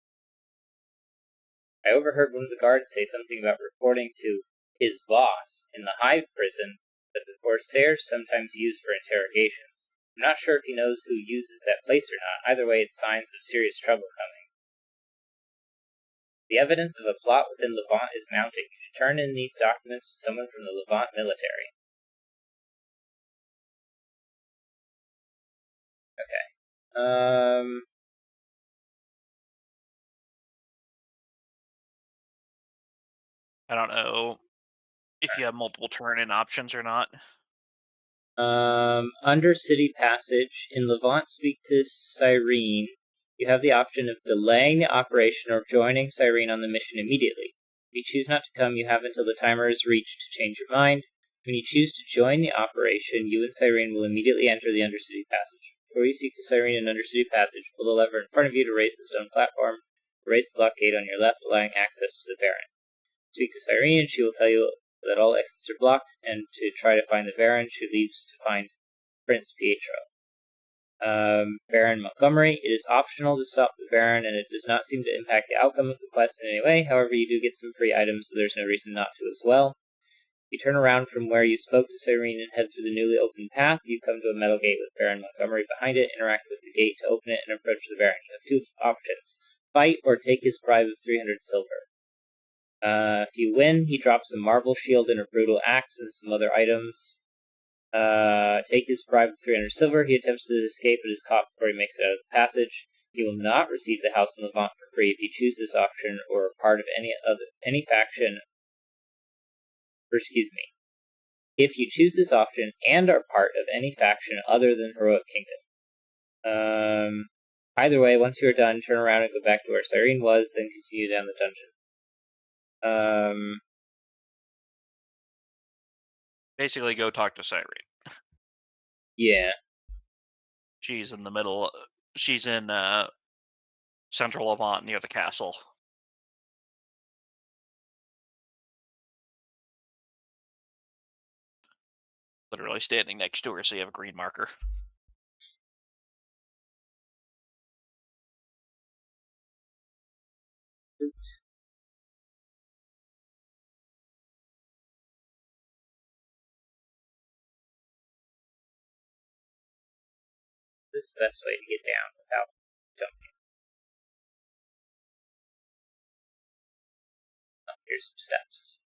Speaker 1: I overheard one of the guards say something about reporting to his boss in the Hive prison that the Corsairs sometimes use for interrogations. I'm not sure if he knows who uses that place or not. Either way, it's signs of serious trouble coming. The evidence of a plot within Levant is mounting. You should turn in these documents to someone from the Levant military. Okay.
Speaker 2: I don't know if you have multiple turn-in options or not.
Speaker 1: Undercity Passage. In Levant, speak to Cyrene. You have the option of delaying the operation or joining Cyrene on the mission immediately. If you choose not to come, you have until the timer is reached to change your mind. When you choose to join the operation, you and Cyrene will immediately enter the Undercity Passage. Before you seek to Cyrene in Undercity Passage, pull the lever in front of you to raise the stone platform. Raise the lock gate on your left, allowing access to the Baron. Speak to Cyrene, and she will tell you that all exits are blocked, and to try to find the Baron, she leaves to find Prince Pietro. Baron Montgomery. It is optional to stop the Baron, and it does not seem to impact the outcome of the quest in any way. However, you do get some free items, so there's no reason not to as well. You turn around from where you spoke to Cyrene and head through the newly opened path. You come to a metal gate with Baron Montgomery behind it. Interact with the gate to open it and approach the Baron. You have two options: fight or take his bribe of 300 silver. If you win, he drops a marble shield and a brutal axe and some other items. Take his bribe of 300 silver. He attempts to escape but is caught before he makes it out of the passage. He will not receive the house in Levant for free if you choose this option or are part of any faction. If you choose this option and are part of any faction other than Heroic Kingdom. Either way, once you are done, turn around and go back to where Cyrene was, then continue down the dungeon.
Speaker 2: Basically, go talk to Cyrene.
Speaker 1: Yeah.
Speaker 2: She's in the middle. She's in central Levant near the castle. Literally standing next to her, so you have a green marker.
Speaker 1: This is the best way to get down without jumping. Oh, here's some steps.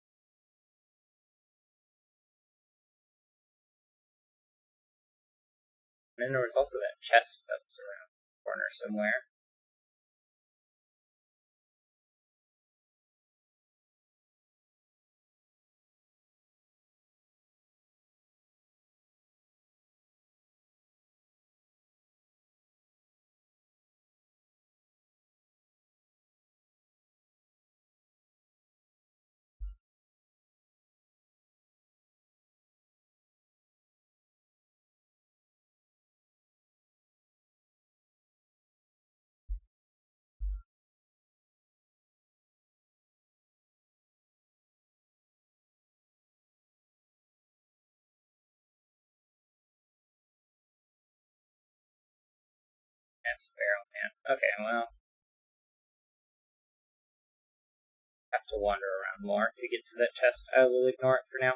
Speaker 1: And then there was also that chest that was around the corner somewhere. That's Barrel Man. Okay, well. Have to wander around more to get to that chest. I will ignore it for now.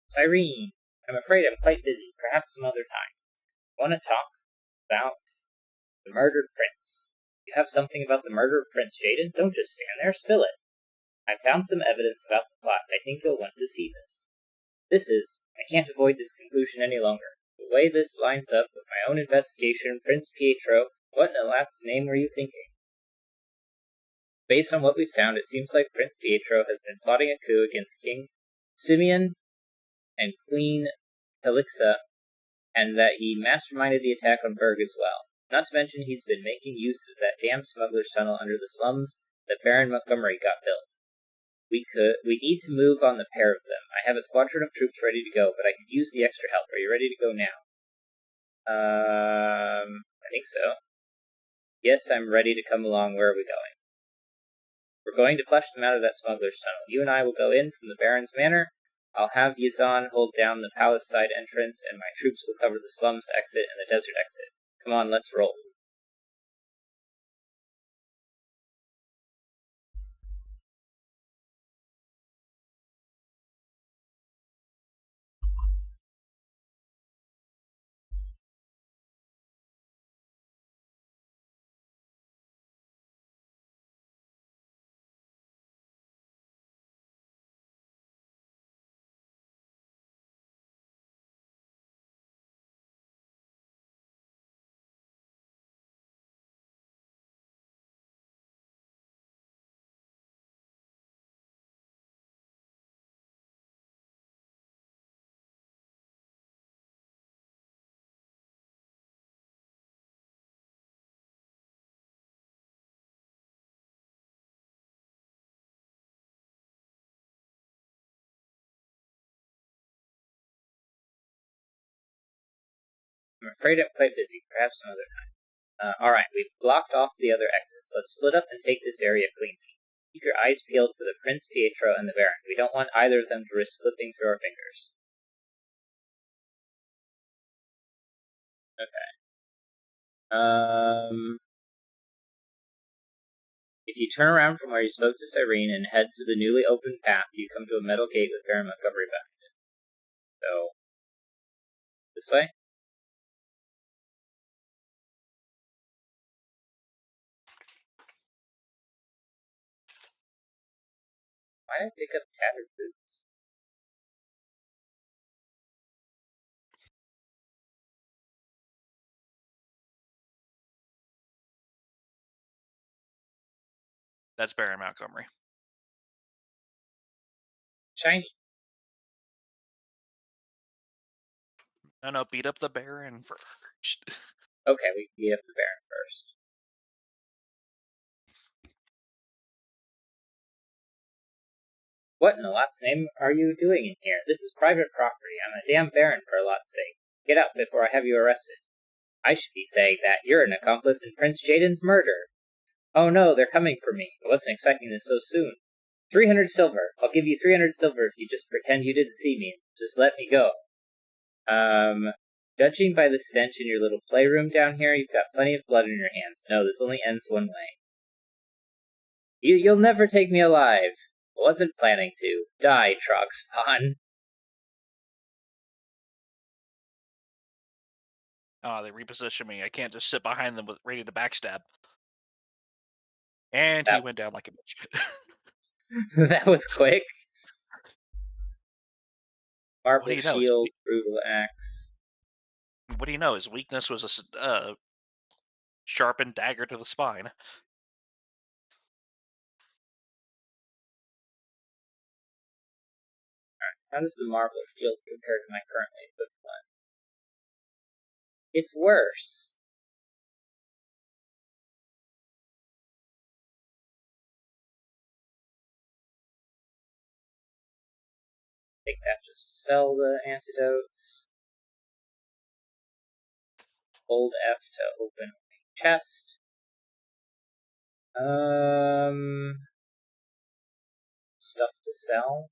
Speaker 1: Cyrene, I'm afraid I'm quite busy. Perhaps some other time. Want to talk about the murdered prince? You have something about the murder of Prince Jaden? Don't just stand there. Spill it. I found some evidence about the plot. I think you'll want to see this. I can't avoid this conclusion any longer. The way this lines up with my own investigation, Prince Pietro, what in Allah's name were you thinking? Based on what we found, it seems like Prince Pietro has been plotting a coup against King Simeon and Queen Helixa, and that he masterminded the attack on Berg as well. Not to mention he's been making use of that damn smuggler's tunnel under the slums that Baron Montgomery got built. We need to move on the pair of them. I have a squadron of troops ready to go, but I could use the extra help. Are you ready to go now? I think so. Yes, I'm ready to come along. Where are we going? We're going to flush them out of that smuggler's tunnel. You and I will go in from the Baron's Manor. I'll have Yazan hold down the palace side entrance, and my troops will cover the slums exit and the desert exit. Come on, let's roll. I'm afraid I'm quite busy. Perhaps some other time. Alright, we've blocked off the other exits. Let's split up and take this area cleanly. Keep your eyes peeled for the Prince, Pietro, and the Baron. We don't want either of them to risk slipping through our fingers. Okay. If you turn around from where you spoke to Cyrene and head through the newly opened path, you come to a metal gate with Baron Montgomery behind it. So, this way? Why did I pick up tattered boots?
Speaker 2: That's Baron Montgomery.
Speaker 1: Shiny.
Speaker 2: No, beat up the Baron first.
Speaker 1: Okay, we beat up the Baron first. What in the lot's name are you doing in here? This is private property. I'm a damn Baron for a lot's sake. Get out before I have you arrested. I should be saying that you're an accomplice in Prince Jaden's murder. Oh no, they're coming for me. I wasn't expecting this so soon. 300 silver. I'll give you 300 silver if you just pretend you didn't see me. Just let me go. Judging by the stench in your little playroom down here, you've got plenty of blood in your hands. No, this only ends one way. You'll never take me alive. I wasn't planning to. Die, Trogspawn.
Speaker 2: Oh, they reposition me. I can't just sit behind them with ready to backstab. And he went down like a bitch.
Speaker 1: That was quick. Marble
Speaker 2: you know?
Speaker 1: shield, brutal axe.
Speaker 2: What do you know? His weakness was a sharpened dagger to the spine.
Speaker 1: How does the marble shield compare to my currently equipped one? It's worse. Take that just to sell the antidotes. Hold F to open a chest. Stuff to sell.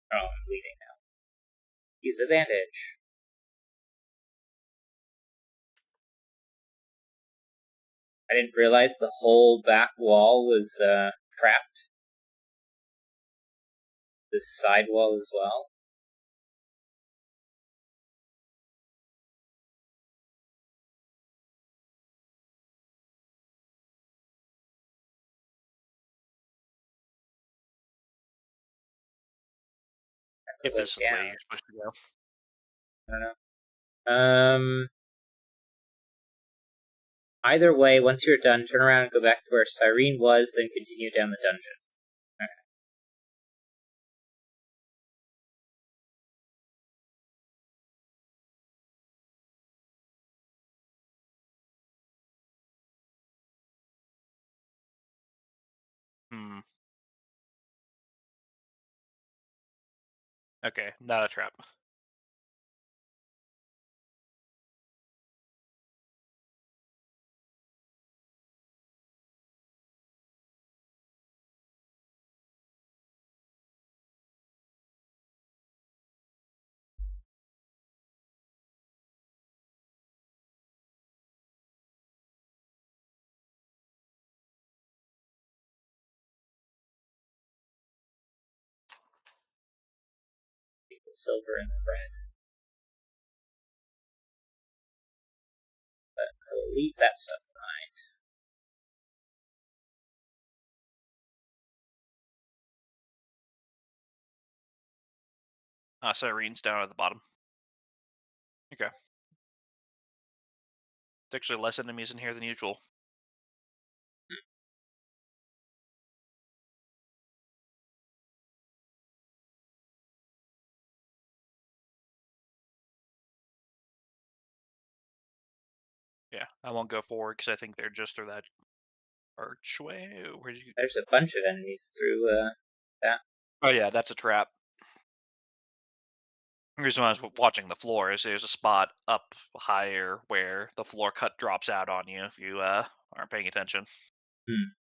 Speaker 1: Oh, I'm bleeding now. Use a bandage. I didn't realize the whole back wall was trapped. This side wall as well. That's
Speaker 2: If this is
Speaker 1: down.
Speaker 2: the way you're supposed to go.
Speaker 1: I don't know. Either way, once you're done, turn around and go back to where Cyrene was, then continue down the dungeon.
Speaker 2: Okay, not a trap.
Speaker 1: The silver and the red. But I will leave that stuff behind.
Speaker 2: Cyrene's down at the bottom. Okay. There's actually less enemies in here than usual. Yeah, I won't go forward because I think they're just through that archway. Where did you?
Speaker 1: There's a bunch of enemies through that.
Speaker 2: Oh yeah, that's a trap. The reason why I was watching the floor is there's a spot up higher where the floor cut drops out on you if you aren't paying attention.
Speaker 1: Hmm.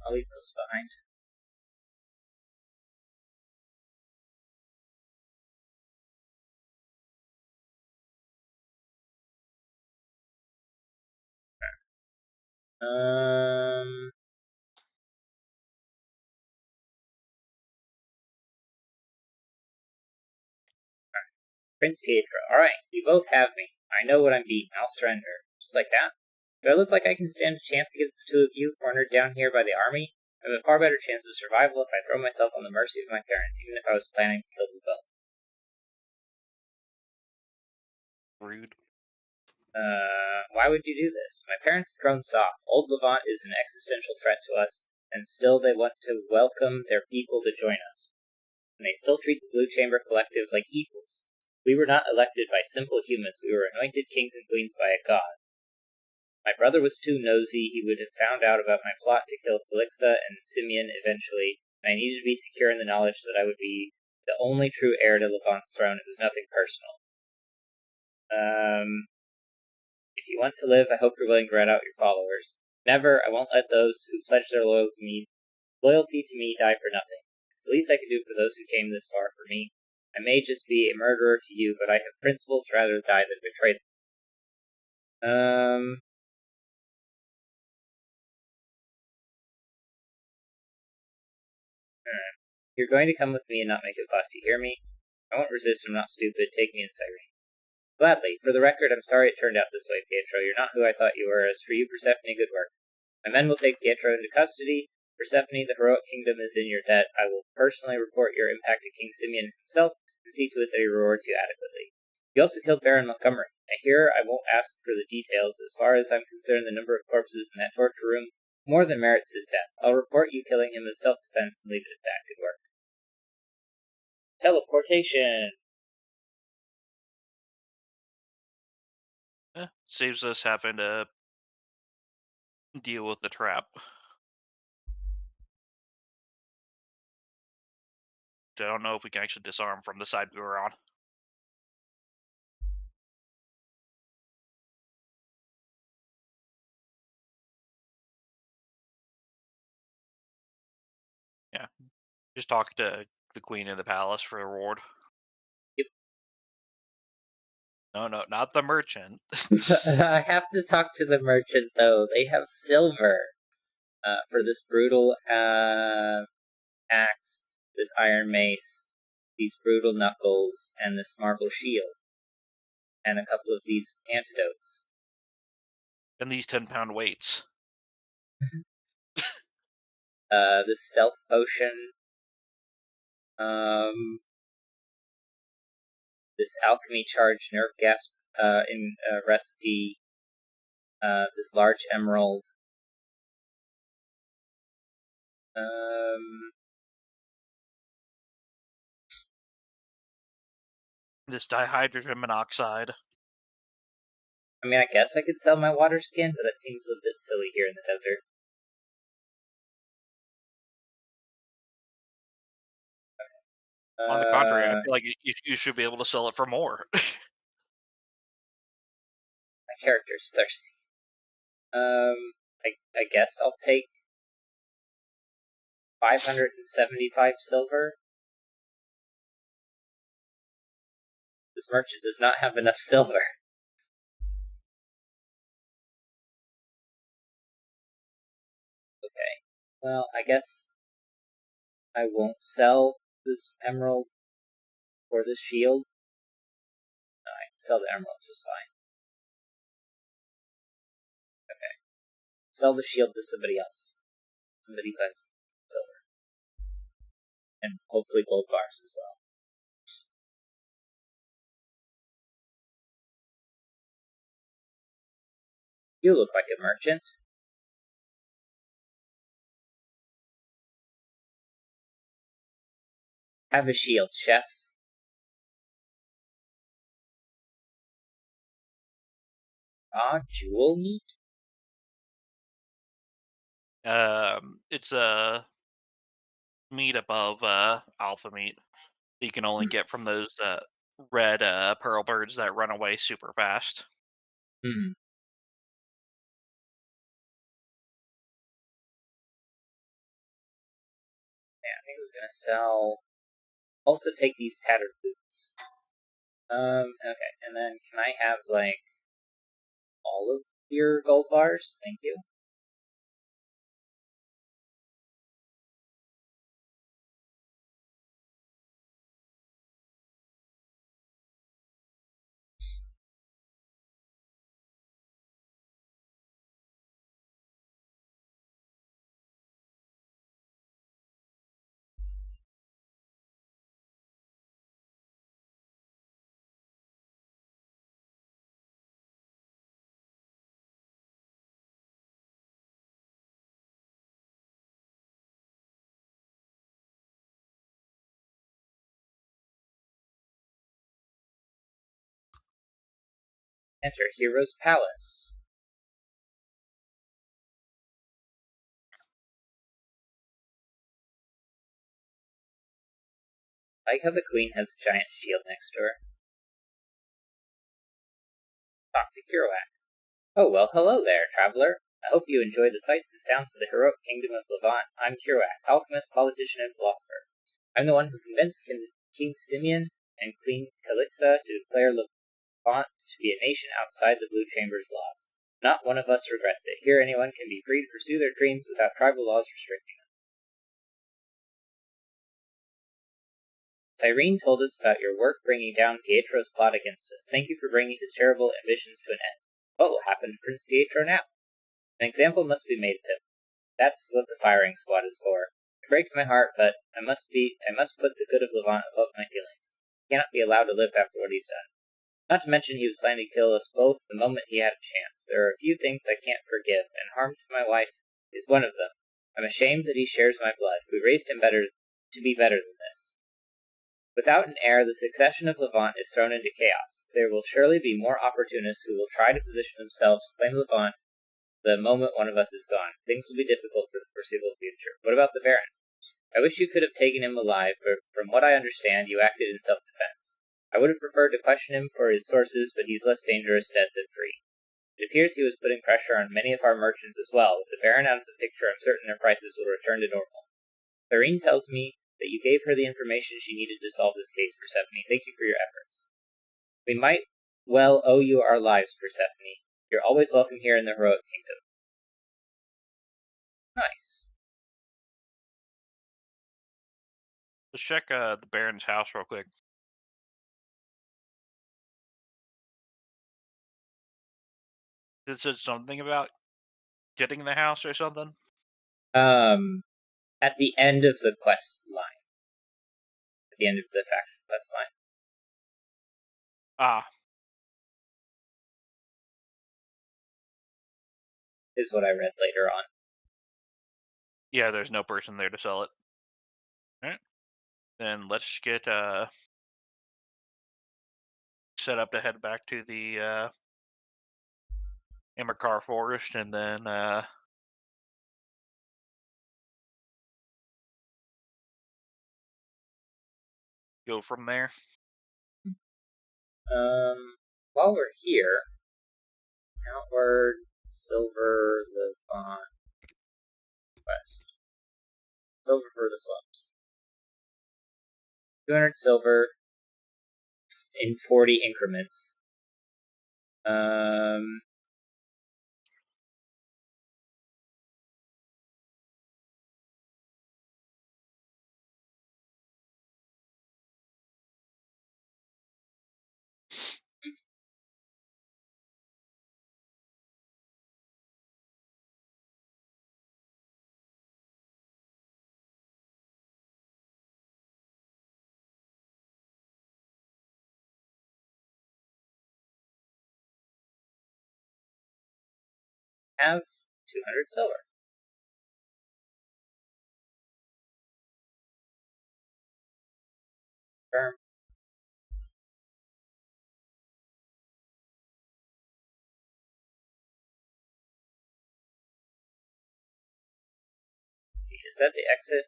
Speaker 1: I'll leave those behind. Prince Pietro. Alright, you both have me. I know what I'm beating. I'll surrender. Just like that? Do I look like I can stand a chance against the two of you, cornered down here by the army? I have a far better chance of survival if I throw myself on the mercy of my parents, even if I was planning to kill them both.
Speaker 2: Rude.
Speaker 1: Why would you do this? My parents have grown soft. Old Levant is an existential threat to us, and still they want to welcome their people to join us. And they still treat the Blue Chamber Collective like equals. We were not elected by simple humans. We were anointed kings and queens by a god. My brother was too nosy. He would have found out about my plot to kill Calixa and Simeon eventually, and I needed to be secure in the knowledge that I would be the only true heir to Levant's throne. It was nothing personal. If you want to live, I hope you're willing to rat out your followers. Never, I won't let those who pledge their loyalty to me die for nothing. It's the least I can do for those who came this far for me. I may just be a murderer to you, but I have principles. Rather die than betray them. You're going to come with me and not make a fuss, you hear me? I won't resist, I'm not stupid. Take me in, Cyrene. Gladly. For the record, I'm sorry it turned out this way, Pietro. You're not who I thought you were. As for you, Persephone, good work. My men will take Pietro into custody. Persephone, the heroic kingdom is in your debt. I will personally report your impact to King Simeon himself and see to it that he rewards you adequately. You also killed Baron Montgomery. Here I won't ask for the details. As far as I'm concerned, the number of corpses in that torture room more than merits his death. I'll report you killing him as self-defense and leave it at that. Good work. Teleportation.
Speaker 2: Saves us having to deal with the trap. I don't know if we can actually disarm from the side we were on. Yeah. Just talk to the queen in the palace for a reward.
Speaker 1: Yep.
Speaker 2: No, not the merchant.
Speaker 1: I have to talk to the merchant, though. They have silver for this brutal axe, this iron mace, these brutal knuckles, and this marble shield, and a couple of these antidotes.
Speaker 2: And these 10-pound weights.
Speaker 1: This stealth potion, this alchemy charged nerve gas in recipe, this large emerald,
Speaker 2: This dihydrogen monoxide.
Speaker 1: I mean, I guess I could sell my water skin, but that seems a bit silly here in the desert.
Speaker 2: On the contrary, I feel like you should be able to sell it for more.
Speaker 1: My character's thirsty. I guess I'll take 575 silver. This merchant does not have enough silver. Okay, well, I guess I won't sell this emerald or this shield. No, I can sell the emerald just fine. Okay. Sell the shield to somebody else. Somebody buys silver. And hopefully gold bars as well. You look like a merchant. Have a shield, chef. Jewel meat?
Speaker 2: It's a meat above alpha meat that you can only get from those red pearl birds that run away super fast.
Speaker 1: Hmm. Yeah, I think I was gonna sell. Also take these tattered boots. Okay, and then can I have, like, all of your gold bars? Thank you. Enter Hero's Palace. I like how the queen has a giant shield next to her. Talk to Kerouac. Oh, well, hello there, traveler. I hope you enjoy the sights and sounds of the heroic kingdom of Levant. I'm Kerouac, alchemist, politician, and philosopher. I'm the one who convinced King Simeon and Queen Calixa to declare Levant to be a nation outside the Blue Chamber's laws. Not one of us regrets it. Here anyone can be free to pursue their dreams without tribal laws restricting them. Cyrene told us about your work bringing down Pietro's plot against us. Thank you for bringing his terrible ambitions to an end. What will happen to Prince Pietro now? An example must be made of him. That's what the firing squad is for. It breaks my heart, but I must put the good of Levant above my feelings. He cannot be allowed to live after what he's done. Not to mention he was planning to kill us both the moment he had a chance. There are a few things I can't forgive, and harm to my wife is one of them. I'm ashamed that he shares my blood. We raised him to be better than this. Without an heir, the succession of Levant is thrown into chaos. There will surely be more opportunists who will try to position themselves to claim Levant the moment one of us is gone. Things will be difficult for the foreseeable future. What about the Baron? I wish you could have taken him alive, but from what I understand, you acted in self-defense. I would have preferred to question him for his sources, but he's less dangerous dead than free. It appears he was putting pressure on many of our merchants as well. With the Baron out of the picture, I'm certain their prices will return to normal. Cyrene tells me that you gave her the information she needed to solve this case, Persephone. Thank you for your efforts. We might well owe you our lives, Persephone. You're always welcome here in the heroic kingdom. Nice.
Speaker 2: Let's check the Baron's house real quick. It said something about getting the house or something?
Speaker 1: At the end of the quest line. At the end of the faction quest line.
Speaker 2: Ah.
Speaker 1: Is what I read later on.
Speaker 2: Yeah, there's no person there to sell it. Alright. Then let's get set up to head back to the Immercar Forest and then go from there.
Speaker 1: While we're here, outward, silver, Levant, west. Silver for the slums. 200 silver in 40 increments. Have 200 silver. Firm. Let's see, is that the exit?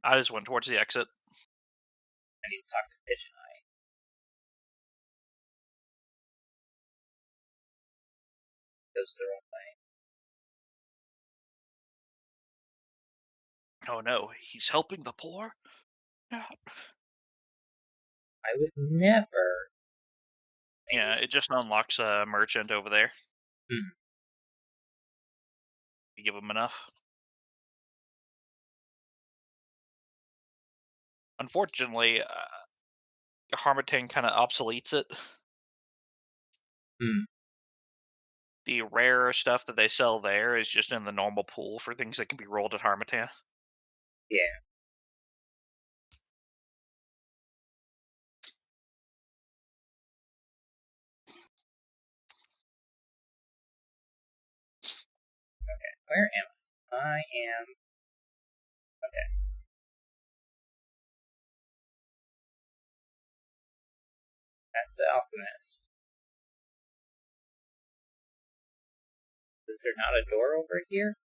Speaker 2: I just went towards the exit.
Speaker 1: I need to talk to Pigeon Eye. Goes the wrong way.
Speaker 2: Oh no, he's helping the poor? Yeah.
Speaker 1: I would never.
Speaker 2: Yeah, it just unlocks a merchant over there. You give him enough. Unfortunately, Harmattan kind of obsoletes it. The rare stuff that they sell there is just in the normal pool for things that can be rolled at Harmattan.
Speaker 1: Yeah. Okay, where am I? I am. Okay. That's the alchemist. Is there not a door over here?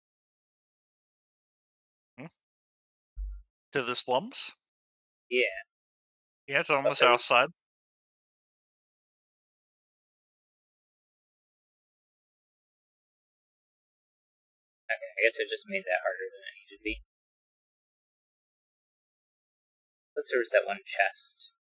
Speaker 2: To the slums?
Speaker 1: Yeah.
Speaker 2: Yeah, it's on
Speaker 1: But
Speaker 2: the south side.
Speaker 1: Okay, I guess I just made that harder than it needed to be. Plus there was that one chest.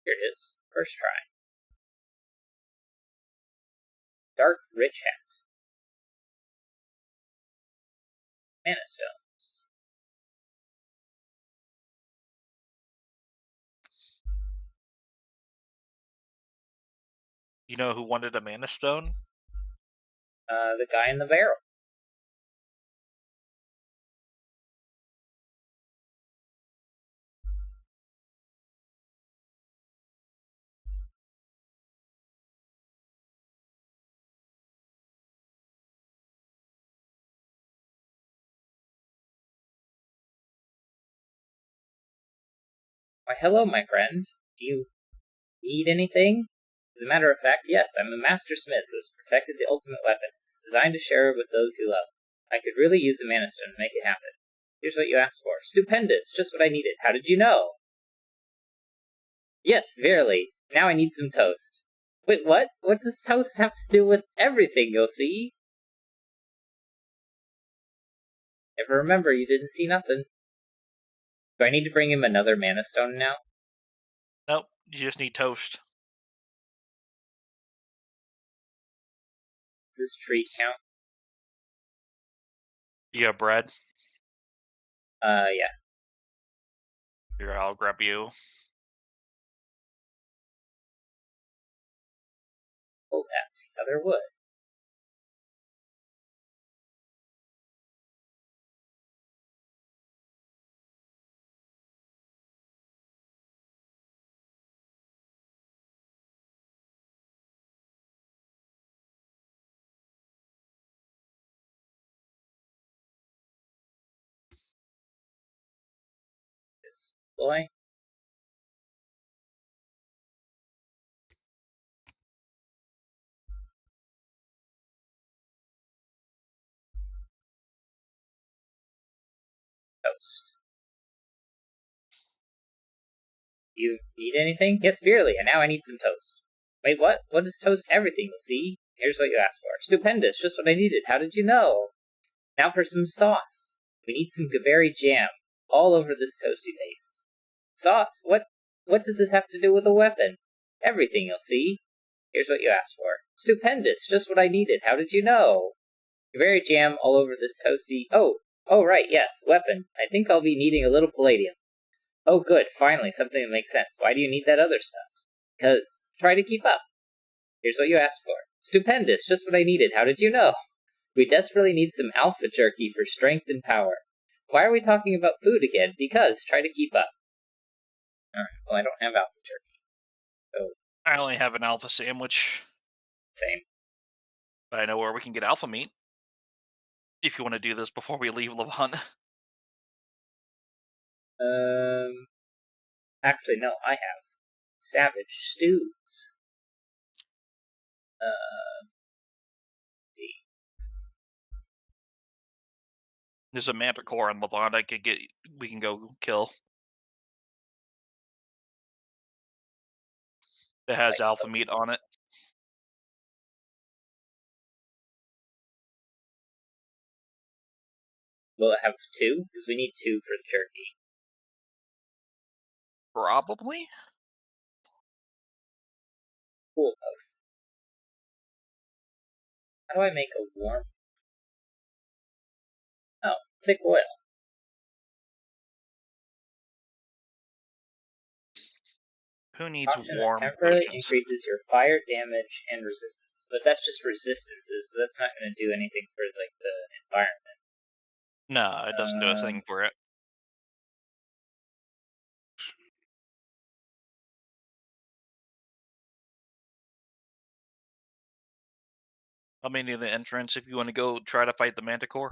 Speaker 1: Here it is. First try. Dark Rich Hat. Mana Stones.
Speaker 2: You know who wanted a mana stone?
Speaker 1: The guy in the barrel. Why, hello, my friend. Do you need anything? As a matter of fact, yes, I'm a master smith who has perfected the ultimate weapon. It's designed to share with those who love. I could really use a mana stone to make it happen. Here's what you asked for. Stupendous! Just what I needed. How did you know? Yes, verily. Now I need some toast. Wait, what? What does toast have to do with everything, you'll see? Never remember, you didn't see nothing. Do I need to bring him another mana stone now?
Speaker 2: Nope, you just need toast.
Speaker 1: Does this tree count?
Speaker 2: You got bread?
Speaker 1: Yeah.
Speaker 2: Here, I'll grab you.
Speaker 1: Hold F the other wood. This boy. Toast. You need anything? Yes, severely, and now I need some toast. Wait, what? What is toast? Everything, you see? Here's what you asked for. Stupendous, just what I needed. How did you know? Now for some sauce. We need some Gaberry jam all over this toasty base. Sauce? What does this have to do with a weapon? Everything, you'll see. Here's what you asked for. Stupendous, just what I needed. How did you know? Gaberry jam all over this toasty... Oh, right, yes, weapon. I think I'll be needing a little palladium. Oh, good, finally, something that makes sense. Why do you need that other stuff? Because, try to keep up. Here's what you asked for. Stupendous, just what I needed. How did you know? We desperately need some alpha jerky for strength and power. Why are we talking about food again? Because, try to keep up. Alright, well, I don't have alpha jerky. So,
Speaker 2: I only have an alpha sandwich.
Speaker 1: same.
Speaker 2: But I know where we can get alpha meat. If you want to do this before we leave Levant.
Speaker 1: Actually, no, I have savage stews. Let's see.
Speaker 2: There's a manticore in Levant we can go kill. That has alpha meat on it.
Speaker 1: Will it have two? Because we need two for the jerky.
Speaker 2: Probably?
Speaker 1: Cool potion. How do I make a warm? Oh, thick oil.
Speaker 2: Who needs
Speaker 1: Option that
Speaker 2: warm
Speaker 1: temporarily
Speaker 2: potions?
Speaker 1: increases your fire damage and resistance. But that's just resistances, so that's not going to do anything for like the environment.
Speaker 2: No, it doesn't do a thing for it. I'll meet you at the entrance if you want to go try to fight the manticore.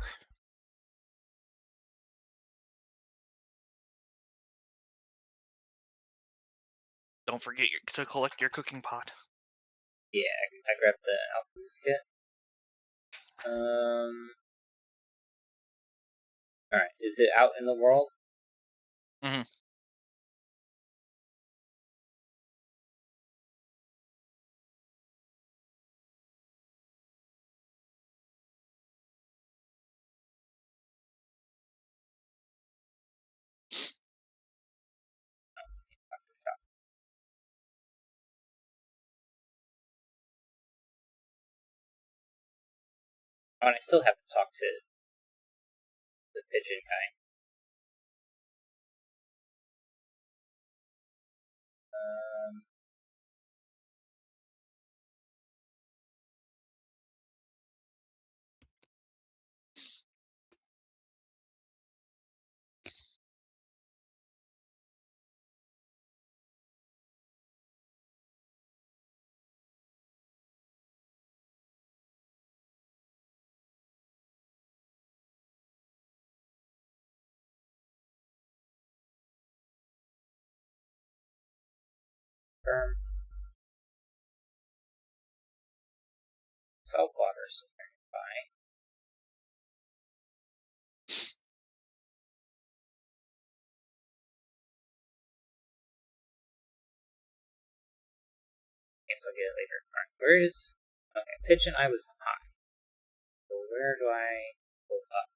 Speaker 2: Don't forget to collect your cooking pot.
Speaker 1: Yeah, I grabbed the alchemist kit. Alright, is it out in the world?
Speaker 2: Mm-hmm.
Speaker 1: Oh, and I still haven't talked to the pigeon guy. Salt water somewhere nearby. Guess I'll get it later. Alright, where is... Okay, pigeon eye was high. So where do I go up?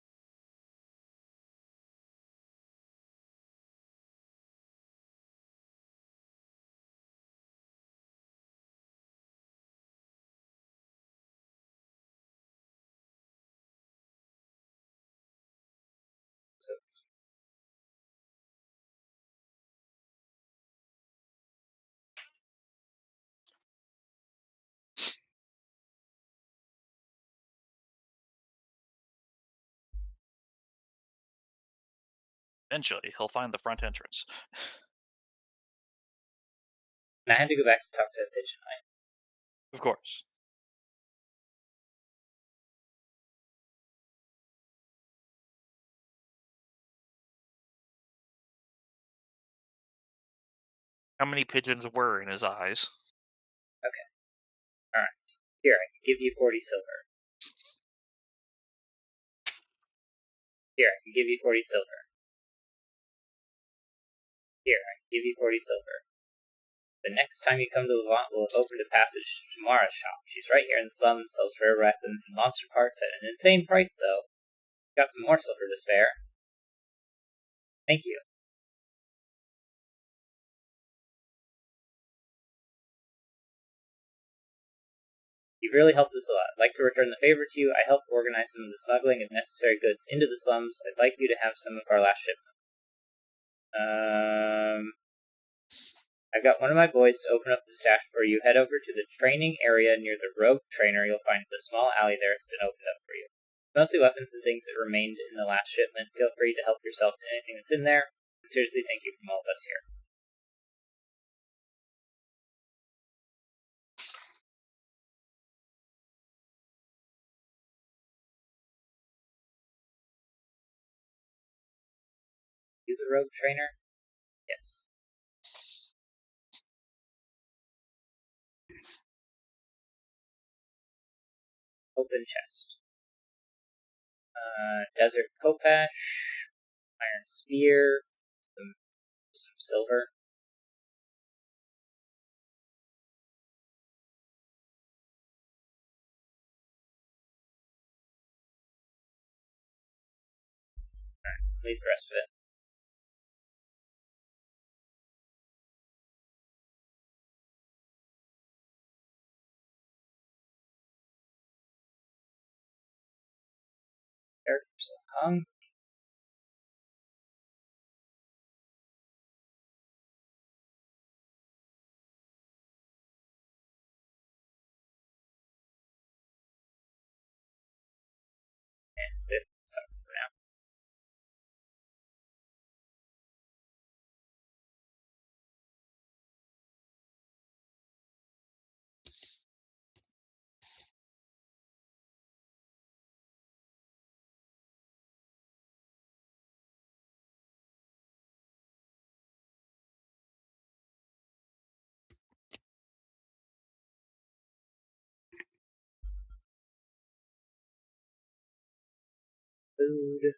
Speaker 2: Eventually, he'll find the front entrance.
Speaker 1: And I had to go back and talk to Pigeon Eye.
Speaker 2: Of course. How many pigeons were in his eyes?
Speaker 1: Okay. Alright. Here, I can give you 40 silver. Here, I can give you 40 silver. Here, I can give you 40 silver. The next time you come to Levant, we'll have opened a passage to Mara's shop. She's right here in the slums, sells rare weapons and monster parts at an insane price, though. Got some more silver to spare. Thank you. You've really helped us a lot. I'd like to return the favor to you. I helped organize some of the smuggling of necessary goods into the slums. I'd like you to have some of our last shipment. I've got one of my boys to open up the stash for you. Head over to the training area near the rogue trainer. You'll find the small alley there has been opened up for you. Mostly weapons and things that remained in the last shipment. Feel free to help yourself to anything that's in there. And seriously, thank you from all of us here. You the rogue trainer? Yes. Open chest. Desert Kopesh, Iron Spear, some silver. Alright, leave the rest of it. Characters hung. And that's up for now. Food.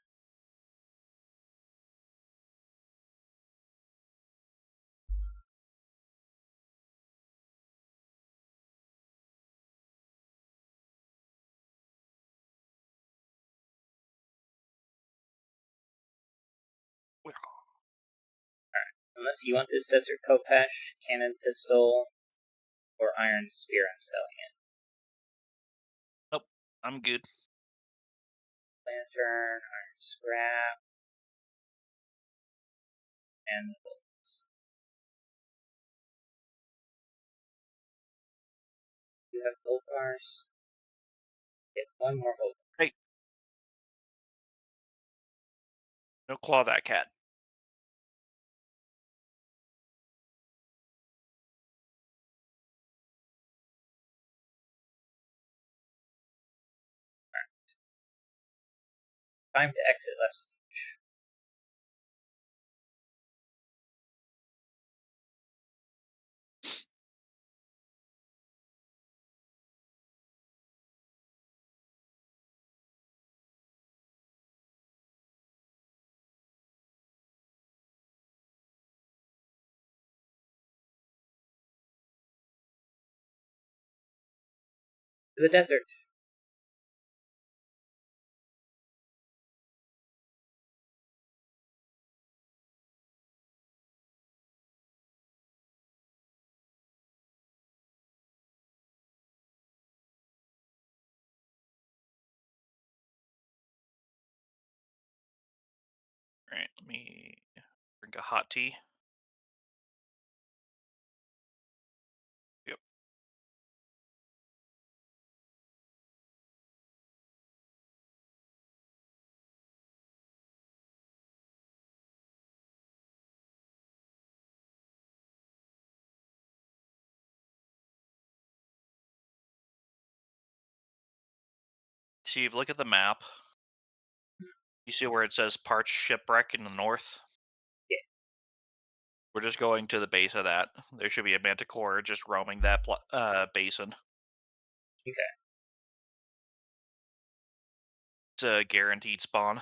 Speaker 1: Unless you want this Desert Kopesh, Cannon Pistol, or Iron Spear, I'm selling it.
Speaker 2: Nope, I'm good.
Speaker 1: Lantern, Iron Scrap, and bullets. You have gold bars? Get one more gold.
Speaker 2: Hey. No claw that cat.
Speaker 1: Time to exit left stage. To the desert.
Speaker 2: Alright, let me drink a hot tea. Yep. So you look at the map. You see where it says Parched Shipwreck in the north?
Speaker 1: Yeah.
Speaker 2: We're just going to the base of that. There should be a manticore just roaming that basin.
Speaker 1: Okay.
Speaker 2: It's a guaranteed spawn.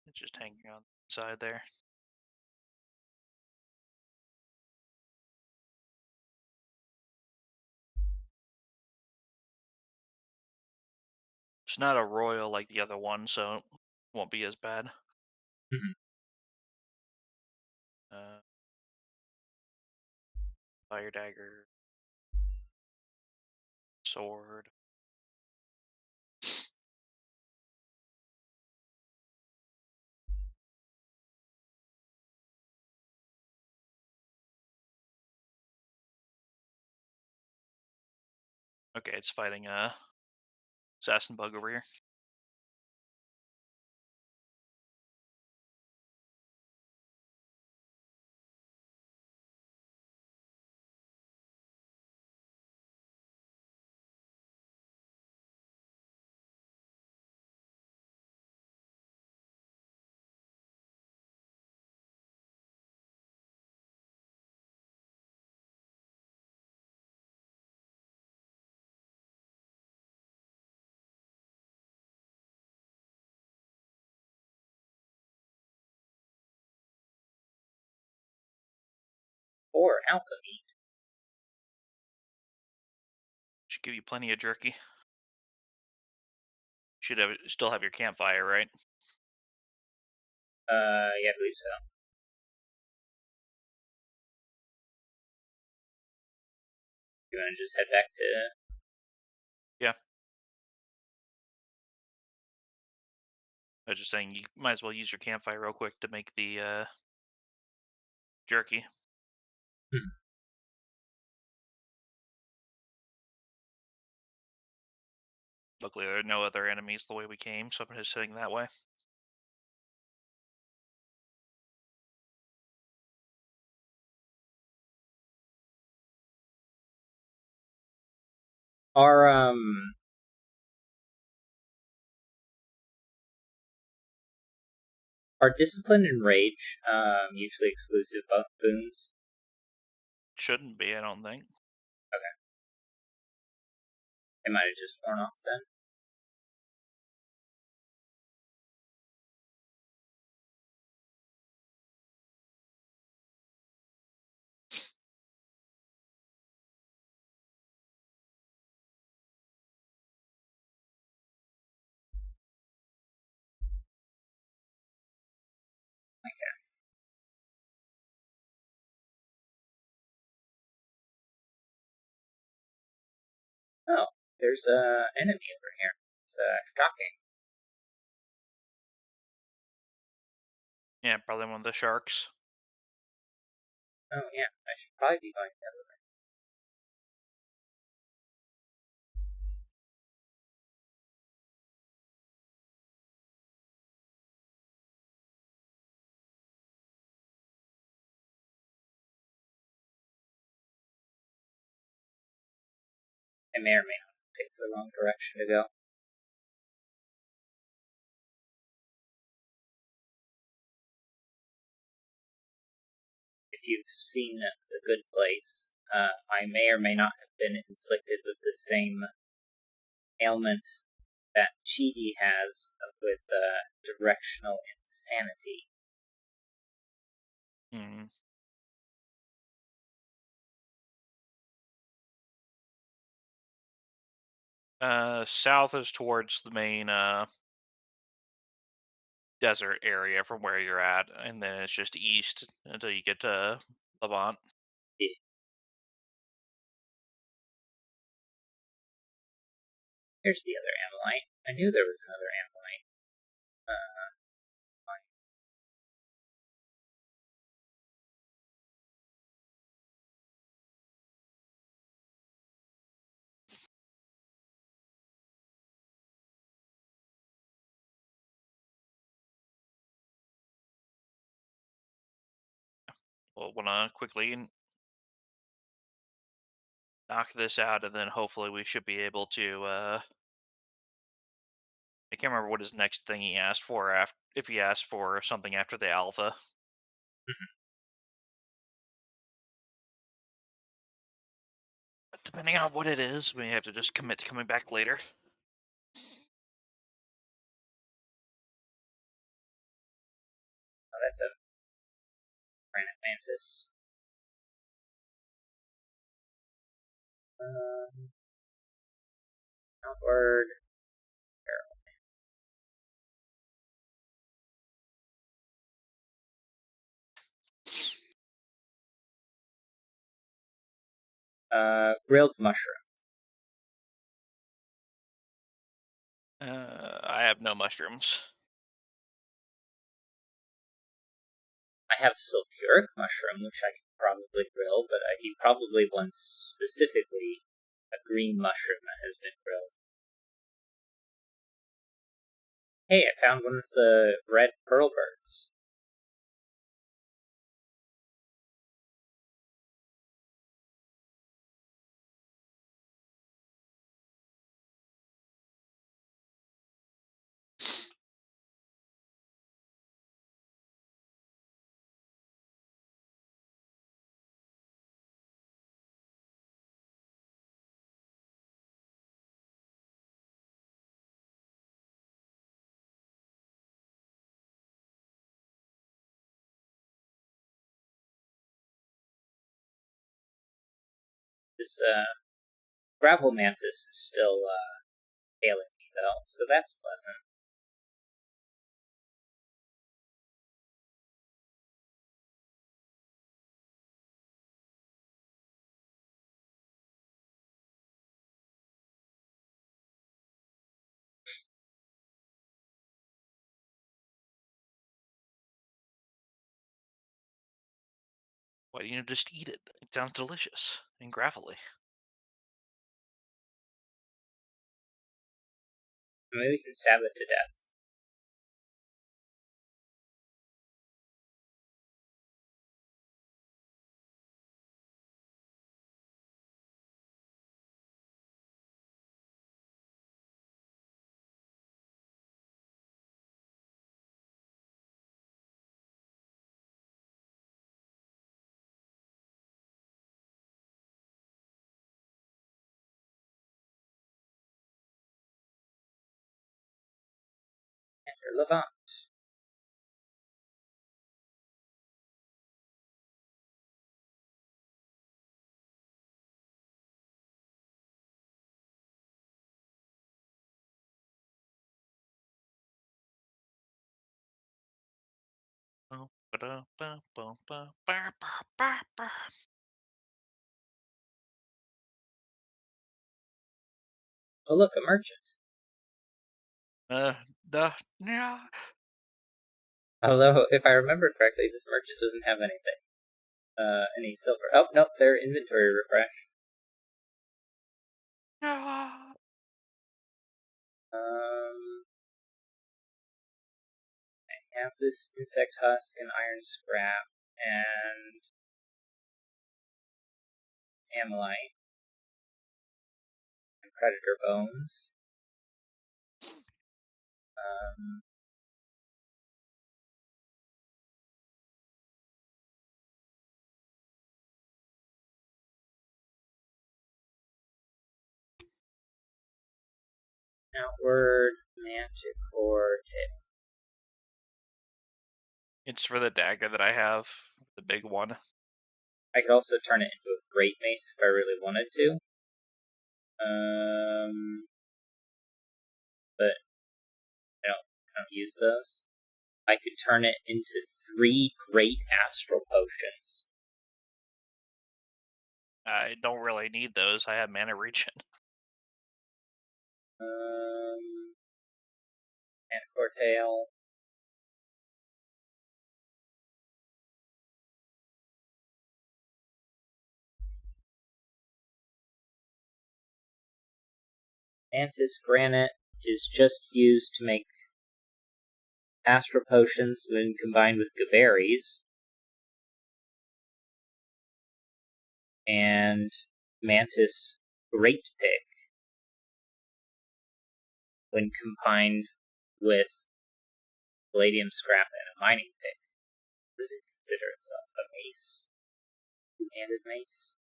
Speaker 2: It's just hanging on the side there. It's not a royal like the other one, so it won't be as bad.
Speaker 1: Mhm.
Speaker 2: Fire dagger, sword. Okay, it's fighting a assassin bug over here.
Speaker 1: Or alpha meat.
Speaker 2: Should give you plenty of jerky. Should have still have your campfire, right?
Speaker 1: Yeah, I believe so. You want to just head back to?
Speaker 2: Yeah. I was just saying you might as well use your campfire real quick to make the jerky.
Speaker 1: Hmm.
Speaker 2: Luckily, there are no other enemies the way we came, so I'm just heading that way.
Speaker 1: Are discipline and rage usually exclusive boons?
Speaker 2: Shouldn't be, I don't think.
Speaker 1: Okay. They might have just worn off then. Okay. Oh, there's a enemy over here. It's shocking.
Speaker 2: Yeah, probably one of the sharks.
Speaker 1: Oh yeah, I should probably be going the other way. I may or may not have picked the wrong direction to go. If you've seen The Good Place, I may or may not have been inflicted with the same ailment that Chidi has with directional insanity.
Speaker 2: Hmm. South is towards the main desert area from where you're at, and then it's just east until you get to Levant.
Speaker 1: Yeah. Here's the other Ammonite. I knew there was another Ammonite. Fine.
Speaker 2: We'll want to quickly knock this out, and then hopefully we should be able to. I can't remember what his next thing he asked for. After, if he asked for something after the alpha, but depending on what it is, we have to just commit to coming back later.
Speaker 1: Oh, that's a granite mantis. Outward. Grilled mushroom.
Speaker 2: I have no mushrooms.
Speaker 1: I have sulfuric mushroom, which I can probably grill, but he probably wants specifically a green mushroom that has been grilled. Hey, I found one of the red pearl birds. This gravel mantis is still failing me, though, so that's pleasant.
Speaker 2: Why don't you just eat it? It sounds delicious and gravelly.
Speaker 1: Maybe we can stab it to death. Enter Levant. Oh, look, a merchant.
Speaker 2: Uh, the yeah.
Speaker 1: Although, if I remember correctly, this merchant doesn't have anything. Any silver. Oh, nope, their inventory refresh. I have this insect husk and iron scrap and amylite and predator bones. Outward manticore tail.
Speaker 2: It's for the dagger that I have, the big one.
Speaker 1: I could also turn it into a great mace if I really wanted to. But I don't use those. I could turn it into 3 great astral potions.
Speaker 2: I don't really need those. I have mana regen.
Speaker 1: Manticore tail. Mantis granite is just used to make astral potions when combined with berries. And mantis great pick when combined with palladium scrap and a mining pick. Does it consider itself a mace? Two-handed mace?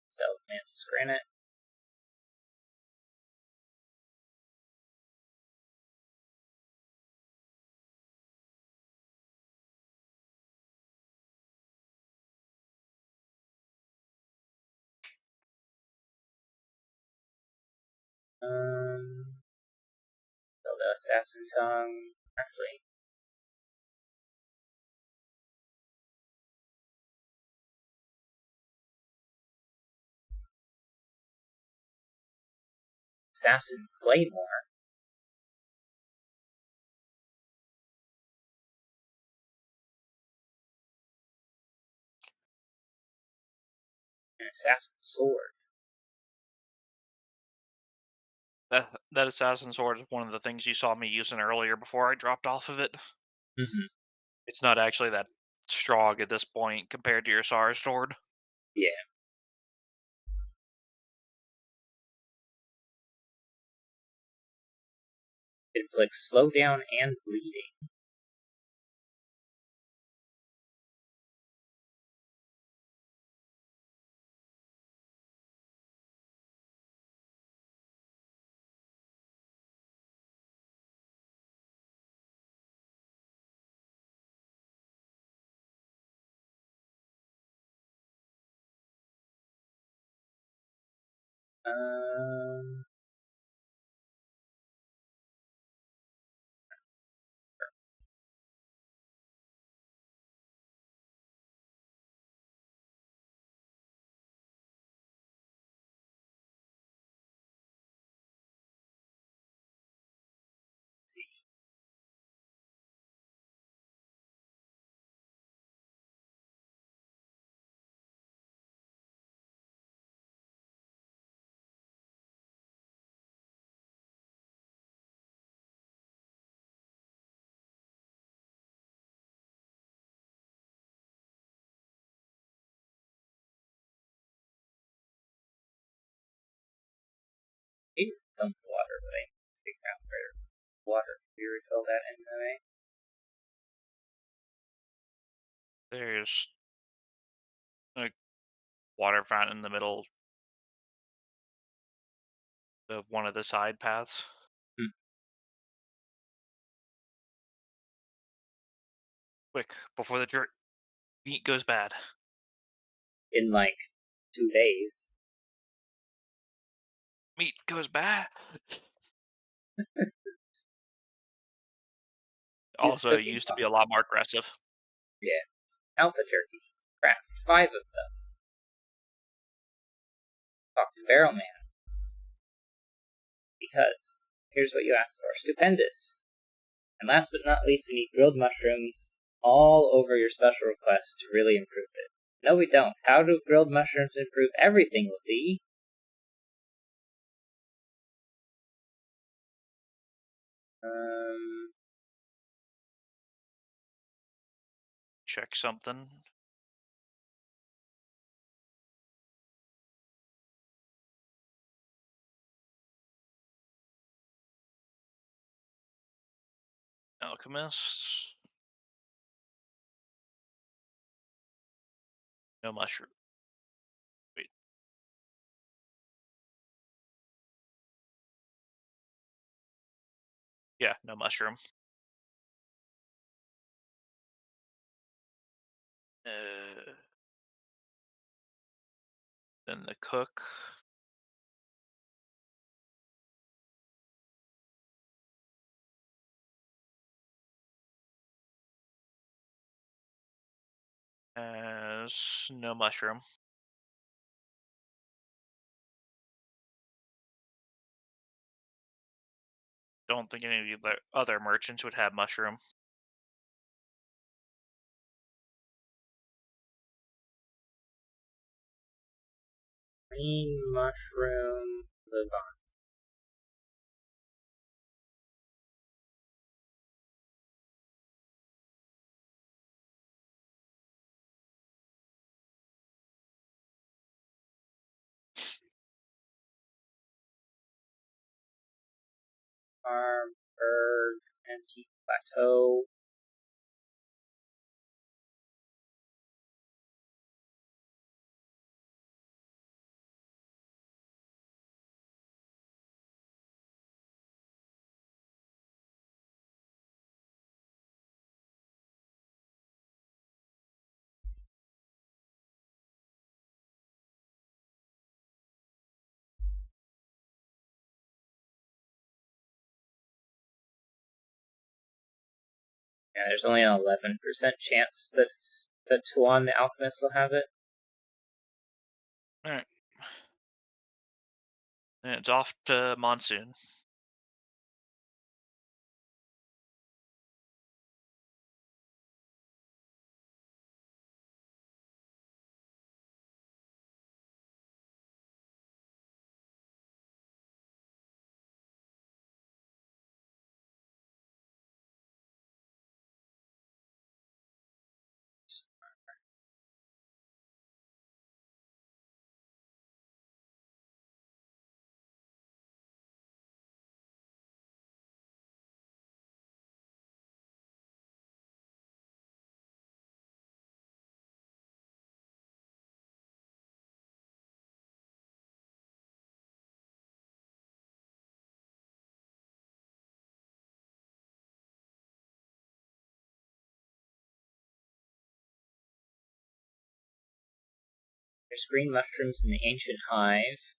Speaker 1: So, mantis granite. So the assassin tongue. Actually, assassin claymore. An assassin sword.
Speaker 2: That assassin sword is one of the things you saw me using earlier before I dropped off of it.
Speaker 1: Mm-hmm.
Speaker 2: It's not actually that strong at this point compared to your SAR sword.
Speaker 1: Yeah. It inflicts slowdown and bleeding. Um, let's see. Maybe some water, but I need to figure out where water can be refilled at anyway.
Speaker 2: There's a water fountain in the middle of one of the side paths. Quick, before the meat goes bad.
Speaker 1: In like 2 days.
Speaker 2: Meat goes bad. Also, it used to be a lot more aggressive.
Speaker 1: Yeah. Alpha turkey. Craft 5 of them. Talk to Barrel Man. because here's what you asked for. Stupendous. And last but not least, we need grilled mushrooms all over your special request to really improve it. No, we don't. How do grilled mushrooms improve everything, we'll see?
Speaker 2: Check something. Alchemist. No mushroom. Wait. Yeah, no mushroom. Then the cook. Has no mushroom. Don't think any of the other merchants would have mushroom.
Speaker 1: Green mushroom Levant. Farm, Berg, Antique Plateau. Yeah, there's only an 11% chance that Tuan the Alchemist will have it.
Speaker 2: Alright. And it's off to Monsoon. There's green mushrooms in the Ancient Hive.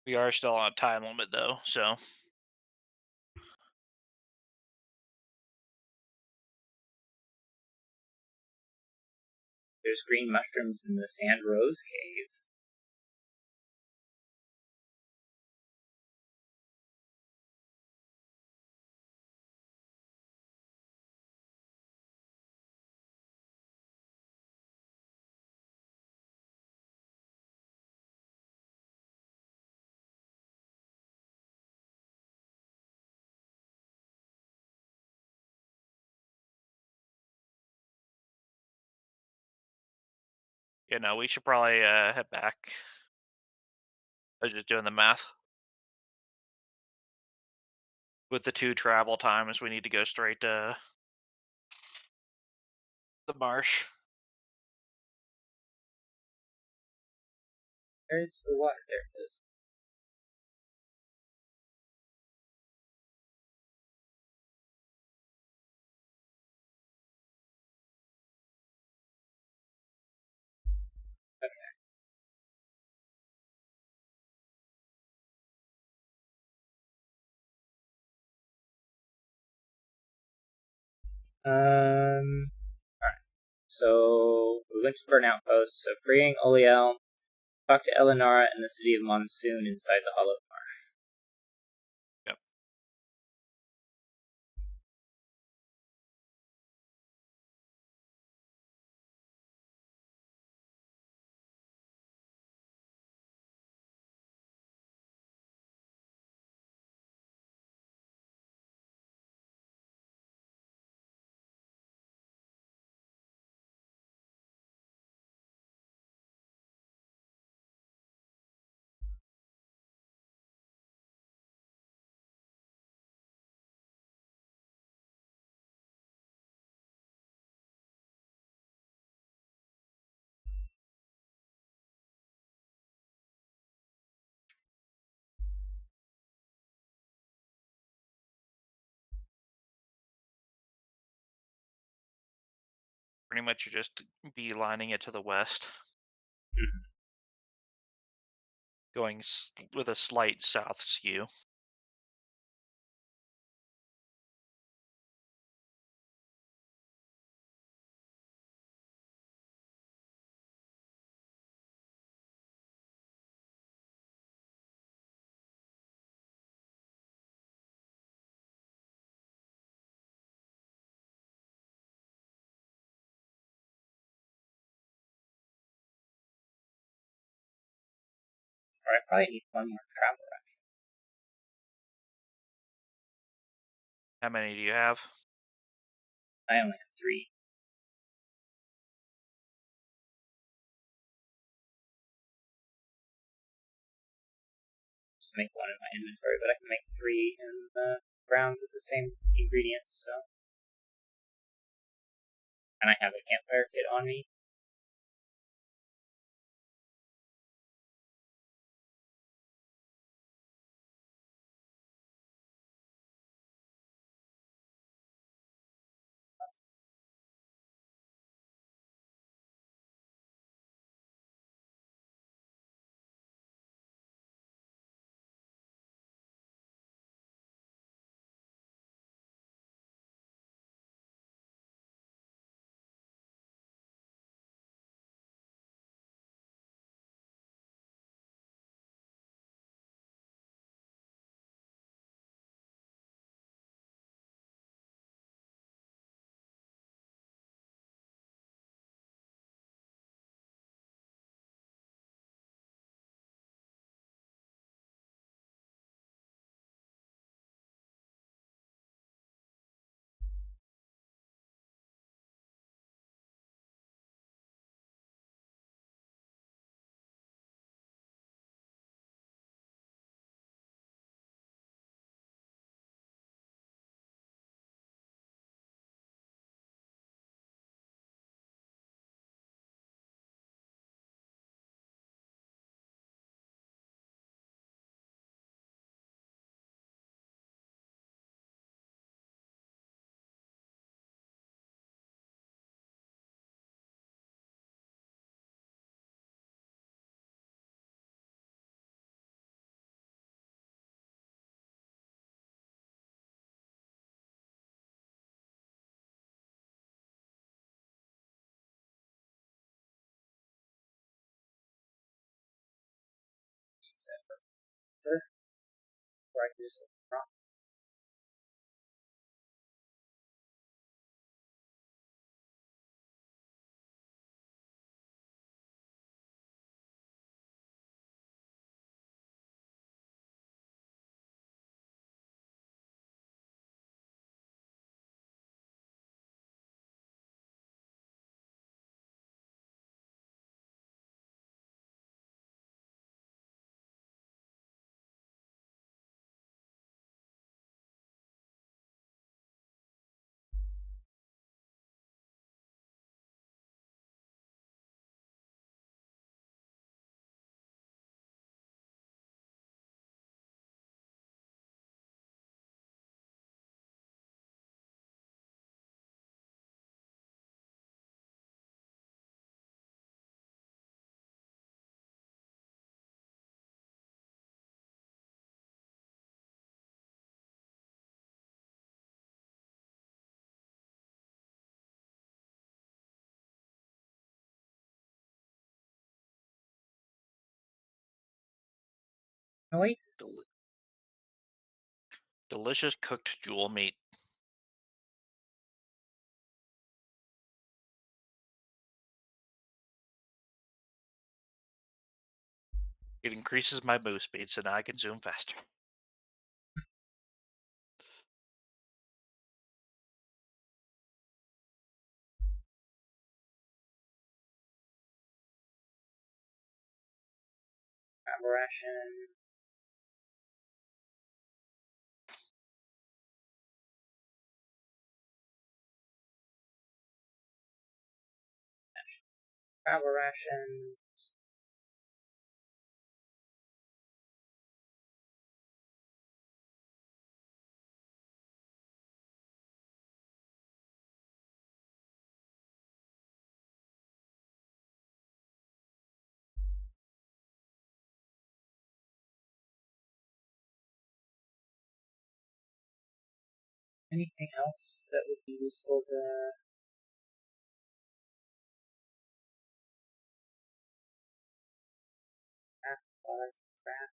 Speaker 2: We are still on a time limit though, so
Speaker 1: There's green mushrooms in the Sand Rose Cave.
Speaker 2: we should probably head back. I was just doing the math. With the 2 travel times, we need to go straight to the marsh.
Speaker 1: There's the water. There it is. Alright. So we went to Burnout Post. So freeing Oliel Talk to Elenara in the city of Monsoon inside the Hollow Marsh.
Speaker 2: Yep. Pretty much you're just beelining it to the west.
Speaker 1: Mhm.
Speaker 2: Going with a slight south skew.
Speaker 1: So I probably need one more travel ration.
Speaker 2: How many do you have?
Speaker 1: I only have 3. Just make 1 in my inventory, but I can make 3 in the ground with the same ingredients, so. And I have a campfire kit on me. Use that for where I can just rock. Oasis.
Speaker 2: Delicious cooked jewel meat. It increases my move speed, so now I can zoom faster.
Speaker 1: Aberration. Aberration. Anything else that would be useful to craft while I can craft?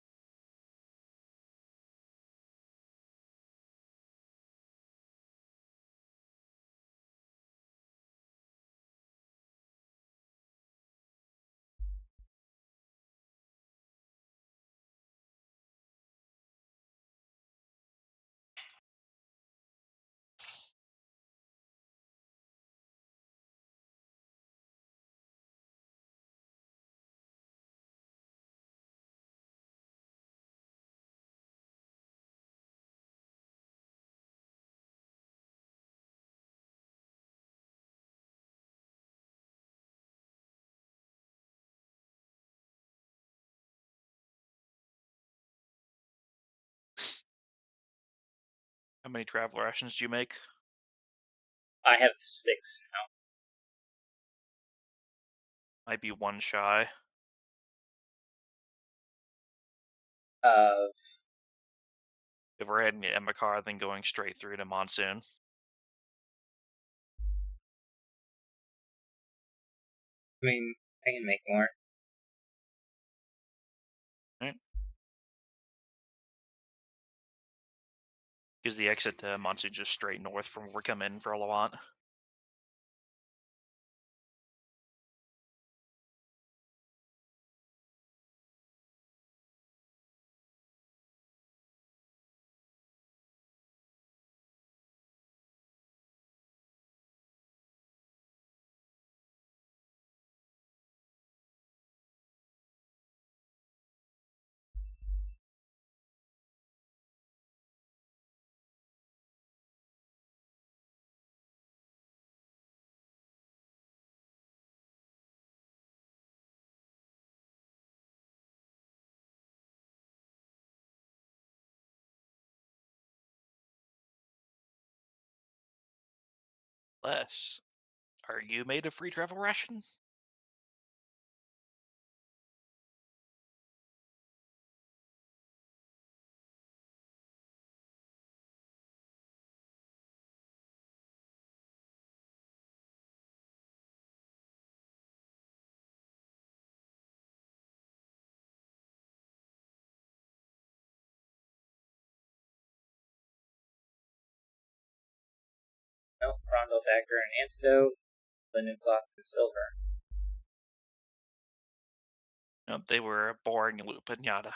Speaker 2: How many travel rations do you make?
Speaker 1: I have 6 now.
Speaker 2: Might be one shy.
Speaker 1: Of
Speaker 2: If we're heading to Emmekar, then going straight through to Monsoon.
Speaker 1: I mean, I can make more.
Speaker 2: Because the exit to Monsoon just straight north from where we're coming in for Levant. Less. Are you made a free travel ration?
Speaker 1: Milk, Rondel Dagger, and Antidote, Linen Cloth, and Silver.
Speaker 2: Nope, they were a boring loop pinata.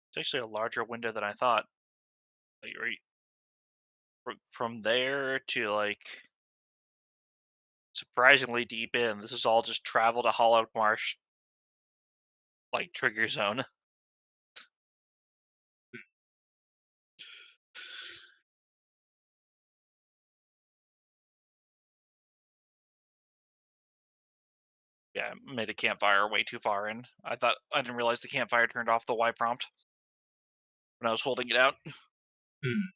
Speaker 2: It's actually a larger window than I thought. Like from there to like surprisingly deep in. This is all just travel to Hollowed Marsh, like trigger zone. Yeah, made a campfire way too far in. I didn't realize the campfire turned off the Y prompt when I was holding it out.
Speaker 1: Hmm.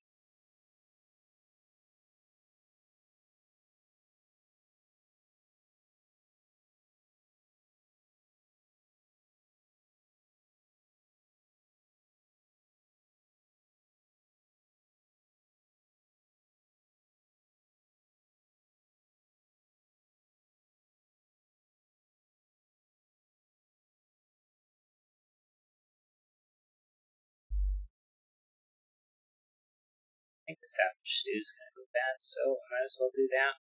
Speaker 1: I think the savage stew's gonna go bad, so I might as well do that.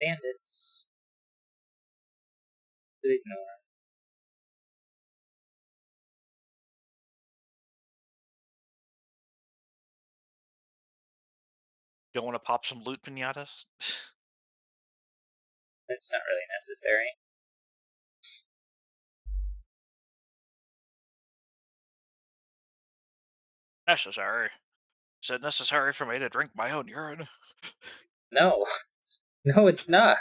Speaker 1: Bandits. To ignore.
Speaker 2: Don't want to pop some loot pinatas?
Speaker 1: It's not really necessary.
Speaker 2: Necessary. Is it necessary for me to drink my own urine?
Speaker 1: No. No, it's not.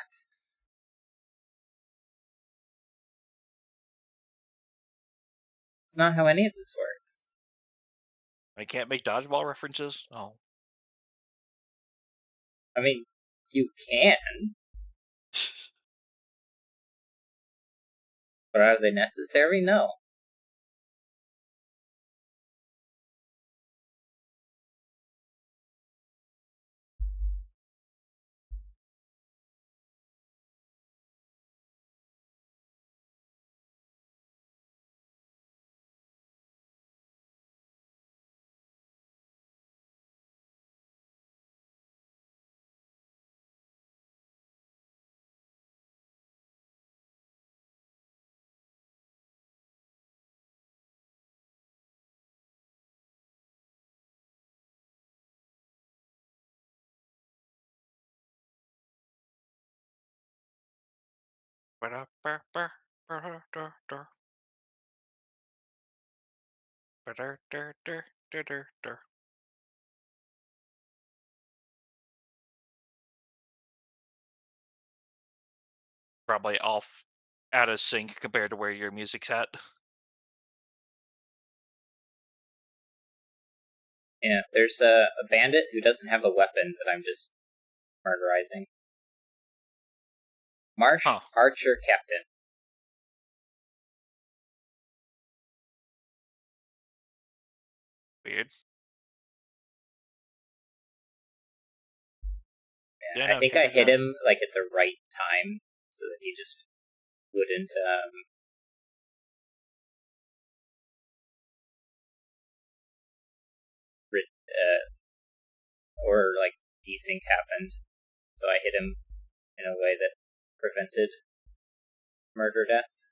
Speaker 1: It's not how any of this works.
Speaker 2: I can't make dodgeball references? Oh.
Speaker 1: I mean, you can, but are they necessary? No.
Speaker 2: Probably off out of sync compared to where your music's at.
Speaker 1: Yeah, there's a bandit who doesn't have a weapon that I'm just murderizing. Marsh
Speaker 2: Huh.
Speaker 1: Archer Captain.
Speaker 2: Weird.
Speaker 1: Yeah,
Speaker 2: Yeah,
Speaker 1: I
Speaker 2: no,
Speaker 1: think I
Speaker 2: kick
Speaker 1: hit
Speaker 2: that.
Speaker 1: him like at the right time so that he just wouldn't or like desync happened. So I hit him in a way that prevented murder death.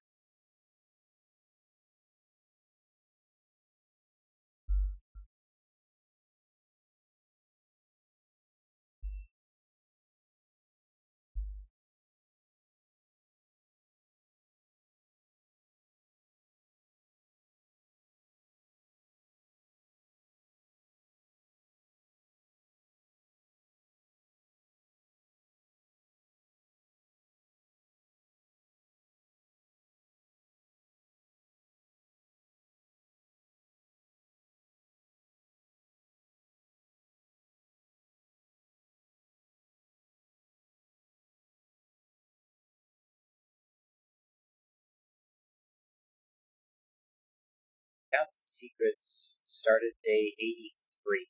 Speaker 1: Counts and Secrets started day 83.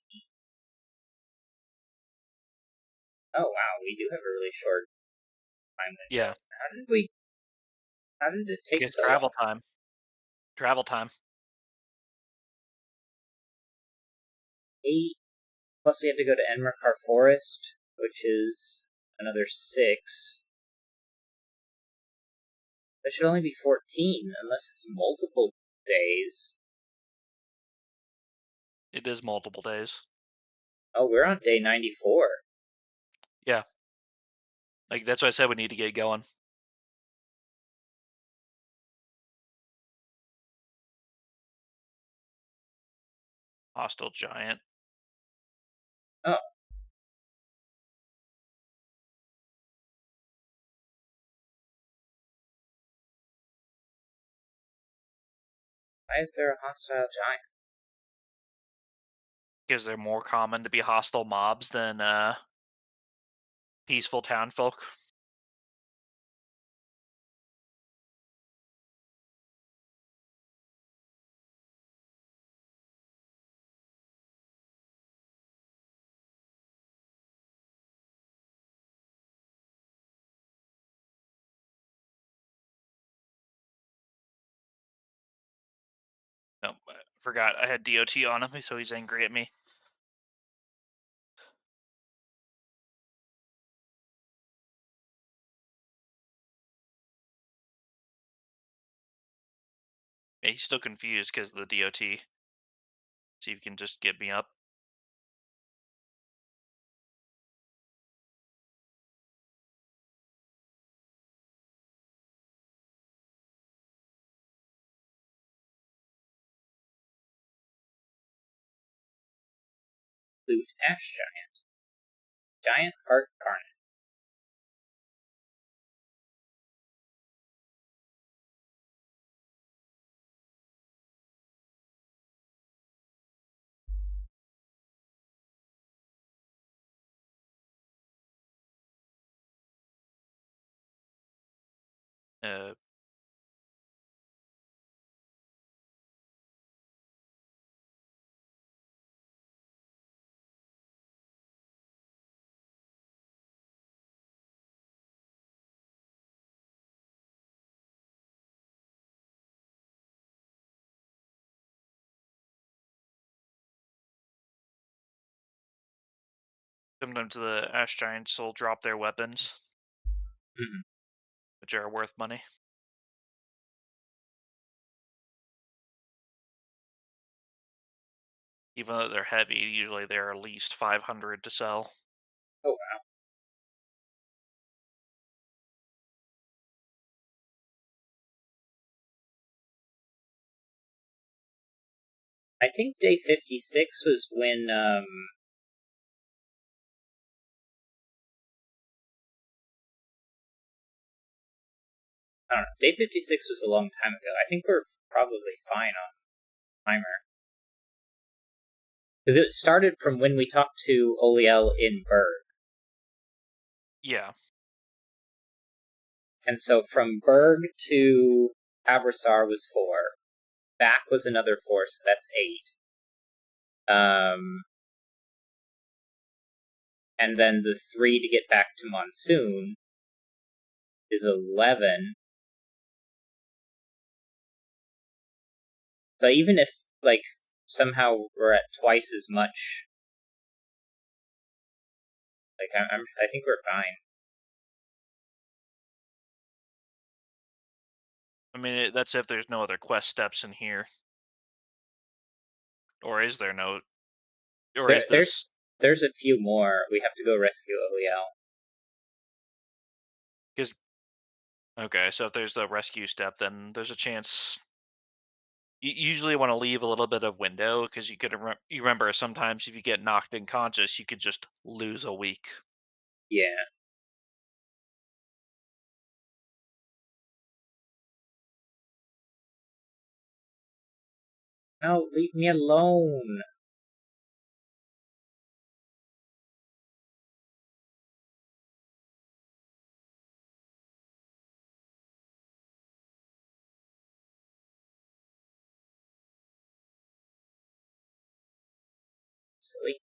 Speaker 1: Oh wow, we do have a really short time window.
Speaker 2: Yeah.
Speaker 1: How did it take
Speaker 2: Because
Speaker 1: so long?
Speaker 2: travel time.
Speaker 1: 8 plus we had to go to Enmerkar Forest, which is another 6. That should only be 14, unless it's multiple days.
Speaker 2: It is multiple days.
Speaker 1: Oh, we're on day 94.
Speaker 2: Yeah. Like that's why I said we need to get going. Hostile giant.
Speaker 1: Oh. Why is there a hostile giant?
Speaker 2: Because they're more common to be hostile mobs than peaceful townfolk. No, I forgot I had DOT on him, so he's angry at me. Yeah, he's still confused because of the DOT. See if you can just get me up.
Speaker 1: Loot Ash Giant. Giant Heart Carnage.
Speaker 2: Uh, Sometimes the Ash Giants will drop their weapons,
Speaker 1: Mhm.
Speaker 2: which are worth money. Even though they're heavy, usually they're at least 500 to sell.
Speaker 1: Oh wow. I think day 56 was when I don't know. Day 56 was a long time ago. I think we're probably fine on timer. Because it started from when we talked to Oliel in Berg.
Speaker 2: Yeah.
Speaker 1: And so from Berg to Abrasar was 4. Back was another 4, so that's 8. And then the 3 to get back to Monsoon is 11. So even if, like, somehow we're at twice as much, like, I think we're fine.
Speaker 2: I mean, that's if there's no other quest steps in here. Or is there no... Or is this...
Speaker 1: There's a few more. We have to go rescue Oliel.
Speaker 2: Because... Okay, so if there's a rescue step, then there's a chance... You usually want to leave a little bit of window, because you could you remember sometimes if you get knocked unconscious, you could just lose a week.
Speaker 1: Yeah. No, leave me alone. silly.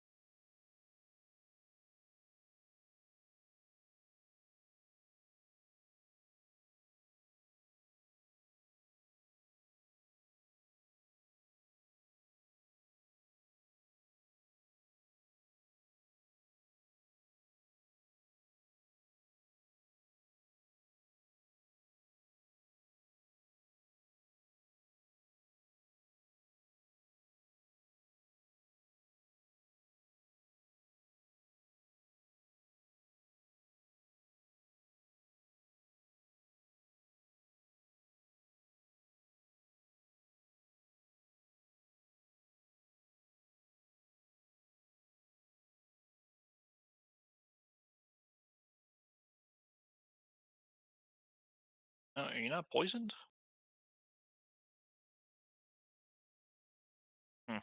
Speaker 2: Oh, you're not poisoned? Hmm.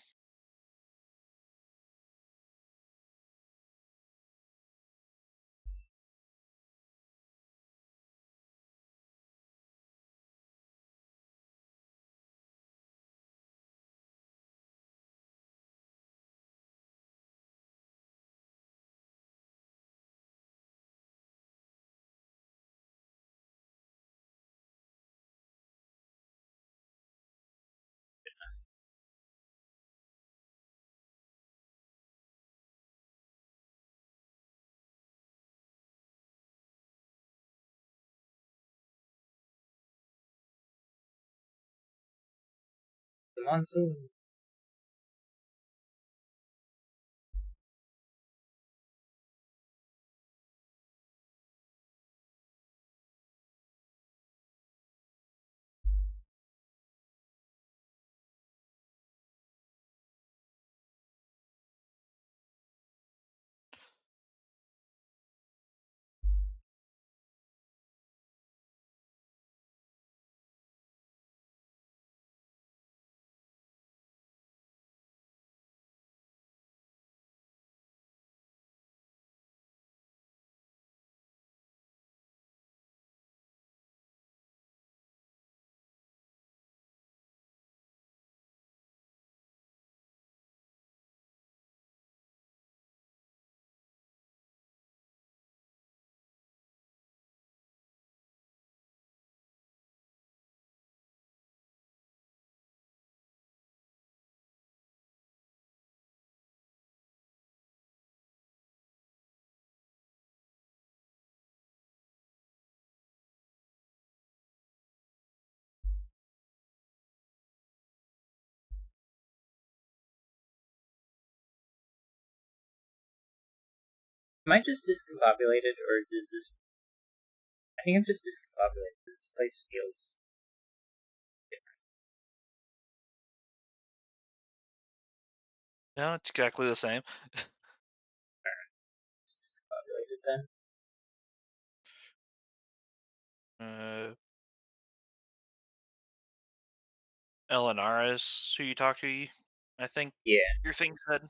Speaker 1: The monsoon. Am I just discombobulated, or does this? I think I'm just discombobulated. This place feels different.
Speaker 2: No, it's exactly the same.
Speaker 1: It's discombobulated then.
Speaker 2: Eleonara is who you talk to, I think
Speaker 1: Yeah.
Speaker 2: your thing said.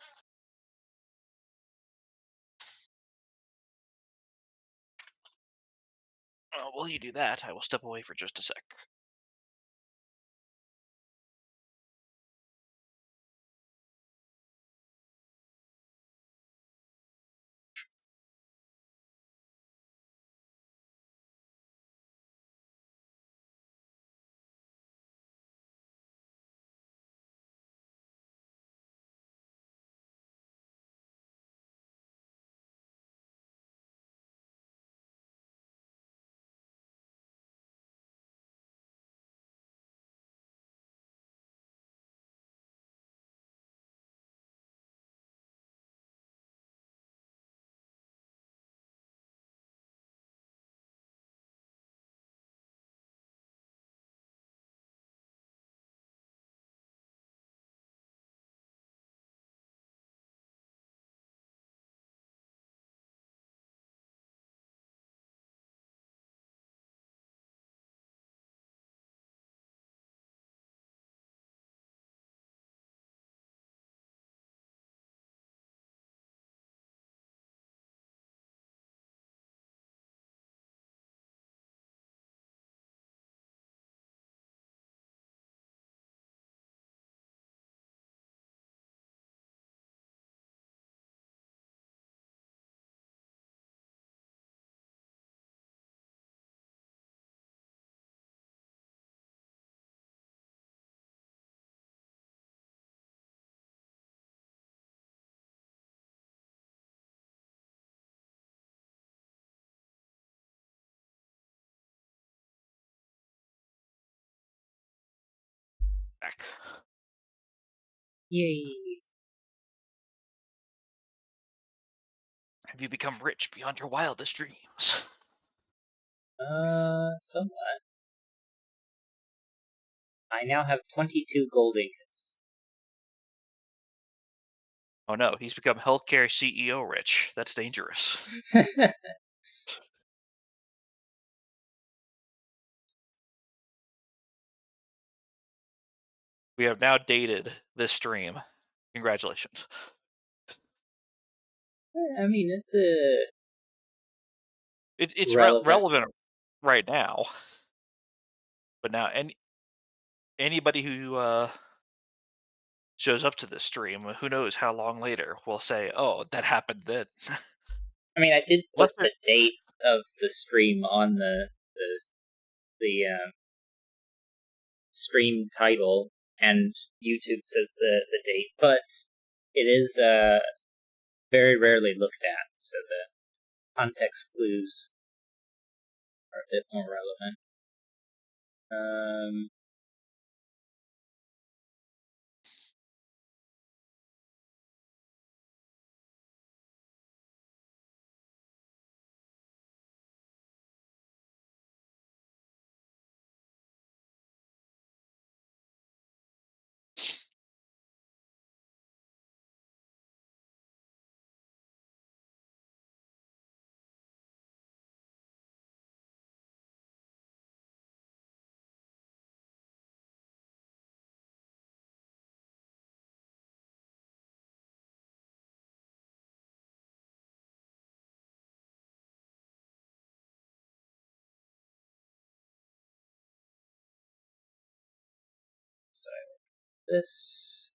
Speaker 2: While you do that, I will step away for just a sec. back.
Speaker 1: Yay.
Speaker 2: Have you become rich beyond your wildest dreams?
Speaker 1: Somewhat. I now have 22 gold ingots.
Speaker 2: Oh no, he's become healthcare CEO rich. That's dangerous. We have now dated this stream. Congratulations.
Speaker 1: I mean, it's
Speaker 2: It's
Speaker 1: relevant.
Speaker 2: relevant right now, but now anybody who shows up to this stream, who knows how long later, will say, "Oh, that happened then."
Speaker 1: I mean, I did put
Speaker 2: Lester,
Speaker 1: the date of the stream on the stream title, and YouTube says the date, but it is very rarely looked at, so the context clues are a bit more relevant. So this.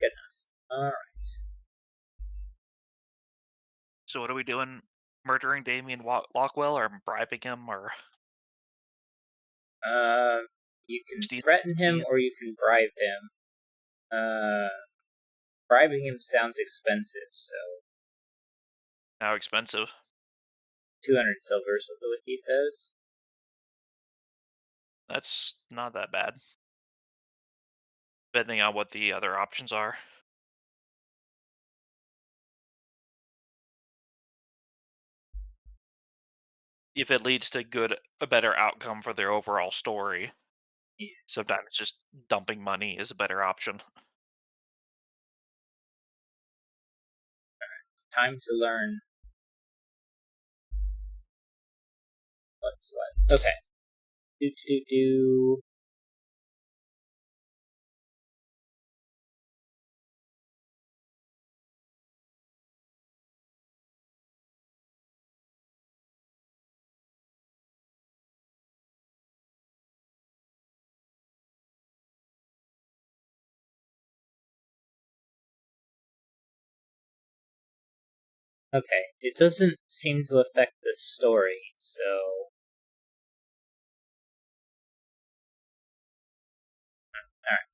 Speaker 1: Good enough. Alright.
Speaker 2: so what are we doing? Murdering Damien Lockwell or bribing him or
Speaker 1: You can
Speaker 2: stealing?
Speaker 1: threaten him or you can bribe him. Bribing him sounds expensive, so
Speaker 2: How expensive?
Speaker 1: 200 silvers with what he says.
Speaker 2: That's not that bad, depending on what the other options are. If it leads to a better outcome for their overall story,
Speaker 1: Yeah.
Speaker 2: sometimes just dumping money is a better option.
Speaker 1: Time to learn what's what. Okay. Do. Okay. It doesn't seem to affect the story, so. Alright.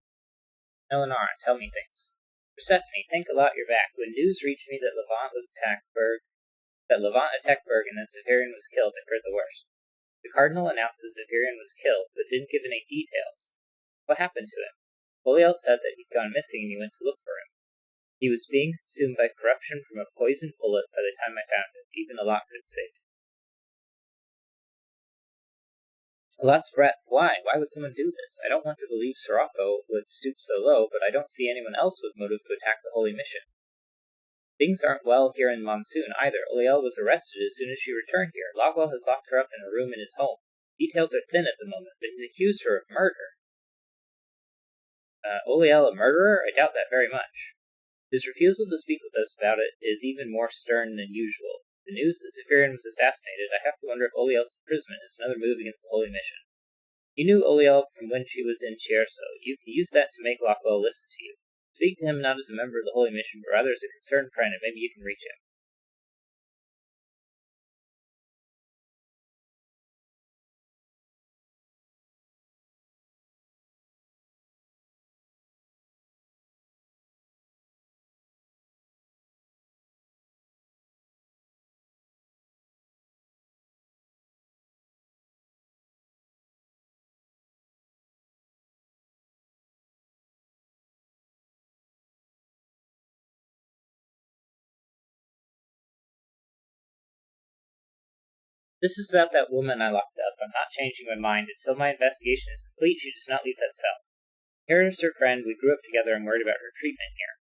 Speaker 1: Eleonora, tell me things. Persephone, thank Allah you're back. When news reached me that Levant attacked Berg, and that Zephyrian was killed, I feared the worst. The cardinal announced that Zephyrian was killed, but didn't give any details. What happened to him? Boliel said that he'd gone missing and you went to look for him. He was being consumed by corruption from a poisoned bullet by the time I found him. Even Allah couldn't save him. Allah's breath. Why? Why would someone do this? I don't want to believe Sirocco would stoop so low, but I don't see anyone else with motive to attack the Holy Mission. Things aren't well here in Monsoon either. Oliel was arrested as soon as she returned here. Lockwell has locked her up in a room in his home. Details are thin at the moment, but he's accused her of murder. Oliel a murderer? I doubt that very much. His refusal to speak with us about it is even more stern than usual. The news that Zephyrian was assassinated, I have to wonder if Oliel's imprisonment is another move against the Holy Mission. You knew Oliel from when she was in Chierso. You can use that to make Lockwell listen to you. Speak to him not as a member of the Holy Mission, but rather as a concerned friend, and maybe you can reach him. This is about that woman I locked up. I'm not changing my mind. Until my investigation is complete, she does not leave that cell. Here is her friend. We grew up together. I'm worried about her treatment here.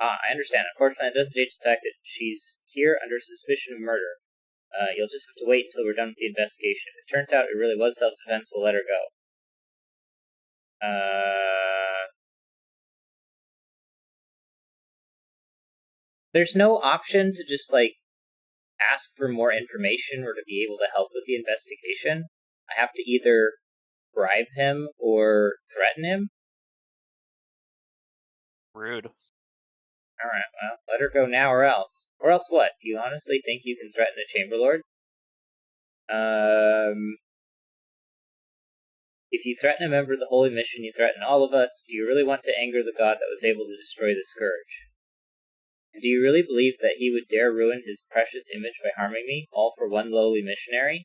Speaker 1: I understand. Unfortunately, it doesn't change the fact that she's here under suspicion of murder. You'll just have to wait until we're done with the investigation. If it turns out it really was self-defense, we'll let her go. There's no option to just, ask for more information or to be able to help with the investigation. I have to either bribe him or threaten him.
Speaker 2: Rude.
Speaker 1: Alright, well, let her go now or else. Or else what? Do you honestly think you can threaten a Chamberlord? If you threaten a member of the Holy Mission, you threaten all of us. Do you really want to anger the god that was able to destroy the Scourge? And do you really believe that he would dare ruin his precious image by harming me, all for one lowly missionary?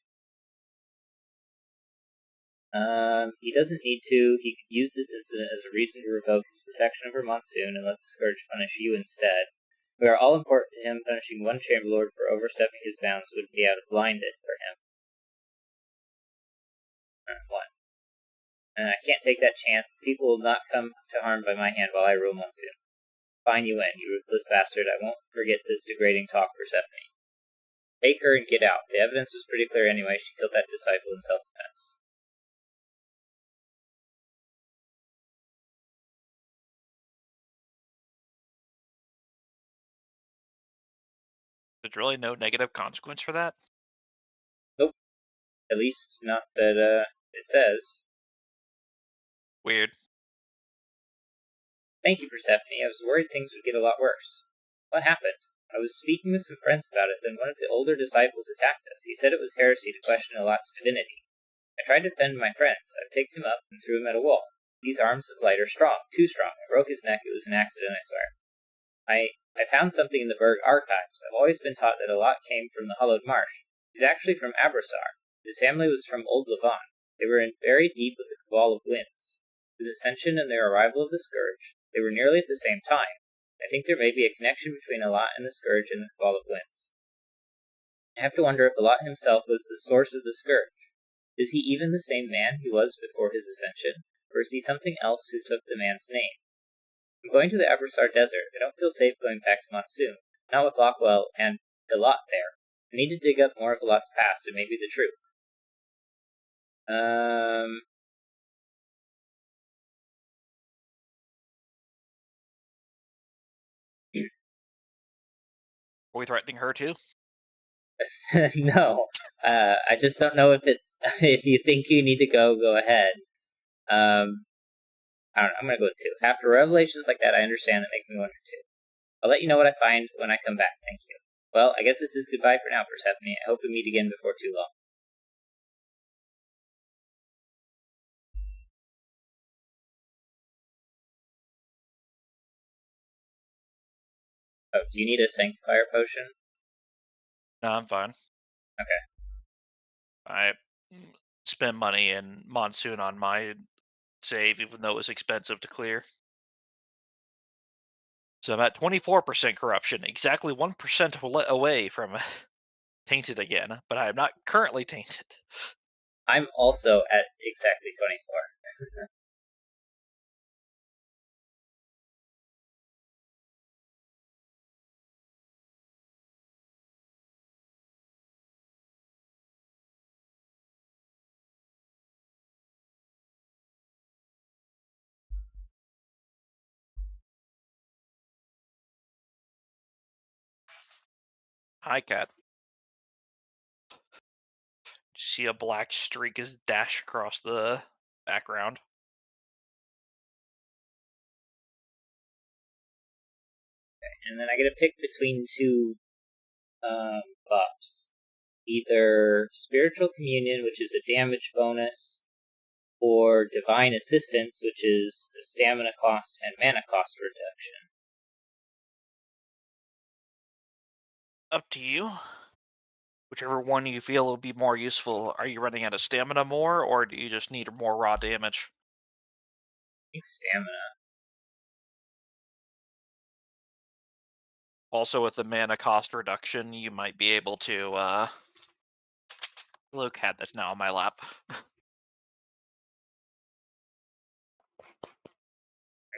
Speaker 1: He doesn't need to. He could use this incident as a reason to revoke his protection over Monsoon and let the Scourge punish you instead. We are all important to him. Punishing one Chamberlord for overstepping his bounds would be out of blinded for him. What? I can't take that chance. People will not come to harm by my hand while I rule Monsoon. Fine you win, you ruthless bastard. I won't forget this degrading talk, Persephone. Take her and get out. The evidence was pretty clear anyway. She killed that disciple in self-defense.
Speaker 2: There's really no negative consequence for that?
Speaker 1: Nope. At least not that, it says.
Speaker 2: Weird.
Speaker 1: Thank you, Persephone. I was worried things would get a lot worse. What happened? I was speaking with some friends about it, then one of the older disciples attacked us. He said it was heresy to question Alat's divinity. I tried to defend my friends. I picked him up and threw him at a wall. These arms of light are strong, too strong. I broke his neck. It was an accident, I swear. I found something in the Berg archives. I've always been taught that Alat came from the Hollowed Marsh. He's actually from Abrassar. His family was from Old Levant. They were in very deep with the Cabal of Winds. His ascension and their arrival of the Scourge, they were nearly at the same time. I think there may be a connection between Alat and the Scourge and the Cabal of Winds. I have to wonder if Alat himself was the source of the Scourge. Is he even the same man he was before his ascension, or is he something else who took the man's name? I'm going to the Abrassar Desert. I don't feel safe going back to Monsoon, not with Lockwell and Alat there. I need to dig up more of Alat's past and maybe the truth.
Speaker 2: Are we threatening her too?
Speaker 1: No. I just don't know if it's if you think you need to go ahead. I don't know, I'm gonna go with 2. After revelations like that, I understand that makes me wonder too. I'll let you know what I find when I come back, thank you. Well, I guess this is goodbye for now, Persephone. I hope we meet again before too long. Oh, do you need a Sanctifier potion?
Speaker 2: No, I'm fine.
Speaker 1: Okay.
Speaker 2: I spent money in Monsoon on my save, even though it was expensive to clear. So I'm at 24% corruption, exactly 1% away from tainted again, but I am not currently tainted.
Speaker 1: I'm also at exactly 24.
Speaker 2: Hi, cat. See a black streak is dash across the background.
Speaker 1: And then I get to pick between 2 buffs. Either Spiritual Communion, which is a damage bonus, or Divine Assistance, which is a stamina cost and mana cost reduction.
Speaker 2: Up to you. Whichever one you feel will be more useful. Are you running out of stamina more, or do you just need more raw damage?
Speaker 1: I think stamina.
Speaker 2: Also, with the mana cost reduction, you might be able to Hello, cat that's now on my lap.
Speaker 1: I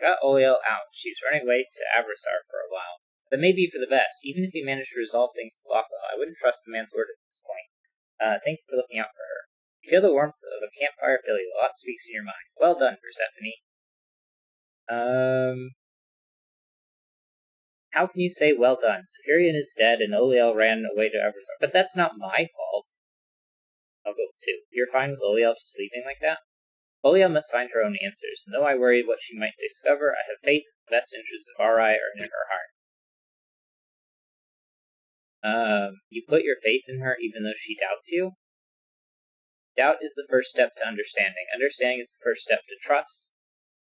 Speaker 1: got Oliel out. She's running away to Abrasar for a while. That may be for the best. Even if we manage to resolve things with Lockwell, I wouldn't trust the man's word at this point. Thank you for looking out for her. You feel the warmth of a campfire fill you. A lot speaks in your mind. Well done, Persephone. How can you say well done? Zephyrian is dead and Oliel ran away to Abrasar. But that's not my fault. I'll go with 2. You're fine with Oliel just leaving like that? Oliel must find her own answers, and though I worry what she might discover, I have faith that the best interests of Arai are in her heart. You put your faith in her even though she doubts you? Doubt is the first step to understanding. Understanding is the first step to trust.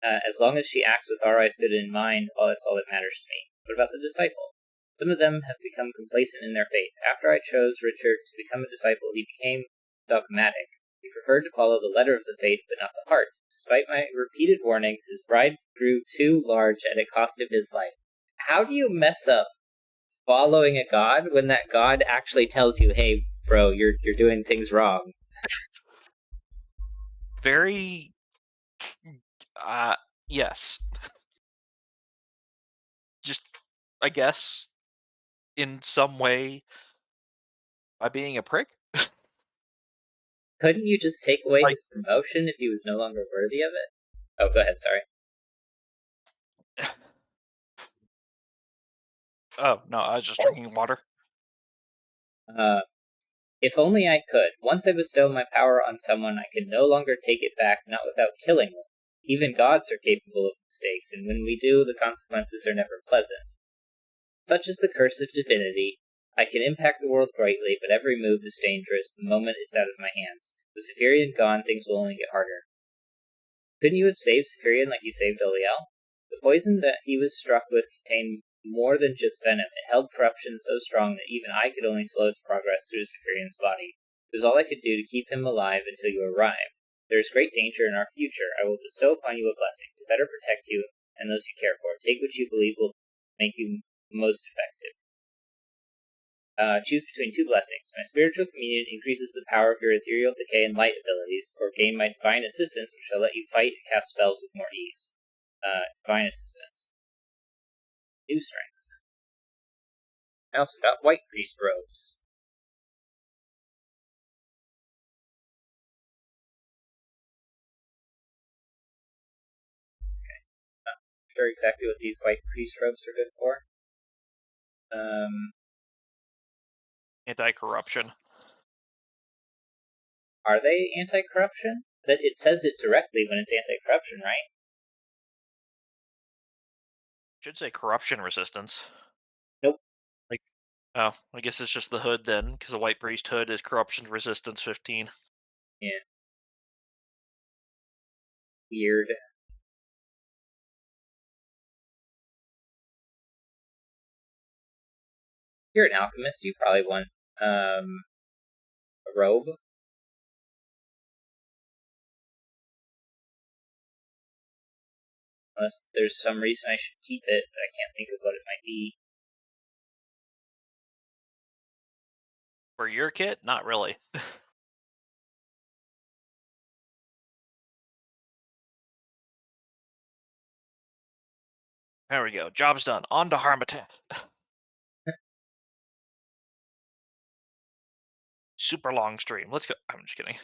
Speaker 1: As long as she acts with Arai's good in mind, that's all that matters to me. What about the disciple? Some of them have become complacent in their faith. After I chose Richard to become a disciple, he became dogmatic. He preferred to follow the letter of the faith, but not the heart. Despite my repeated warnings, his bride grew too large at a cost of his life. How do you mess up following a god when that god actually tells you, "Hey, bro, you're doing things wrong"?
Speaker 2: Very. Yes. Just, I guess, in some way, by being a prick.
Speaker 1: Couldn't you just take away
Speaker 2: Like,
Speaker 1: his promotion if he was no longer worthy of it? Oh, go ahead, sorry.
Speaker 2: oh no, I was just drinking water.
Speaker 1: If only I could. Once I bestow my power on someone, I can no longer take it back, not without killing them. Even gods are capable of mistakes, and when we do, the consequences are never pleasant. Such is the curse of divinity. I can impact the world greatly, but every move is dangerous the moment it's out of my hands. With Zephyrian gone, things will only get harder. Couldn't you have saved Zephyrian like you saved Oliel? The poison that he was struck with contained more than just venom. It held corruption so strong that even I could only slow its progress through Zephyrian's body. It was all I could do to keep him alive until you arrived. There is great danger in our future. I will bestow upon you a blessing to better protect you and those you care for. Take what you believe will make you most effective. Choose between 2 blessings. My spiritual communion increases the power of your ethereal decay and light abilities, or gain my divine assistance, which shall let you fight and cast spells with more ease. Divine assistance. New strength. I also got white priest robes. Not sure exactly what these white priest robes are good for.
Speaker 2: Anti-corruption.
Speaker 1: Are they anti-corruption? That it says it directly when it's anti-corruption, right?
Speaker 2: Should say corruption resistance.
Speaker 1: Nope.
Speaker 2: Like, oh, I guess it's just the hood then, because the white priest hood is corruption resistance 15.
Speaker 1: Yeah. Weird. If you're an alchemist, you probably want a robe. Unless there's some reason I should keep it, but I can't think of what it might be.
Speaker 2: For your kit, not really. There we go. Job's done. On to Harmattan. Super long stream. Let's go. I'm just kidding.
Speaker 1: Is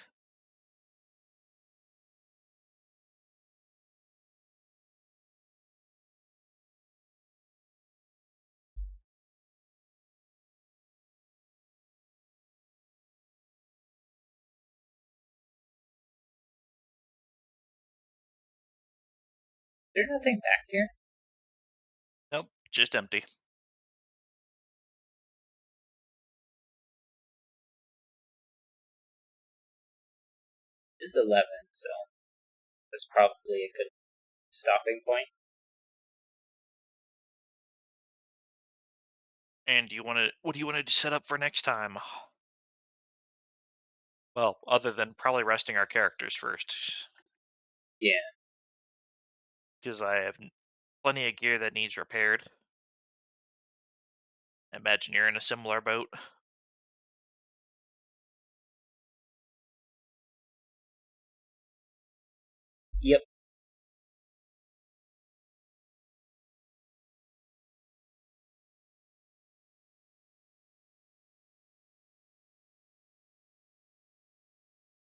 Speaker 1: there nothing back here?
Speaker 2: Nope, just empty.
Speaker 1: It is 11, so that's probably a good stopping point.
Speaker 2: And do you want to? What do you want to set up for next time? Well, other than probably resting our characters first,
Speaker 1: Yeah.
Speaker 2: because I have plenty of gear that needs repaired. I imagine you're in a similar boat.
Speaker 1: Yep.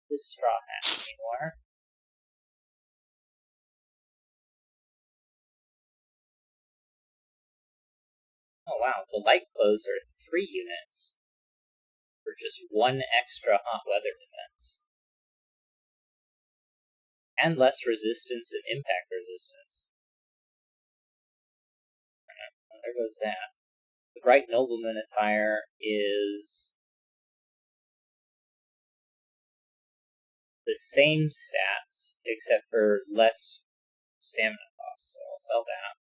Speaker 1: This straw hat anymore. Oh wow, the light clothes are 3 units for just 1 extra hot weather defense. And less resistance and impact resistance. Well, there goes that. The Bright Nobleman attire is the same stats, except for less stamina costs, so I'll sell that.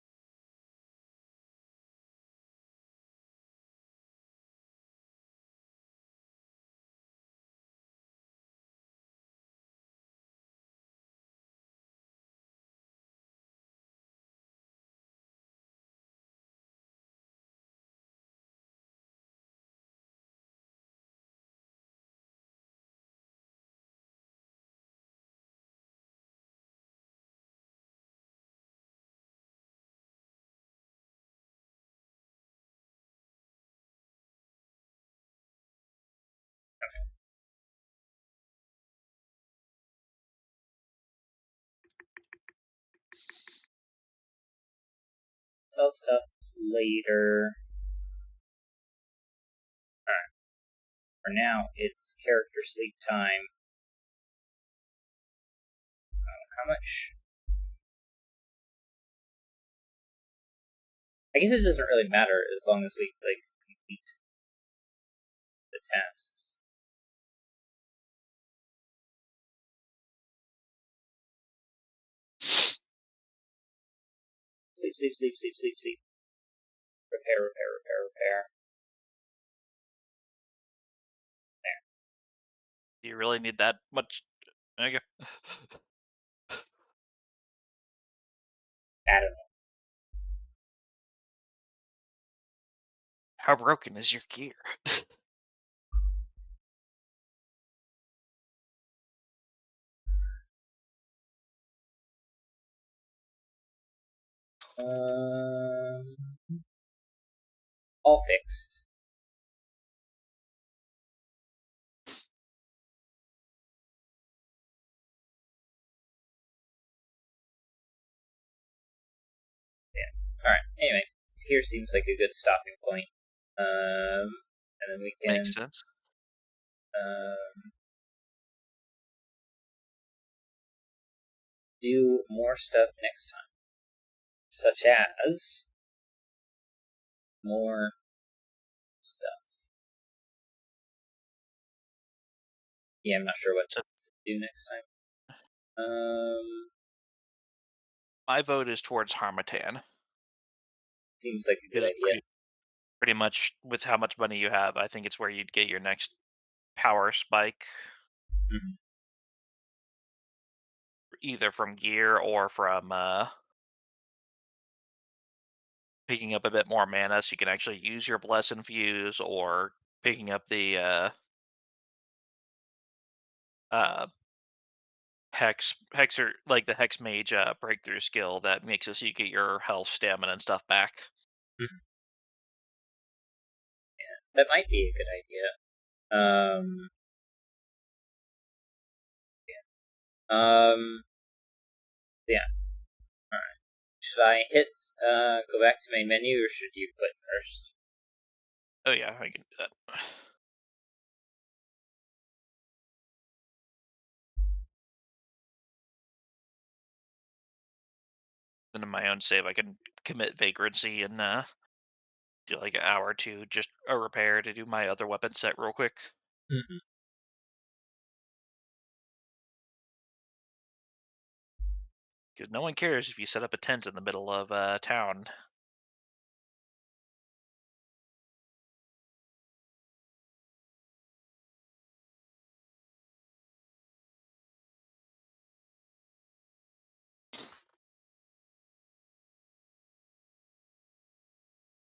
Speaker 1: Sell stuff later. Alright. For now, it's character sleep time. How much? I guess it doesn't really matter as long as we, complete the tasks. Sleep, sleep, sleep, sleep, sleep, sleep. Repair, repair, repair, repair.
Speaker 2: Do you really need that much? Okay.
Speaker 1: I don't
Speaker 2: How broken is your gear?
Speaker 1: know. All fixed. Yeah. Alright, anyway. Here seems like a good stopping point. And then we can
Speaker 2: Makes sense.
Speaker 1: do more stuff next time. Such as more stuff. Yeah, I'm not sure what
Speaker 2: So
Speaker 1: to do next time.
Speaker 2: my vote is towards Harmattan.
Speaker 1: Seems like a good
Speaker 2: Because
Speaker 1: idea.
Speaker 2: pretty much with how much money you have, I think it's where you'd get your next power spike,
Speaker 1: Mhm.
Speaker 2: either from gear or from picking up a bit more mana, so you can actually use your Bless Infuse, or picking up the uh, Hex, or like the Hex Mage breakthrough skill that makes it so you get your health, stamina, and stuff back.
Speaker 1: Mhm. That might be a good idea. Yeah. Alright. Should I go back to main menu, or should you quit first?
Speaker 2: Oh yeah, I can do that. Then in my own save, I can commit Vagrancy and do like an hour or two, just a repair to do my other weapon set real quick.
Speaker 1: Mm-hmm.
Speaker 2: Because no one cares if you set up a tent in the middle of town.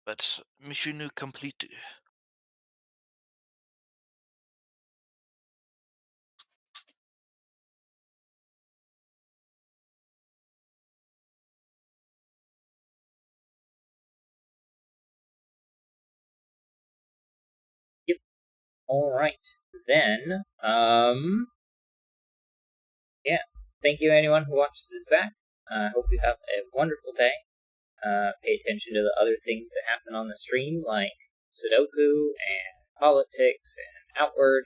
Speaker 2: But mission complete.
Speaker 1: Alright, then, yeah. Thank you anyone who watches this back. I hope you have a wonderful day. Pay attention to the other things that happen on the stream, like Sudoku and politics and Outward.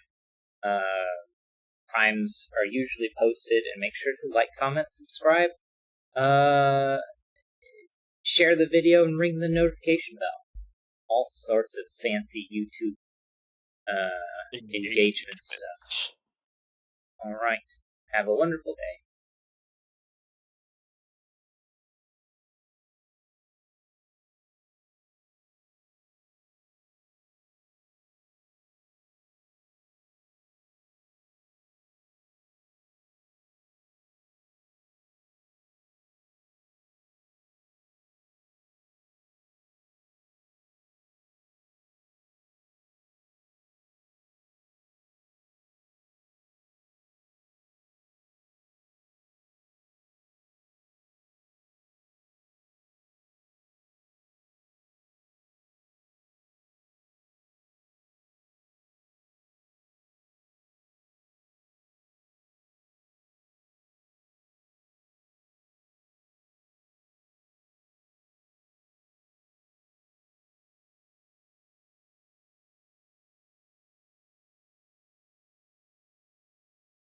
Speaker 1: Times are usually posted, and make sure to like, comment, subscribe. Share the video and ring the notification bell. All sorts of fancy YouTube engagement stuff. Alright. Have a wonderful day.